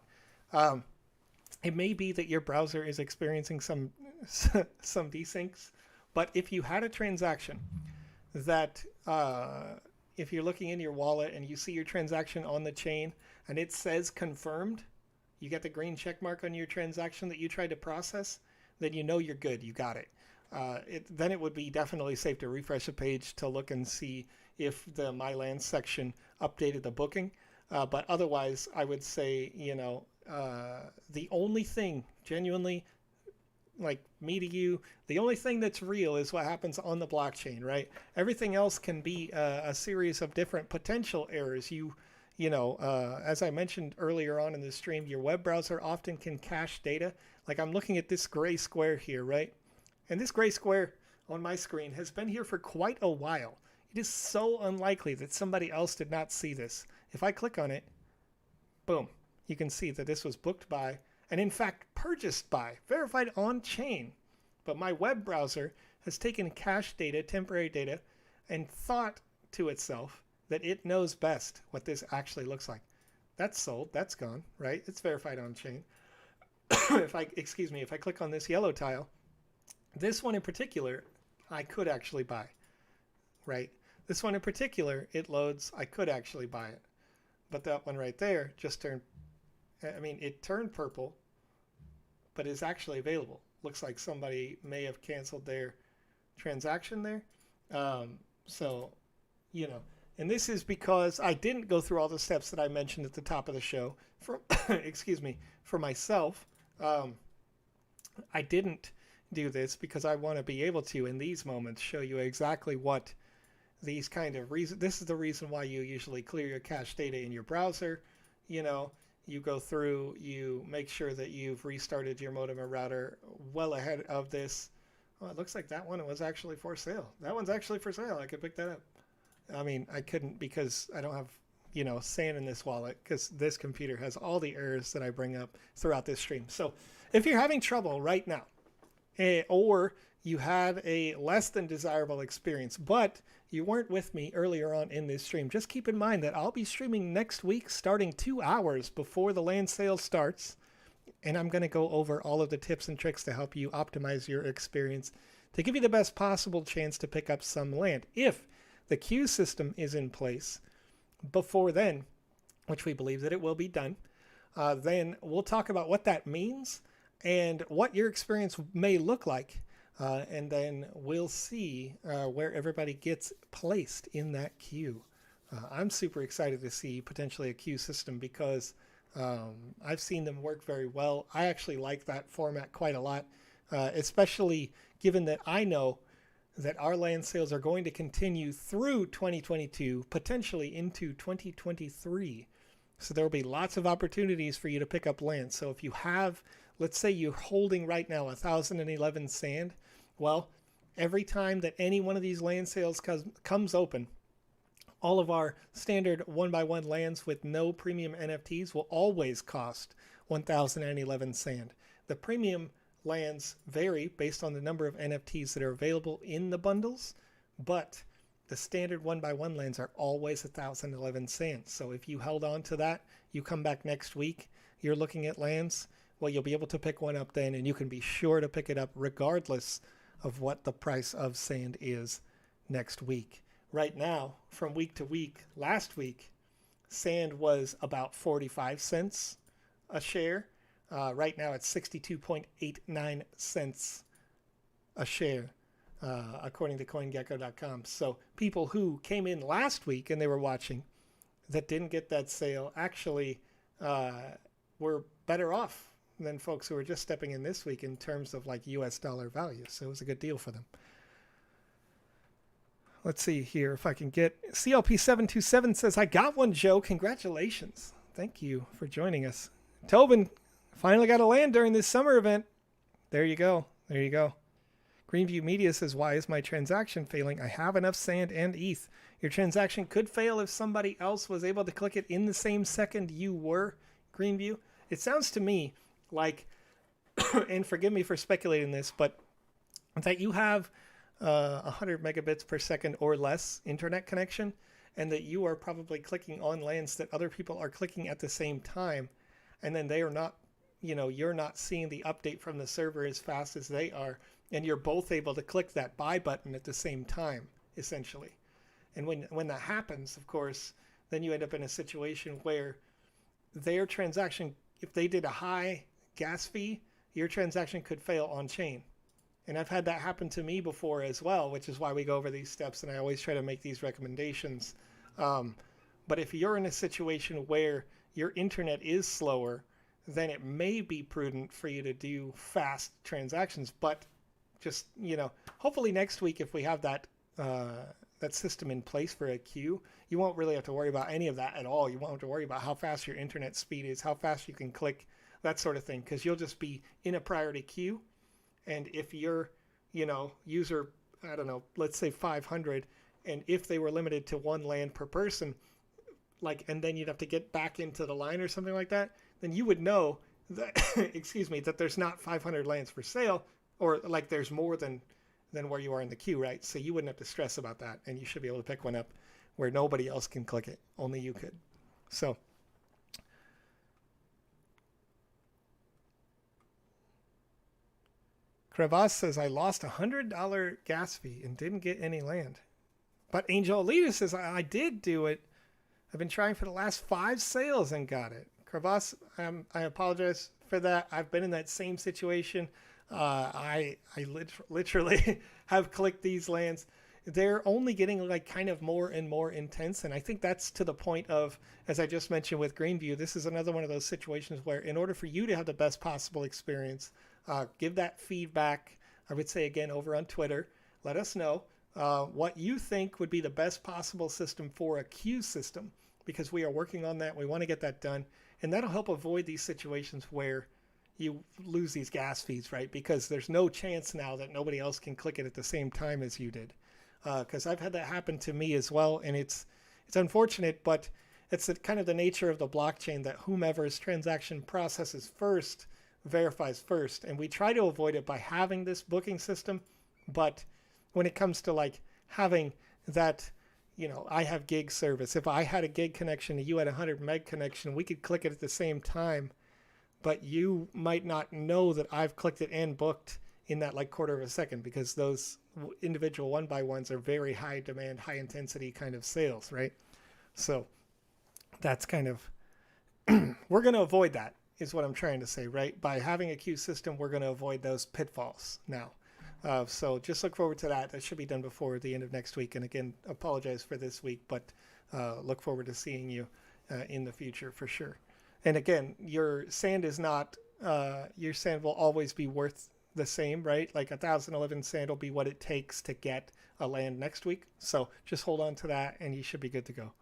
It may be that your browser is experiencing some desyncs, but if you had a transaction that, if you're looking in your wallet and you see your transaction on the chain and it says confirmed, you get the green check mark on your transaction that you tried to process, then you know you're good, you got it. Then it would be definitely safe to refresh the page to look and see if the My Land section updated the booking. But otherwise, I would say, the only thing, genuinely, like me to you, the only thing that's real is what happens on the blockchain, right? Everything else can be a series of different potential errors. As I mentioned earlier on in the stream, your web browser often can cache data. Like I'm looking at this gray square here, right? And this gray square on my screen has been here for quite a while. It is so unlikely that somebody else did not see this. If I click on it, boom, you can see that this was booked by, and in fact purchased by, verified on chain. But my web browser has taken cache data, temporary data, and thought to itself that it knows best what this actually looks like. That's sold, that's gone, right? It's verified on chain. If I click on this yellow tile, this one in particular, I could actually buy, right? This one in particular, it loads, I could actually buy it. But that one right there just it turned purple, but is actually available. Looks like somebody may have canceled their transaction there. And this is because I didn't go through all the steps that I mentioned at the top of the show. For myself, I didn't do this because I want to be able to, in these moments, show you exactly what these kind of reasons. This is the reason why you usually clear your cache data in your browser. You go through, you make sure that you've restarted your modem or router well ahead of this. Oh, it looks like that one was actually for sale. That one's actually for sale. I could pick that up. I mean, I couldn't because I don't have, sand in this wallet, because this computer has all the errors that I bring up throughout this stream. So if you're having trouble right now, or you had a less than desirable experience, but you weren't with me earlier on in this stream, just keep in mind that I'll be streaming next week starting 2 hours before the land sale starts. And I'm going to go over all of the tips and tricks to help you optimize your experience to give you the best possible chance to pick up some land. If the queue system is in place before then, which we believe that it will be done, then we'll talk about what that means and what your experience may look like. And then we'll see where everybody gets placed in that queue. I'm super excited to see potentially a queue system because I've seen them work very well. I actually like that format quite a lot, especially given that I know that our land sales are going to continue through 2022, potentially into 2023. So there will be lots of opportunities for you to pick up land. So if you have, let's say you're holding right now 1,011 sand, well, every time that any one of these land sales comes open, all of our standard 1x1 lands with no premium NFTs will always cost 1,011 sand. The premium lands vary based on the number of NFTs that are available in the bundles, but the standard 1x1 lands are always 1,011 sand. So if you held on to that, you come back next week, you're looking at lands, well, you'll be able to pick one up then, and you can be sure to pick it up regardless of what the price of sand is next week. Right now, from week to week, last week, sand was about 45 cents a share. Right now it's 62.89 cents a share, according to CoinGecko.com. So people who came in last week and they were watching that didn't get that sale actually were better off than folks who were just stepping in this week in terms of like US dollar value. So it was a good deal for them. Let's see here if I can get CLP727 says, I got one, Joe. Congratulations. Thank you for joining us. Tobin finally got a land during this summer event. There you go. There you go. Greenview Media says, why is my transaction failing? I have enough sand and ETH. Your transaction could fail if somebody else was able to click it in the same second you were, Greenview. It sounds to me like, and forgive me for speculating this, but that you have 100 megabits per second or less internet connection, and that you are probably clicking on lands that other people are clicking at the same time, and then they are not, you're not seeing the update from the server as fast as they are, and you're both able to click that buy button at the same time, essentially. And when that happens, of course, then you end up in a situation where their transaction, if they did a high gas fee, your transaction could fail on chain. And I've had that happen to me before as well, which is why we go over these steps, and I always try to make these recommendations. But if you're in a situation where your internet is slower, then it may be prudent for you to do fast transactions. But just, hopefully next week, if we have that that system in place for a queue, you won't really have to worry about any of that at all. You won't have to worry about how fast your internet speed is, how fast you can click, that sort of thing, because you'll just be in a priority queue. And if you're, user, I don't know, let's say 500, and if they were limited to one land per person, and then you'd have to get back into the line or something like that, then you would know that, that there's not 500 lands for sale, or there's more than where you are in the queue, right? So you wouldn't have to stress about that, and you should be able to pick one up where nobody else can click it. Only you could. So Crevasse says, I lost $100 gas fee and didn't get any land. But Angel Alita says, I did do it. I've been trying for the last 5 sales and got it. Crevasse, I apologize for that. I've been in that same situation. I literally have clicked these lands. They're only getting kind of more and more intense. And I think that's to the point of, as I just mentioned with Greenview, this is another one of those situations where in order for you to have the best possible experience, give that feedback. I would say again over on Twitter, let us know what you think would be the best possible system for a queue system, because we are working on that. We want to get that done, and that'll help avoid these situations where you lose these gas fees, right? Because there's no chance now that nobody else can click it at the same time as you did. Because I've had that happen to me as well, and it's unfortunate, but it's kind of the nature of the blockchain that whomever's transaction processes first verifies first, and we try to avoid it by having this booking system. But when it comes to having that, I have gig service. If I had a gig connection and you had a 100 meg connection, we could click it at the same time, but you might not know that I've clicked it and booked in that quarter of a second, because those individual 1x1s are very high demand, high intensity kind of sales, right? So that's kind of we're going to avoid that, is what I'm trying to say, right? By having a queue system, we're going to avoid those pitfalls now. So just look forward to that. That should be done before the end of next week. And again, apologize for this week, but look forward to seeing you in the future for sure. And again, your sand is not, your sand will always be worth the same, right? 1,011 sand will be what it takes to get a land next week. So just hold on to that and you should be good to go.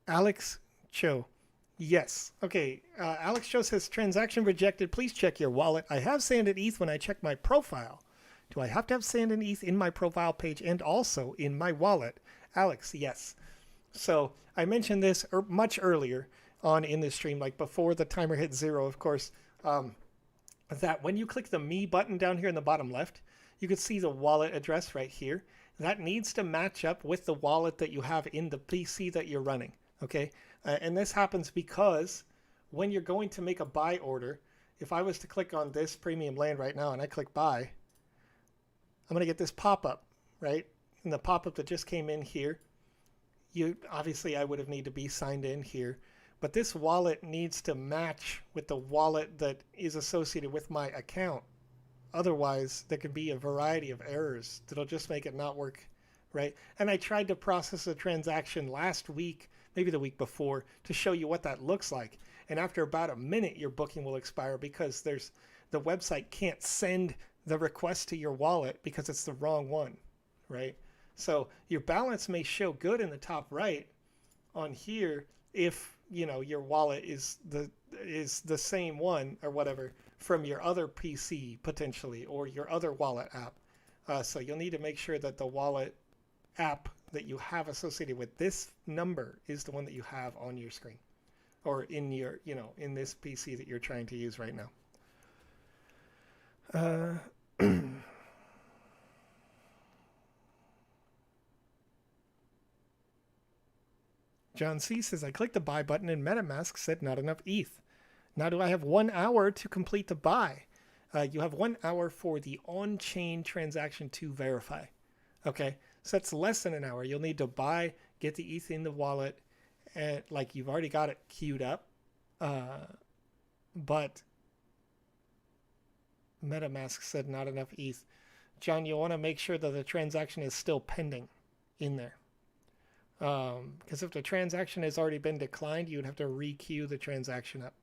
Alex Cho. Yes. Okay. Alex Cho says, transaction rejected. Please check your wallet. I have sand and ETH when I check my profile. Do I have to have sand and ETH in my profile page and also in my wallet? Alex, yes. So I mentioned this much earlier on in the stream, like before the timer hit 0, of course, um, that when you click the Me button down here in the bottom left, you can see the wallet address right here. That needs to match up with the wallet that you have in the PC that you're running. Okay. And this happens because when you're going to make a buy order, if I was to click on this premium land right now and I click buy, I'm going to get this pop-up, right? And the pop-up that just came in here, obviously I would have need to be signed in here, but this wallet needs to match with the wallet that is associated with my account. Otherwise, there could be a variety of errors that'll just make it not work, right? And I tried to process a transaction last week, maybe the week before, to show you what that looks like. And after about a minute, your booking will expire because the website can't send the request to your wallet because it's the wrong one, right? So your balance may show good in the top right on here if your wallet is the same one or whatever from your other PC potentially, or your other wallet app. So you'll need to make sure that the wallet app that you have associated with this number is the one that you have on your screen, or in your in this PC that you're trying to use right now. John C says, I clicked the buy button and MetaMask said not enough ETH. Now do I have 1 hour to complete the buy? You have 1 hour for the on-chain transaction to verify. Okay, so that's less than an hour. You'll need to buy, get the ETH in the wallet, and like you've already got it queued up. But MetaMask said not enough ETH. John, you'll want to make sure that the transaction is still pending in there. Because if the transaction has already been declined, you would have to re-queue the transaction up.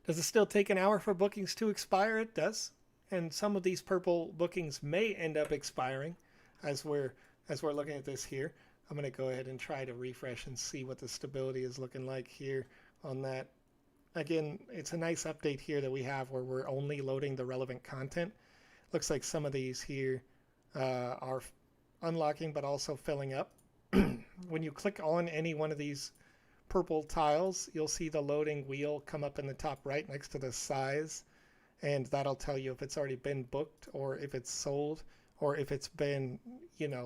Does it still take an hour for bookings to expire? It does. And some of these purple bookings may end up expiring as we're looking at this here. I'm going to go ahead and try to refresh and see what the stability is looking like here on that. Again, it's a nice update here that we have where we're only loading the relevant content. Looks like some of these here are unlocking but also filling up. When you click on any one of these purple tiles, you'll see the loading wheel come up in the top right next to the size, and that'll tell you if it's already been booked or if it's sold, or if it's been,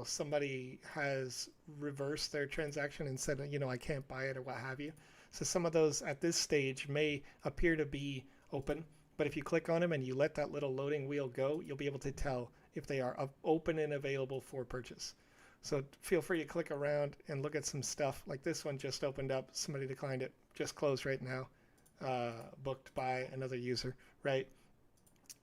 somebody has reversed their transaction and said, I can't buy it or what have you. So some of those at this stage may appear to be open, but if you click on them and you let that little loading wheel go, you'll be able to tell if they are open and available for purchase. So feel free to click around and look at some stuff. Like this one just opened up. Somebody declined it. Just closed right now. Booked by another user, right?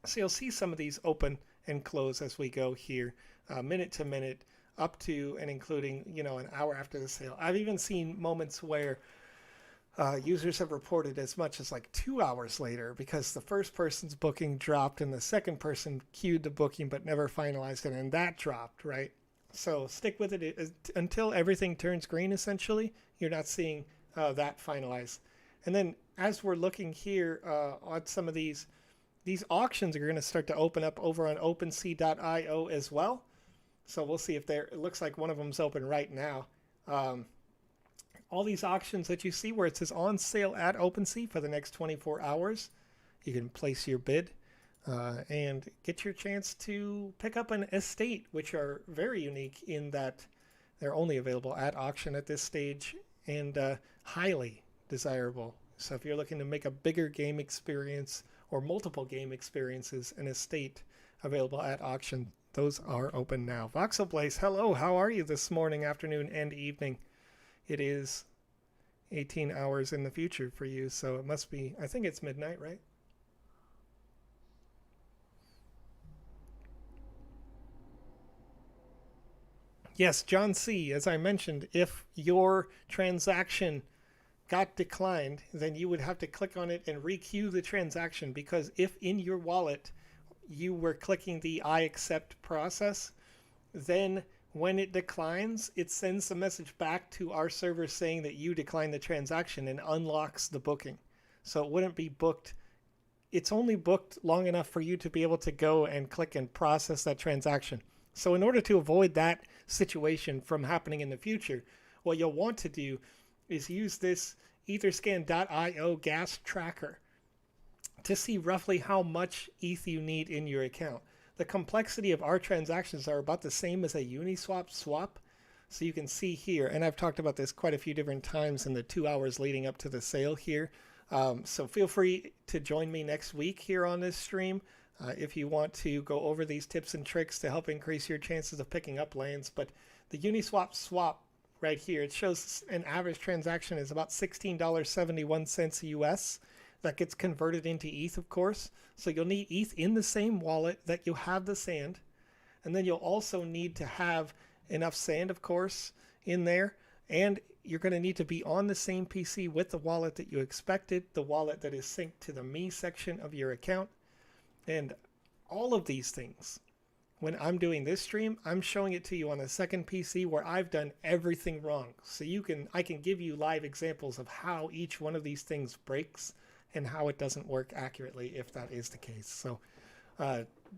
So you'll see some of these open and close as we go here, minute to minute, up to and including, an hour after the sale. I've even seen moments where users have reported as much as like 2 hours later because the first person's booking dropped and the second person queued the booking but never finalized it, and that dropped, right? So stick with it until everything turns green, essentially. You're not seeing that finalize. And then as we're looking here on some of these auctions are going to start to open up over on OpenSea.io as well. So we'll see if it looks like one of them's open right now. All these auctions that you see where it says on sale at OpenSea for the next 24 hours, you can place your bid and get your chance to pick up an estate, which are very unique in that they're only available at auction at this stage and highly desirable. So if you're looking to make a bigger game experience or multiple game experiences, an estate available at auction, those are open now. voxel-based, hello, how are you this morning, afternoon, and evening? It is 18 hours in the future for you, so it must be, I think it's midnight, right? Yes, John C., as I mentioned, if your transaction got declined, then you would have to click on it and re-queue the transaction, because if in your wallet you were clicking the I accept process, then when it declines, it sends a message back to our server saying that you declined the transaction and unlocks the booking. So it wouldn't be booked. It's only booked long enough for you to be able to go and click and process that transaction. So in order to avoid that situation from happening in the future, what you'll want to do is use this etherscan.io gas tracker to see roughly how much ETH you need in your account. The complexity of our transactions are about the same as a Uniswap swap. So you can see here, and I've talked about this quite a few different times in the 2 hours leading up to the sale here. So feel free to join me next week here on this stream if you want to go over these tips and tricks to help increase your chances of picking up lands. But the Uniswap swap right here, it shows an average transaction is about $16.71 US. That gets converted into ETH, of course. So you'll need ETH in the same wallet that you have the sand. And then you'll also need to have enough sand, of course, in there. And you're going to need to be on the same PC with the wallet that you expected, the wallet that is synced to the Me section of your account. And all of these things, when I'm doing this stream, I'm showing it to you on a second PC where I've done everything wrong. So I can give you live examples of how each one of these things breaks and how it doesn't work accurately if that is the case. So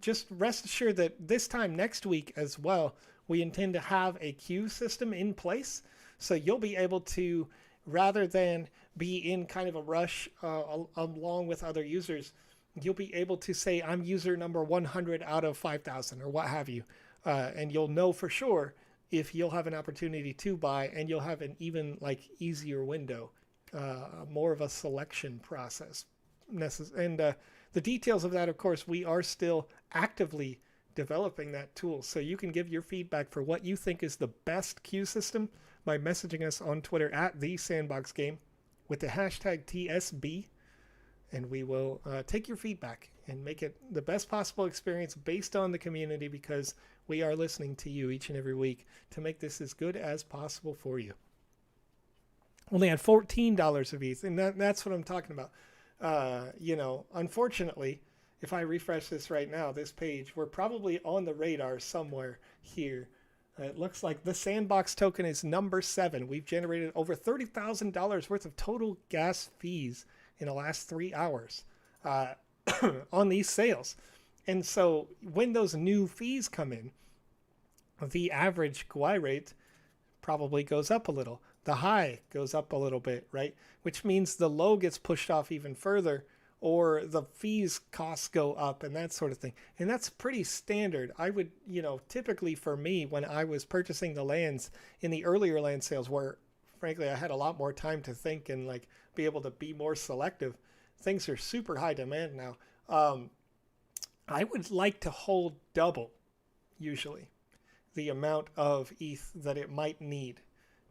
just rest assured that this time next week as well, we intend to have a queue system in place. So you'll be able to, rather than be in kind of a rush along with other users, you'll be able to say, I'm user number 100 out of 5,000 or what have you. And you'll know for sure if you'll have an opportunity to buy, and you'll have an even easier window. More of a selection process. And the details of that, of course, we are still actively developing that tool. So you can give your feedback for what you think is the best queue system by messaging us on Twitter at TheSandboxGame with the hashtag TSB. And we will take your feedback and make it the best possible experience based on the community, because we are listening to you each and every week to make this as good as possible for you. Only had $14 of ETH, and that's what I'm talking about. Unfortunately, if I refresh this right now, this page, we're probably on the radar somewhere here. It looks like the Sandbox token is number 7. We've generated over $30,000 worth of total gas fees in the last 3 hours on these sales. And so when those new fees come in, the average GUI rate probably goes up a little. The high goes up a little bit, right? Which means the low gets pushed off even further, or the fees costs go up and that sort of thing. And that's pretty standard. I would, typically for me, when I was purchasing the lands in the earlier land sales, where frankly I had a lot more time to think and be able to be more selective, things are super high demand now. I would like to hold double, usually, the amount of ETH that it might need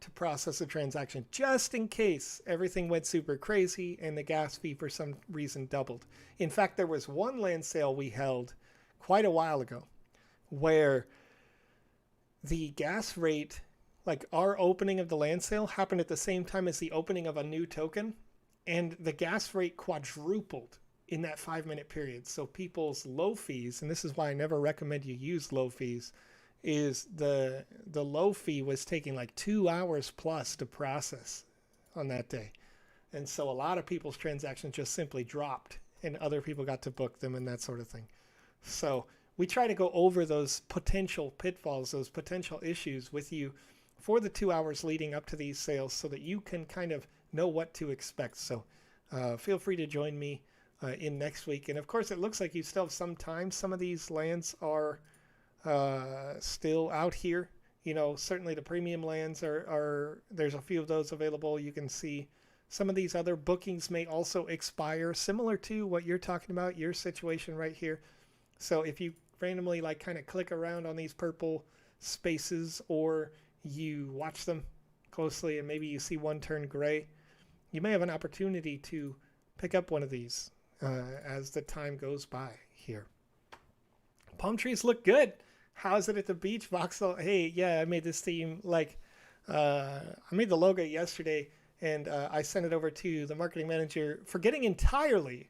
to process a transaction, just in case everything went super crazy and the gas fee for some reason doubled. In fact, there was one land sale we held quite a while ago where the gas rate, our opening of the land sale happened at the same time as the opening of a new token, and the gas rate quadrupled in that 5-minute period. So people's low fees, and this is why I never recommend you use low fees, is the low fee was taking 2 hours plus to process on that day. And so a lot of people's transactions just simply dropped, and other people got to book them and that sort of thing. So we try to go over those potential pitfalls, those potential issues with you for the 2 hours leading up to these sales, so that you can kind of know what to expect. So feel free to join me in next week. And of course, it looks like you still have some time. Some of these lands are still out here. Certainly the premium lands are there's a few of those available. You can see some of these other bookings may also expire, similar to what you're talking about, your situation right here. So if you randomly kind of click around on these purple spaces, or you watch them closely and maybe you see one turn gray, you may have an opportunity to pick up one of these as the time goes by here. Palm trees look good. How's it at the beach, Voxel? Hey, yeah, I made this theme. I made the logo yesterday, and I sent it over to the marketing manager, forgetting entirely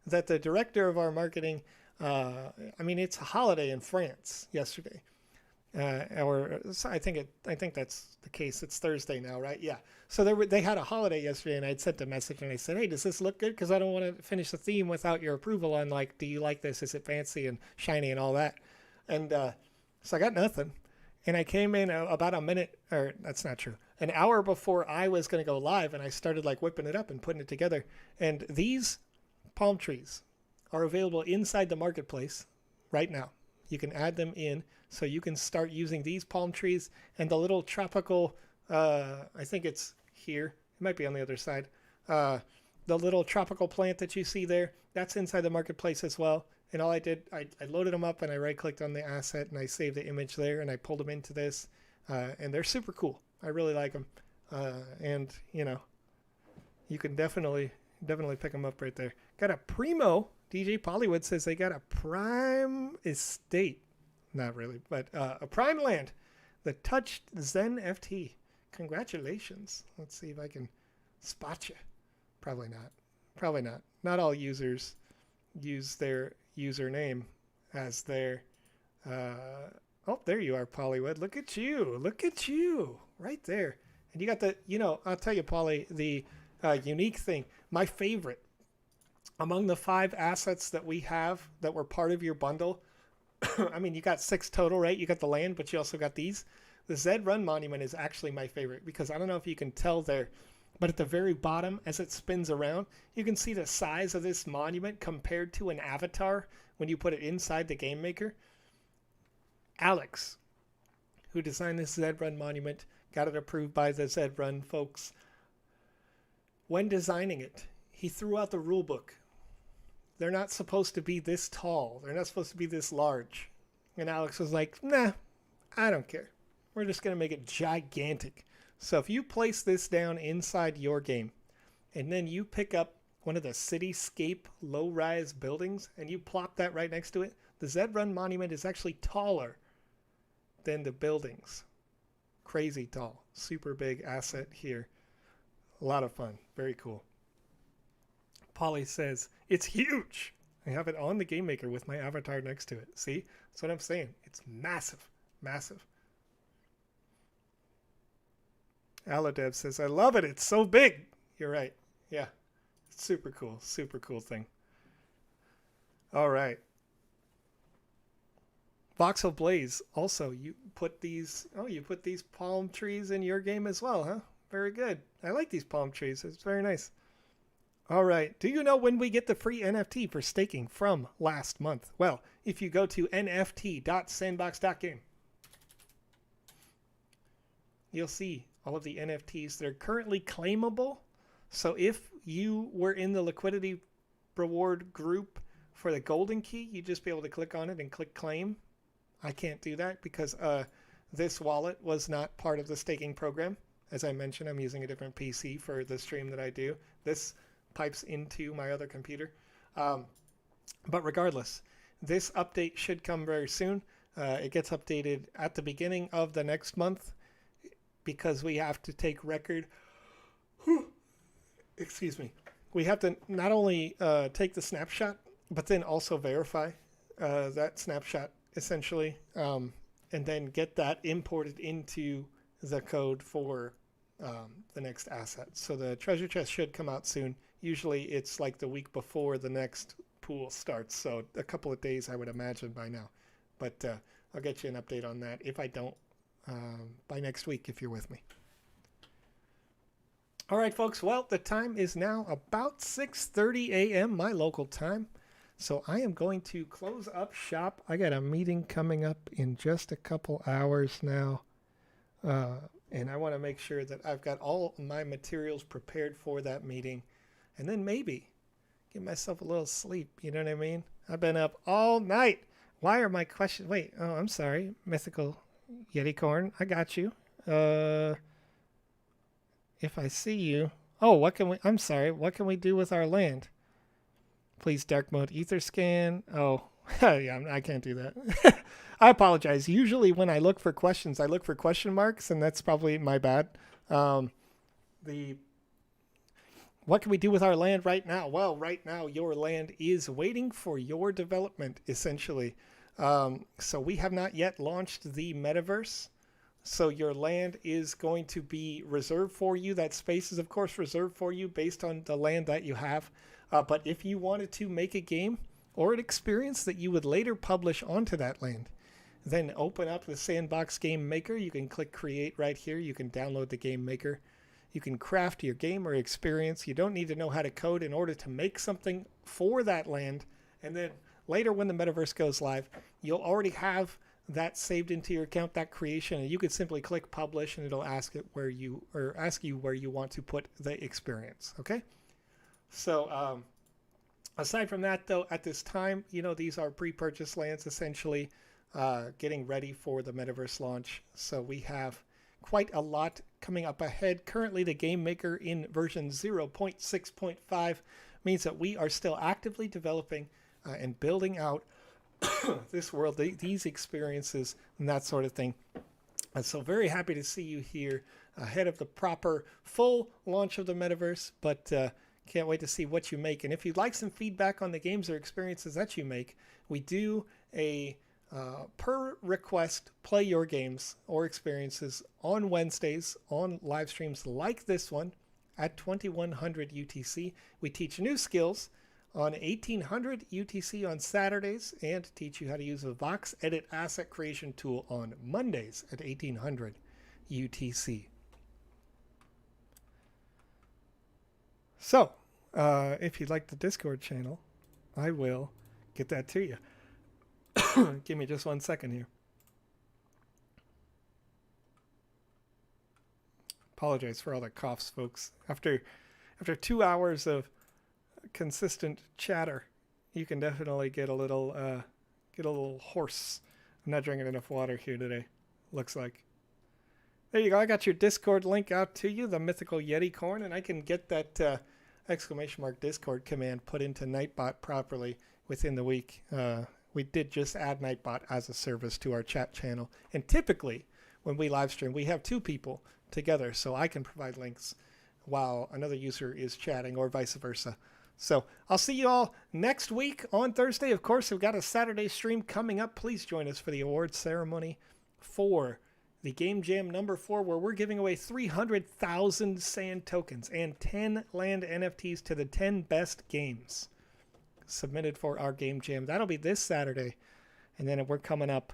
that the director of our marketing, it's a holiday in France yesterday. I think that's the case. It's Thursday now, right? Yeah. So they had a holiday yesterday, and I'd sent a message, and I said, hey, does this look good? Because I don't want to finish the theme without your approval on do you like this? Is it fancy and shiny and all that? And So I got nothing. And I came in about a minute, or that's not true, an hour before I was going to go live, and I started like whipping it up and putting it together. And these palm trees are available inside the marketplace right now. You can add them in, so you can start using these palm trees and the little tropical, I think it's here, it might be on the other side, the little tropical plant that you see there, that's inside the marketplace as well. And all I did, I loaded them up and I right-clicked on the asset and I saved the image there and I pulled them into this. And they're super cool. I really like them. And, you know, you can definitely pick them up right there. Got a primo. DJ Pollywood says they got a prime estate. Not really, but a prime land. The Touched Zen FT. Congratulations. Let's see if I can spot you. Probably not. Probably not. Not all users use their username as their oh, there you are, Pollywood. Look at you right there. And you got the, you know, I'll tell you, Polly, the unique thing, my favorite among the 5 assets that we have that were part of your bundle. I mean, you got 6 total, right? You got the land, but you also got these. The Zed Run monument is actually my favorite because I don't know if you can tell there, but at the very bottom, as it spins around, you can see the size of this monument compared to an avatar when you put it inside the game maker. Alex, who designed this Zed Run monument, got it approved by the Zed Run folks. When designing it, he threw out the rule book. They're not supposed to be this tall. They're not supposed to be this large. And Alex was like, nah, I don't care. We're just going to make it gigantic. So if you place this down inside your game, and then you pick up one of the cityscape low-rise buildings, and you plop that right next to it, the Zed Run monument is actually taller than the buildings. Crazy tall. Super big asset here. A lot of fun. Very cool. Polly says, it's huge. I have it on the game maker with my avatar next to it. See? That's what I'm saying. It's massive. Massive. Aladev says, I love it. It's so big. You're right. Yeah. Super cool. Super cool thing. All right. Voxel Blaze. Also, you put these palm trees in your game as well, huh? Very good. I like these palm trees. It's very nice. All right. Do you know when we get the free NFT for staking from last month? Well, if you go to nft.sandbox.game, you'll see all of the NFTs that are currently claimable. So if you were in the liquidity reward group for the golden key, you'd just be able to click on it and click claim. I can't do that because this wallet was not part of the staking program. As I mentioned, I'm using a different PC for the stream that I do. This pipes into my other computer. But regardless, this update should come very soon. It gets updated at the beginning of the next month because we have to take record. Excuse me. We have to not only take the snapshot, but then also verify that snapshot essentially, and then get that imported into the code for the next asset. So the treasure chest should come out soon. Usually it's like the week before the next pool starts. So a couple of days, I would imagine by now. But I'll get you an update on that if I don't by next week, if you're with me. All right, folks. Well, the time is now about 6:30 a.m. my local time. So I am going to close up shop. I got a meeting coming up in just a couple hours now. And I want to make sure that I've got all my materials prepared for that meeting. And then maybe give myself a little sleep. You know what I mean? I've been up all night. Why are my questions? Wait. Oh, I'm sorry. Mythical Yeticorn. I got you. If I see you. Oh, what can we? I'm sorry. What can we do with our land? Please dark mode ether scan. Oh, yeah, I can't do that. I apologize. Usually when I look for questions, I look for question marks, and that's probably my bad. What can we do with our land right now? Well, right now your land is waiting for your development, essentially. So we have not yet launched the metaverse. So your land is going to be reserved for you. That space is, of course, reserved for you based on the land that you have. But if you wanted to make a game or an experience that you would later publish onto that land, then open up the Sandbox Game Maker. You can click Create right here. You can download the Game Maker. You can craft your game or experience. You don't need to know how to code in order to make something for that land. And then later when the metaverse goes live, you'll already have that saved into your account, that creation, and you could simply click publish and it'll ask you where you want to put the experience. Okay? So aside from that, though, at this time, these are pre-purchase lands essentially, getting ready for the metaverse launch. So we have quite a lot coming up ahead. Currently, the Game Maker in version 0.6.5 means that we are still actively developing and building out this world, these experiences, and that sort of thing. And so very happy to see you here ahead of the proper full launch of the metaverse, but can't wait to see what you make. And if you'd like some feedback on the games or experiences that you make, we do a per request play your games or experiences on Wednesdays on live streams like this one at 2100 UTC. We teach new skills on 1800 UTC on Saturdays and teach you how to use a Vox Edit asset creation tool on Mondays at 1800 UTC. So, if you'd like the Discord channel, I will get that to you. Give me just 1 second here. Apologize for all the coughs, folks. After 2 hours of consistent chatter, you can definitely get a little hoarse. I'm not drinking enough water here today, looks like. There you go. I got your Discord link out to you, the Mythical Yeti Corn, and I can get that !Discord command put into Nightbot properly within the week. We did just add Nightbot as a service to our chat channel. And typically, when we live stream, we have 2 people together, so I can provide links while another user is chatting or vice versa. So I'll see you all next week on Thursday. Of course, we've got a Saturday stream coming up. Please join us for the awards ceremony for the Game Jam number 4, where we're giving away 300,000 sand tokens and 10 land NFTs to the 10 best games submitted for our Game Jam. That'll be this Saturday, and then we're coming up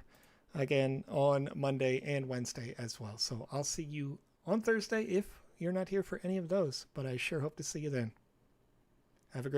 again on Monday and Wednesday as well. So I'll see you on Thursday if you're not here for any of those, but I sure hope to see you then. Have a great